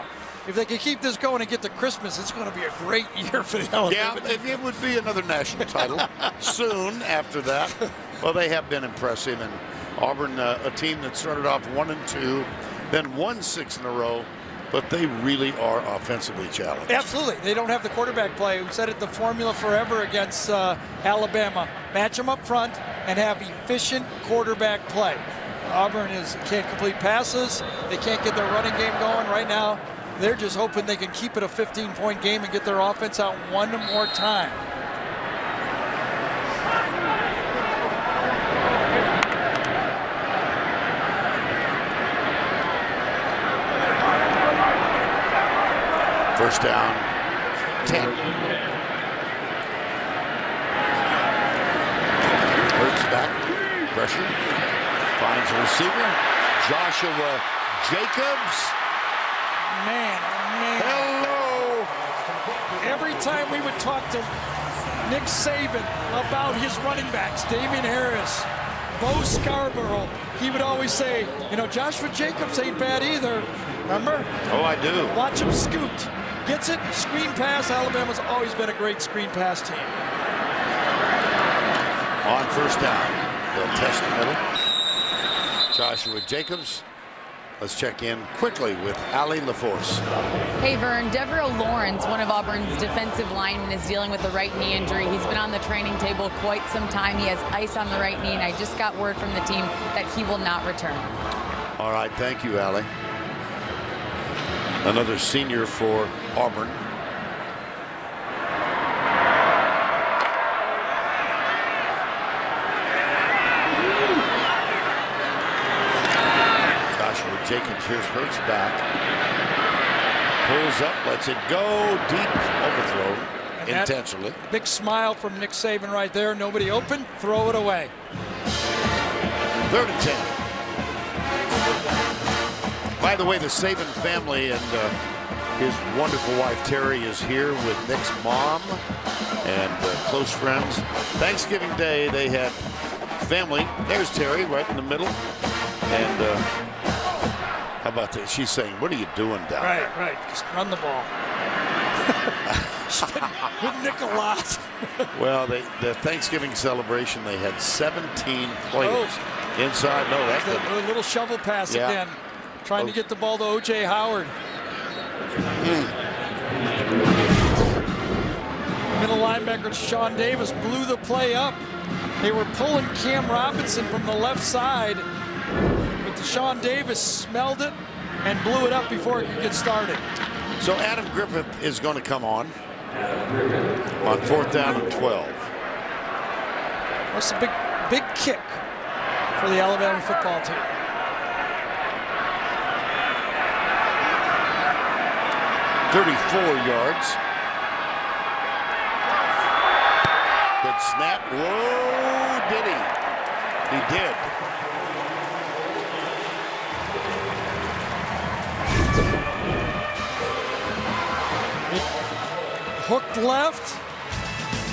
Speaker 6: If they can keep this going and get to Christmas, it's going to be a great year for the Alabama.
Speaker 15: Yeah, it would be another national title soon after that. Well, they have been impressive, and Auburn, a team that started off 1-2, then won 6 in a row, but they really are offensively challenged.
Speaker 6: Absolutely. They don't have the quarterback play. We said it, the formula forever against Alabama. Match them up front and have efficient quarterback play. Auburn can't complete passes. They can't get their running game going right now. They're just hoping they can keep it a 15-point game and get their offense out one more time.
Speaker 15: First down, 10. Hurts back, pressure, finds a receiver, Joshua Jacobs.
Speaker 6: Man, oh man.
Speaker 15: Hello.
Speaker 6: Every time we would talk to Nick Saban about his running backs, Damian Harris, Bo Scarborough, he would always say, Joshua Jacobs ain't bad either. Remember?
Speaker 15: Oh, I do.
Speaker 6: Watch him scoot. Gets it, screen pass. Alabama's always been a great screen pass team.
Speaker 15: On first down, they'll test the middle. Joshua Jacobs. Let's check in quickly with Ali LaForce.
Speaker 9: Hey, Vern, Devereaux Lawrence, one of Auburn's defensive linemen, is dealing with a right knee injury. He's been on the training table quite some time. He has ice on the right knee, and I just got word from the team that he will not return.
Speaker 15: All right, thank you, Ali. Another senior for Auburn. Joshua Jacobs, here's Hurts back. Pulls up, lets it go, deep overthrow, intentionally.
Speaker 6: Big smile from Nick Saban right there. Nobody open, throw it away.
Speaker 15: 3rd and 10. By the way, the Saban family and his wonderful wife Terry is here with Nick's mom and close friends. Thanksgiving Day, they had family. There's Terry right in the middle. And how about this? She's saying, what are you doing down there?
Speaker 6: Right. Just run the ball. With Nick a lot.
Speaker 15: Well, the Thanksgiving celebration, they had 17 players inside. No, that's
Speaker 6: a little shovel pass again. Trying to get the ball to O.J. Howard. Middle linebacker Sean Davis blew the play up. They were pulling Cam Robinson from the left side, but Sean Davis smelled it and blew it up before it could get started.
Speaker 15: So Adam Griffith is going to come on 4th down and 12.
Speaker 6: That's a big kick for the Alabama football team.
Speaker 15: .34 yards. Good snap. Whoa, did he? He did.
Speaker 6: Hooked left,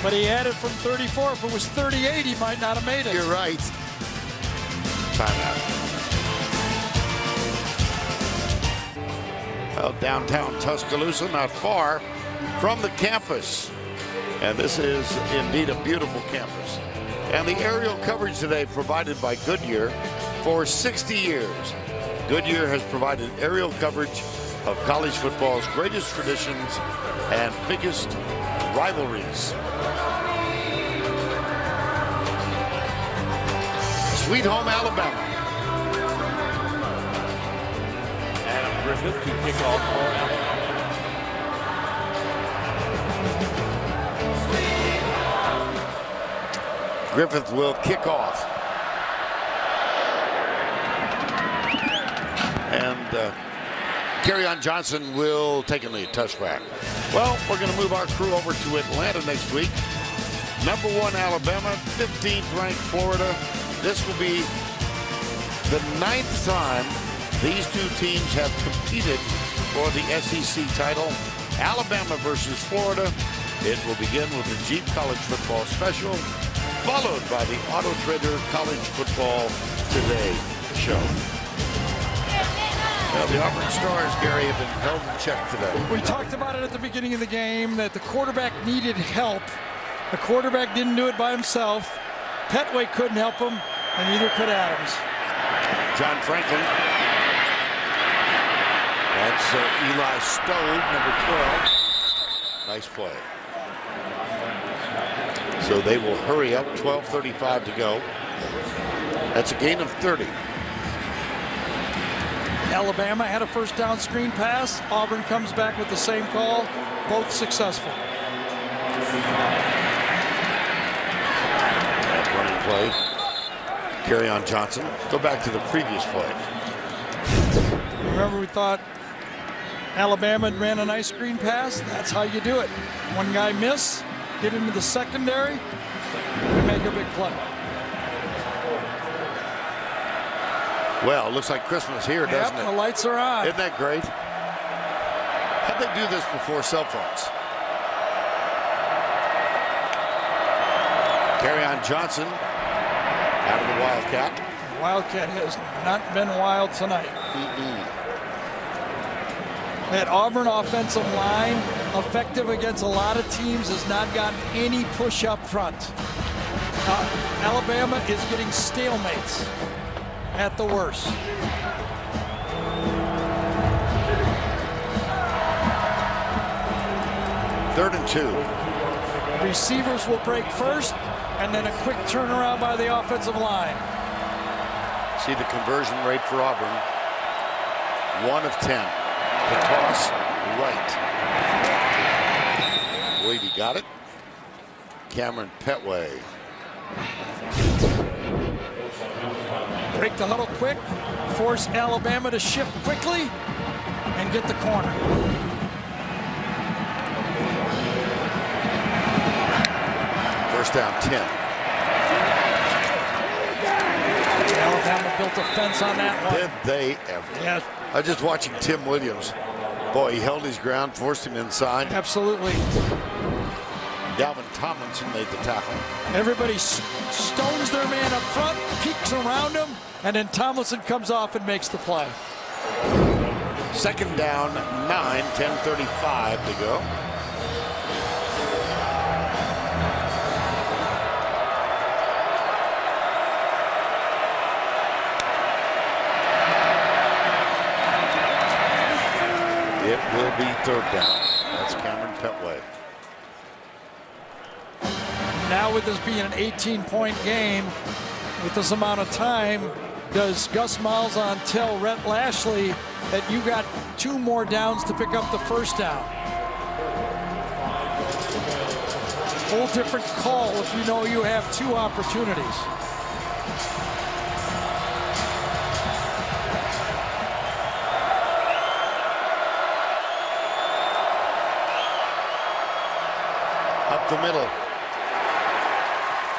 Speaker 6: but he had it from 34. If it was 38, he might not have made it.
Speaker 15: You're right. Timeout. Well, downtown Tuscaloosa, not far from the campus. And this is indeed a beautiful campus. And the aerial coverage today provided by Goodyear for 60 years. Goodyear has provided aerial coverage of college football's greatest traditions and biggest rivalries. Sweet home Alabama.
Speaker 3: Adam Griffith to kick off for Alabama.
Speaker 15: Griffith will kick off. And Kerryon Johnson will take in the touchback. Well, we're going to move our crew over to Atlanta next week. Number 1 Alabama, 15th ranked Florida. This will be the 9th time these two teams have competed for the SEC title. Alabama versus Florida. It will begin with the Jeep College Football Special, followed by the Auto Trader College Football Today show. Well, the Auburn Stars, Gary, have been held in check today.
Speaker 6: We talked about it at the beginning of the game that the quarterback needed help. The quarterback didn't do it by himself. Petway couldn't help him, and neither could Adams.
Speaker 15: John Franklin. That's Eli Stove, number 12. Nice play. So they will hurry up, 12:35 to go. That's a gain of 30.
Speaker 6: Alabama had a first down screen pass. Auburn comes back with the same call, both successful.
Speaker 15: That running play. Kerryon Johnson. Go back to the previous play.
Speaker 6: Remember, we thought Alabama ran a nice screen pass. That's how you do it. One guy miss, get into the secondary, and make a big play.
Speaker 15: Well, it looks like Christmas here, doesn't it?
Speaker 6: The lights are on.
Speaker 15: Isn't that great? How'd they do this before cell phones? Kerryon Johnson out of the Wildcat.
Speaker 6: The Wildcat has not been wild tonight. That Auburn offensive line, effective against a lot of teams, has not gotten any push up front. Alabama is getting stalemates at the worst.
Speaker 15: Third and 2.
Speaker 6: Receivers will break first, and then a quick turnaround by the offensive line.
Speaker 15: See the conversion rate for Auburn. 1 of 10. The toss right. I believe he got it. Cameron Petway.
Speaker 6: Break the huddle quick, force Alabama to shift quickly, and get the corner.
Speaker 15: First down 10.
Speaker 6: Alabama built a fence on that one.
Speaker 15: Did they ever?
Speaker 6: Yes.
Speaker 15: I was just watching Tim Williams. Boy, he held his ground, forced him inside.
Speaker 6: Absolutely.
Speaker 15: Dalvin Tomlinson made the tackle.
Speaker 6: Everybody stones their man up front, peeks around him, and then Tomlinson comes off and makes the play.
Speaker 15: Second down, 9, 10:35 to go. It will be third down. That's Cameron Petway.
Speaker 6: Now with this being an 18-point game, with this amount of time, does Gus Malzahn tell Rhett Lashley that you got 2 more downs to pick up the first down? Whole different call if you know you have 2 opportunities.
Speaker 15: Up the middle.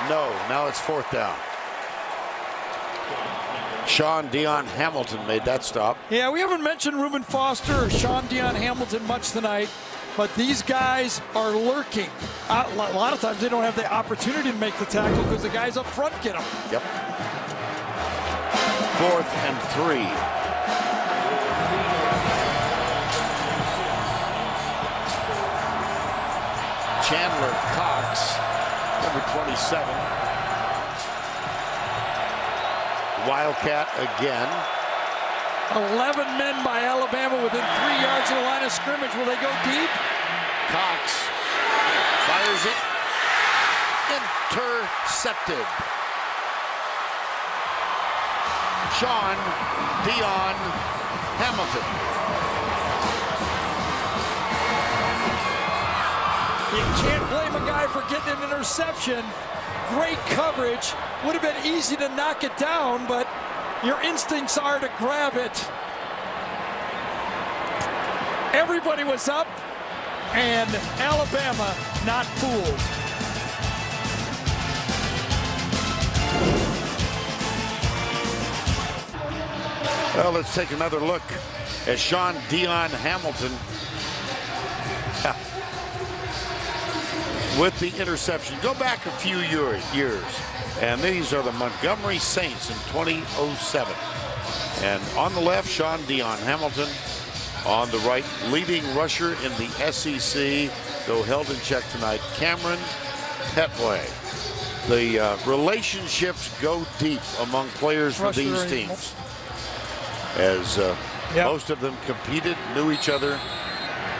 Speaker 15: No, now it's fourth down. Sean Dion Hamilton made that stop.
Speaker 6: Yeah, we haven't mentioned Reuben Foster or Sean Dion Hamilton much tonight, but these guys are lurking. A lot of times they don't have the opportunity to make the tackle because the guys up front get them.
Speaker 15: Yep. 4th and 3. Chandler Cox, number 27. Wildcat again.
Speaker 6: 11 men by Alabama within 3 yards of the line of scrimmage. Will they go deep?
Speaker 15: Cox fires it. Intercepted. Sean Dion Hamilton.
Speaker 6: You can't blame a guy for getting an interception. Great coverage. Would have been easy to knock it down, but your instincts are to grab it. Everybody was up, and Alabama not fooled.
Speaker 15: Well, let's take another look at Sean Dion Hamilton with the interception. Go back a few years, and these are the Montgomery Saints in 2007. And on the left, Sean Dion Hamilton. On the right, leading rusher in the SEC, though held in check tonight, Cameron Petway. The relationships go deep among players for these teams, as most of them competed, knew each other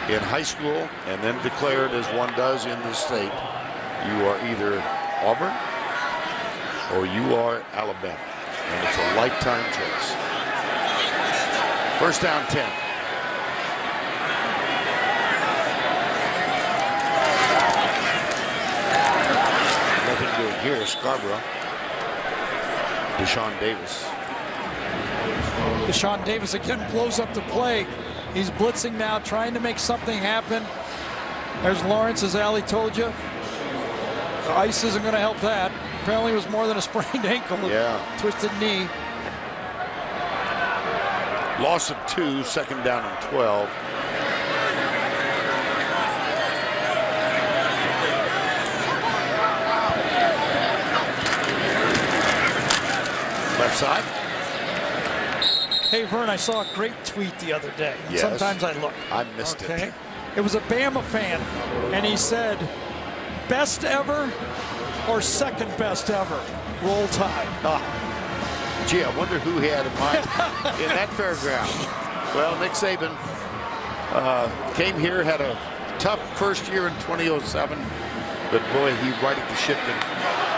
Speaker 15: in high school, and then declared, as one does in this state, you are either Auburn or you are Alabama. And it's a lifetime choice. First down 10. Nothing doing here. Scarborough. Deshaun Davis.
Speaker 6: Deshaun Davis again blows up the play. He's blitzing now, trying to make something happen. There's Lawrence, as Ali told you. The ice isn't going to help that. Apparently it was more than a sprained ankle. Twisted knee.
Speaker 15: Loss of 2, second down and 12. Left side.
Speaker 6: Hey, Vern, I saw a great tweet the other day.
Speaker 15: Yes.
Speaker 6: Sometimes I look.
Speaker 15: I missed it.
Speaker 6: It was a Bama fan, and he said, best ever or second best ever? Roll Tide.
Speaker 15: Gee, I wonder who he had in mind in that paragraph. Well, Nick Saban came here, had a tough first year in 2007, but boy, he righted the ship in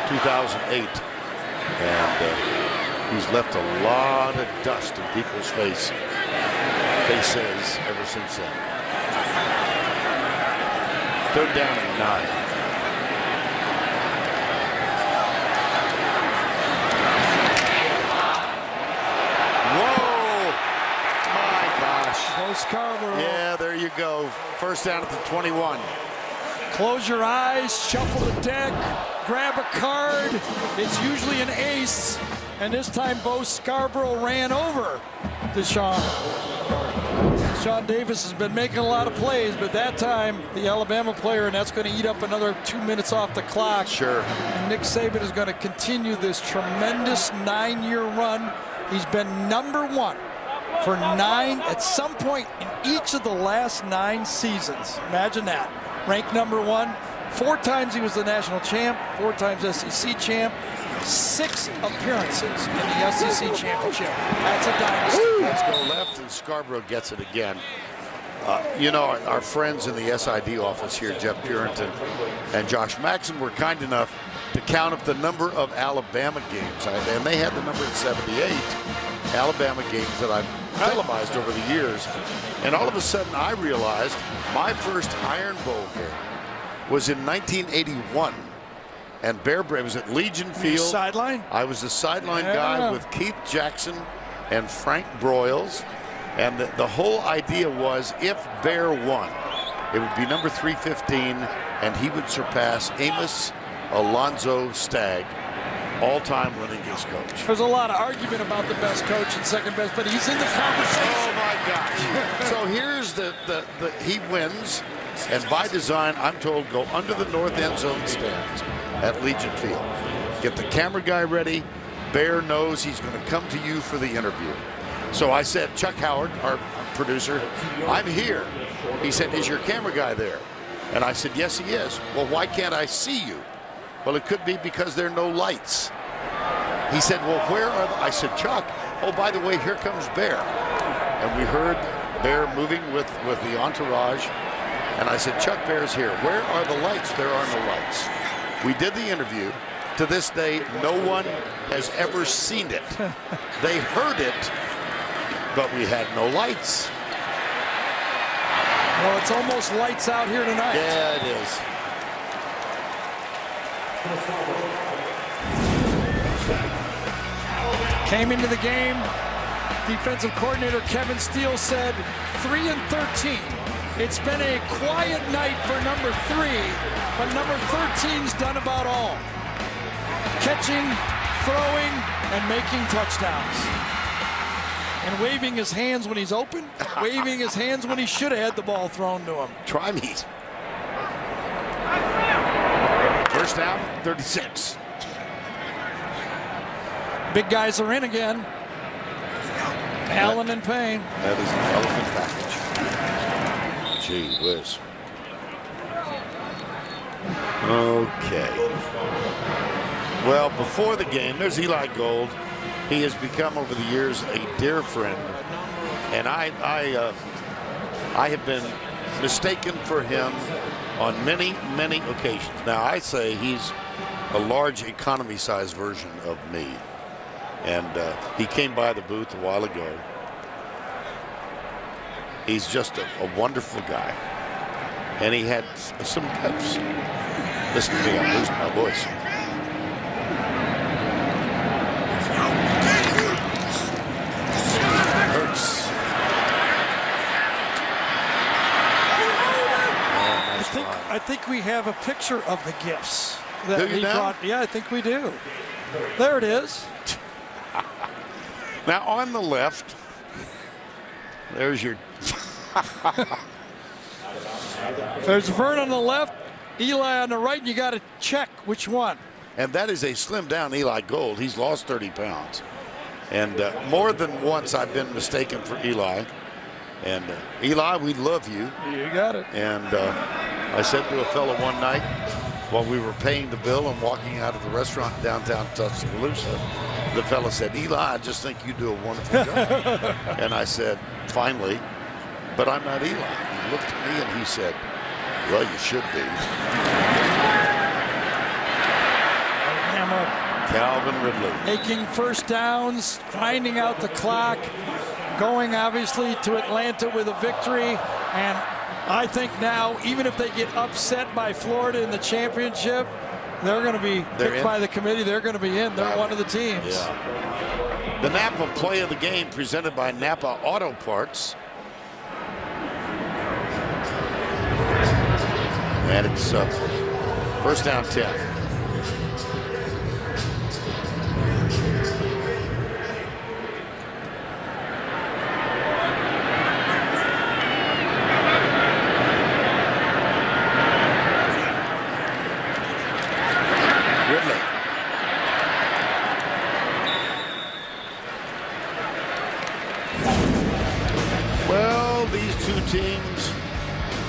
Speaker 15: 2008. And he's left a lot of dust in people's faces ever since then. Third down and 9. Whoa! My gosh.
Speaker 6: Bo Scarborough.
Speaker 15: Yeah, there you go. First down at the 21.
Speaker 6: Close your eyes, shuffle the deck, grab a card. It's usually an ace. And this time, Bo Scarborough ran over Deshaun. Deshaun Davis has been making a lot of plays, but that time, the Alabama player, and that's going to eat up another 2 minutes off the clock.
Speaker 15: Sure.
Speaker 6: And Nick Saban is going to continue this tremendous 9-year run. He's been #1 for 9 at some point in each of the last 9 seasons. Imagine that. Ranked #1. 4 times he was the national champ, 4 times SEC champ. 6 appearances in the SEC championship. That's a dynasty.
Speaker 15: Let's go left, and Scarborough gets it again. You know, our friends in the SID office here, Jeff Purinton and Josh Maxson, were kind enough to count up the number of Alabama games. And they had the number at 78 Alabama games that I've televised over the years. And all of a sudden I realized my first Iron Bowl game was in 1981. And Bear Bryant was at Legion Field.
Speaker 6: Sideline?
Speaker 15: I was the sideline guy with Keith Jackson and Frank Broyles. And the whole idea was if Bear won, it would be number 315, and he would surpass Amos Alonzo Stagg, all-time winningest coach.
Speaker 6: There's a lot of argument about the best coach and second best, but he's in the conversation.
Speaker 15: Oh, my gosh. So here's he wins, and by design, I'm told, go under the north end zone stands at Legion Field. Get the camera guy ready. Bear knows he's going to come to you for the interview. So I said, Chuck Howard, our producer, I'm here. He said, is your camera guy there? And I said, yes, he is. Well, why can't I see you? Well, it could be because there are no lights. He said, well, where are I said, Chuck, oh, by the way, here comes Bear. And we heard Bear moving with the entourage. And I said, Chuck, Bear's here. Where are the lights? There are no lights. We did the interview. To this day, no one has ever seen it. They heard it, but we had no lights.
Speaker 6: Well, it's almost lights out here tonight.
Speaker 15: Yeah, it is.
Speaker 6: Came into the game, defensive coordinator Kevin Steele said 3-13. It's been a quiet night for number 3, but number 13's done about all. Catching, throwing, and making touchdowns. And waving his hands when he's open, waving his hands when he should have had the ball thrown to him.
Speaker 15: Try me. First down, 36.
Speaker 6: Big guys are in again. Allen and Payne.
Speaker 15: That is an elephant package. Gee whiz. Okay. Well, before the game, there's Eli Gold. He has become, over the years, a dear friend. And I have been mistaken for him on many, many occasions. Now, I say he's a large economy-sized version of me. And he came by the booth a while ago. He's just a wonderful guy. And he had some gifts. Listen to me, I'm losing my voice. Hurts.
Speaker 6: I think we have a picture of the gifts that
Speaker 15: Do you
Speaker 6: he
Speaker 15: now?
Speaker 6: brought. Yeah, I think we do. There it is.
Speaker 15: Now on the left, there's your.
Speaker 6: There's Vern on the left, Eli on the right, and you got to check which one.
Speaker 15: And that is a slimmed down Eli Gold. He's lost 30 pounds. And more than once I've been mistaken for Eli. And Eli, we love you.
Speaker 6: You got it.
Speaker 15: And I said to a fellow one night while we were paying the bill and walking out of the restaurant downtown Tuscaloosa, the fellow said, Eli, I just think you do a wonderful job. And I said, finally, but I'm not Eli. He looked at me and he said, well, you should be. Calvin Ridley.
Speaker 6: Making first downs, grinding out the clock, going obviously to Atlanta with a victory. And I think now, even if they get upset by Florida in the championship, they're going to be picked by the committee. They're going to be in. They're one of the teams.
Speaker 15: Yeah. The Napa play of the game presented by Napa Auto Parts. And it's first down 10. Teams,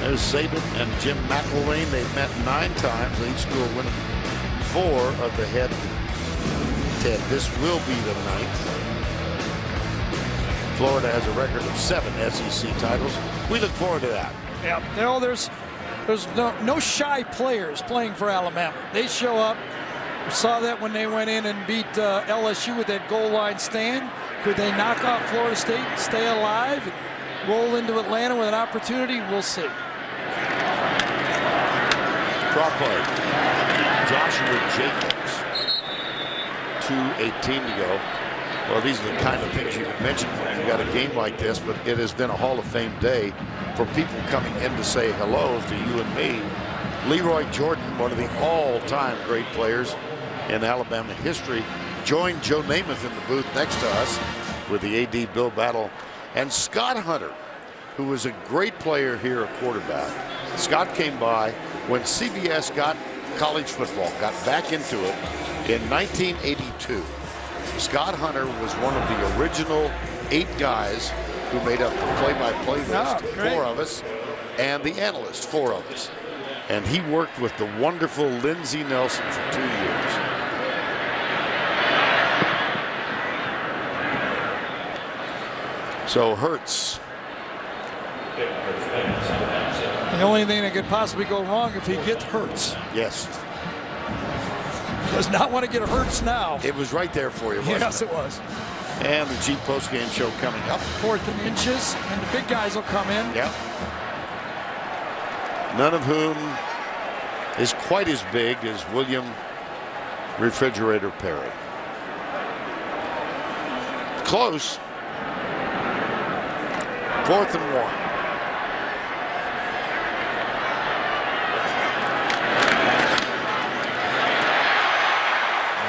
Speaker 15: there's Saban and Jim McElwain. They've met 9 times. Each school winning 4 of the head 10. This will be the 9th. Florida has a record of 7 SEC titles. We look forward to that.
Speaker 6: Yeah, there's no shy players playing for Alabama. They show up. We saw that when they went in and beat LSU with that goal line stand. Could they knock out Florida State and stay alive and roll into Atlanta with an opportunity? We'll see.
Speaker 15: Draw play. Joshua Jacobs. 2:18 to go. Well, these are the kind of things you can mention when you've got a game like this, but it has been a Hall of Fame day for people coming in to say hello to you and me. Leroy Jordan, one of the all-time great players in Alabama history, joined Joe Namath in the booth next to us with the AD Bill Battle. And Scott Hunter, who was a great player here at quarterback. Scott came by when CBS got college football, got back into it in 1982. Scott Hunter was one of the original 8 guys who made up the play-by-play list, 4 of us, and the analyst, 4 of us. And he worked with the wonderful Lindsey Nelson for 2 years. So Hurts.
Speaker 6: The only thing that could possibly go wrong if he gets Hurts.
Speaker 15: Yes.
Speaker 6: Does not want to get Hurts now.
Speaker 15: It was right there for you, wasn't
Speaker 6: Yes, it was.
Speaker 15: And the G post-game show coming up.
Speaker 6: 4th and inches, and the big guys will come in.
Speaker 15: Yep. None of whom is quite as big as William Refrigerator Perry. Close. 4th and 1.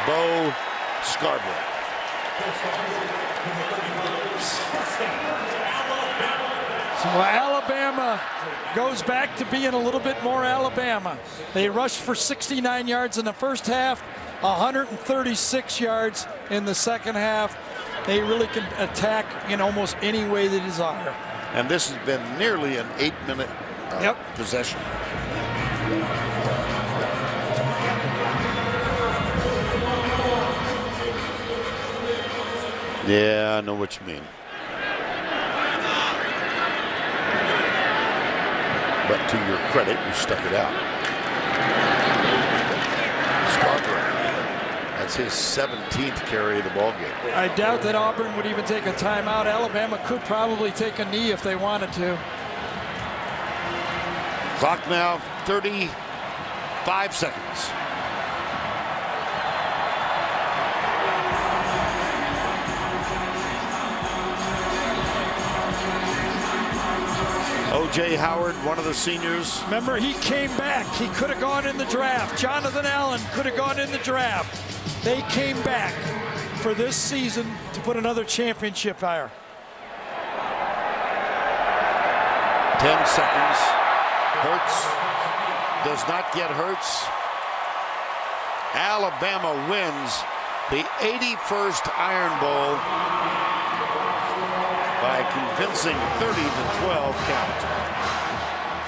Speaker 15: Bo Scarborough.
Speaker 6: So Alabama goes back to being a little bit more Alabama. They rushed for 69 yards in the first half, 136 yards in the second half. They really can attack in almost any way they desire.
Speaker 15: And this has been nearly an 8-minute possession. Yeah, I know what you mean. But to your credit, you stuck it out. Scarborough. That's his 17th carry of the ball game.
Speaker 6: I doubt that Auburn would even take a timeout. Alabama could probably take a knee if they wanted to.
Speaker 15: Clock now 35 seconds. O.J. Howard, one of the seniors.
Speaker 6: Remember, he came back. He could have gone in the draft. Jonathan Allen could have gone in the draft. They came back for this season to put another championship higher.
Speaker 15: 10 seconds. Hurts does not get Hurts. Alabama wins the 81st Iron Bowl by a convincing 30-12 count.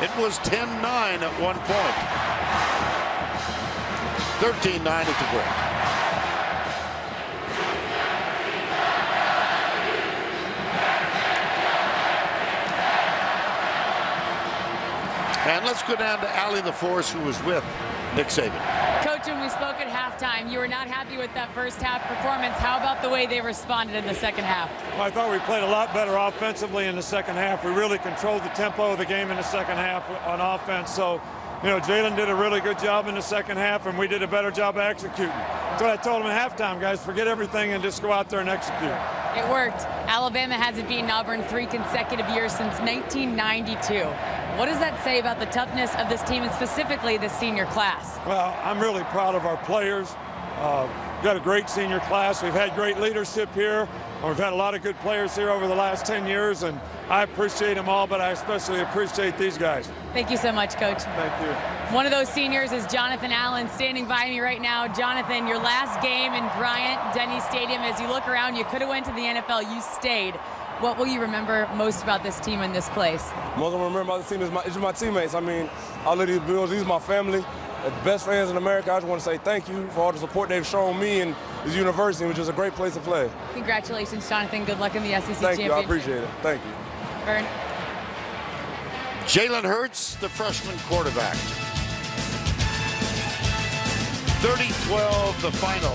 Speaker 15: It was 10-9 at one point. 13-9 at the break. And let's go down to Allie LaForce, who was with Nick Saban.
Speaker 9: Coach, when we spoke at halftime, you were not happy with that first half performance. How about the way they responded in the second half?
Speaker 13: Well, I thought we played a lot better offensively in the second half. We really controlled the tempo of the game in the second half on offense. So, you know, Jalen did a really good job in the second half, and we did a better job of executing. That's what I told him at halftime, guys. Forget everything and just go out there and execute.
Speaker 9: It worked. Alabama hasn't beaten Auburn 3 consecutive years since 1992. What does that say about the toughness of this team and specifically the senior class?
Speaker 13: Well, I'm really proud of our players. We've got a great senior class. We've had great leadership here. We've had a lot of good players here over the last 10 years, and I appreciate them all, but I especially appreciate these guys.
Speaker 9: Thank you so much, Coach.
Speaker 13: Thank you.
Speaker 9: One of those seniors is Jonathan Allen, standing by me right now. Jonathan, your last game in Bryant-Denny Stadium, as you look around, you could have went to the NFL, you stayed. What will you remember most about this team and this place?
Speaker 18: Most I remember about this team is my teammates. I mean, all of these Bills, these are my family. The best fans in America. I just want to say thank you for all the support they've shown me and this university, which is a great place to play.
Speaker 9: Congratulations, Jonathan. Good luck in the SEC
Speaker 18: Thank
Speaker 9: championship.
Speaker 18: you. I appreciate it. Thank you.
Speaker 9: Vern.
Speaker 15: Jalen Hurts, the freshman quarterback. 30-12, the final.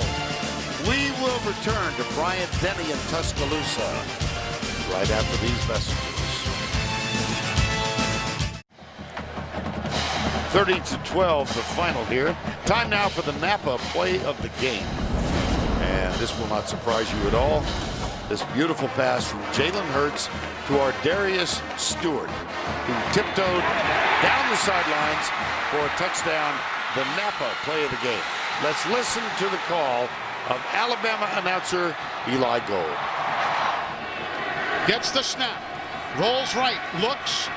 Speaker 15: We will return to Bryant Denny in Tuscaloosa right after these messages. 30-12, the final here. Time now for the Napa play of the game. And this will not surprise you at all. This beautiful pass from Jalen Hurts to our Darius Stewart, who tiptoed down the sidelines for a touchdown, the Napa play of the game. Let's listen to the call of Alabama announcer Eli Gold.
Speaker 2: Gets the snap, rolls right, looks,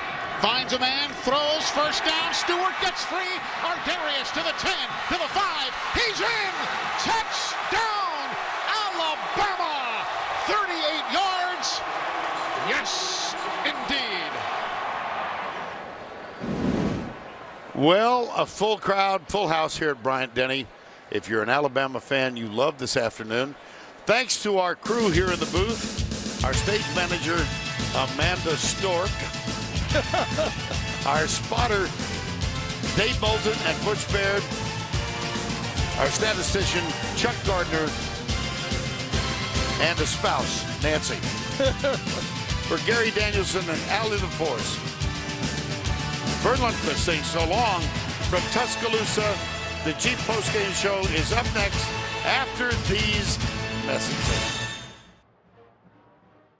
Speaker 2: finds a man, throws, first down. Stewart gets free. Ardarius to the 10, to the 5. He's in. Touchdown, Alabama. 38 yards. Yes, indeed.
Speaker 15: Well, a full crowd, full house here at Bryant Denny. If you're an Alabama fan, you love this afternoon. Thanks to our crew here in the booth, our stage manager, Amanda Stork, our spotter, Dave Bolton and Butch Baird, our statistician, Chuck Gardner, and a spouse, Nancy. For Gary Danielson and Allie LaForce, Vern Lundquist saying so long from Tuscaloosa. The Jeep postgame show is up next after these messages.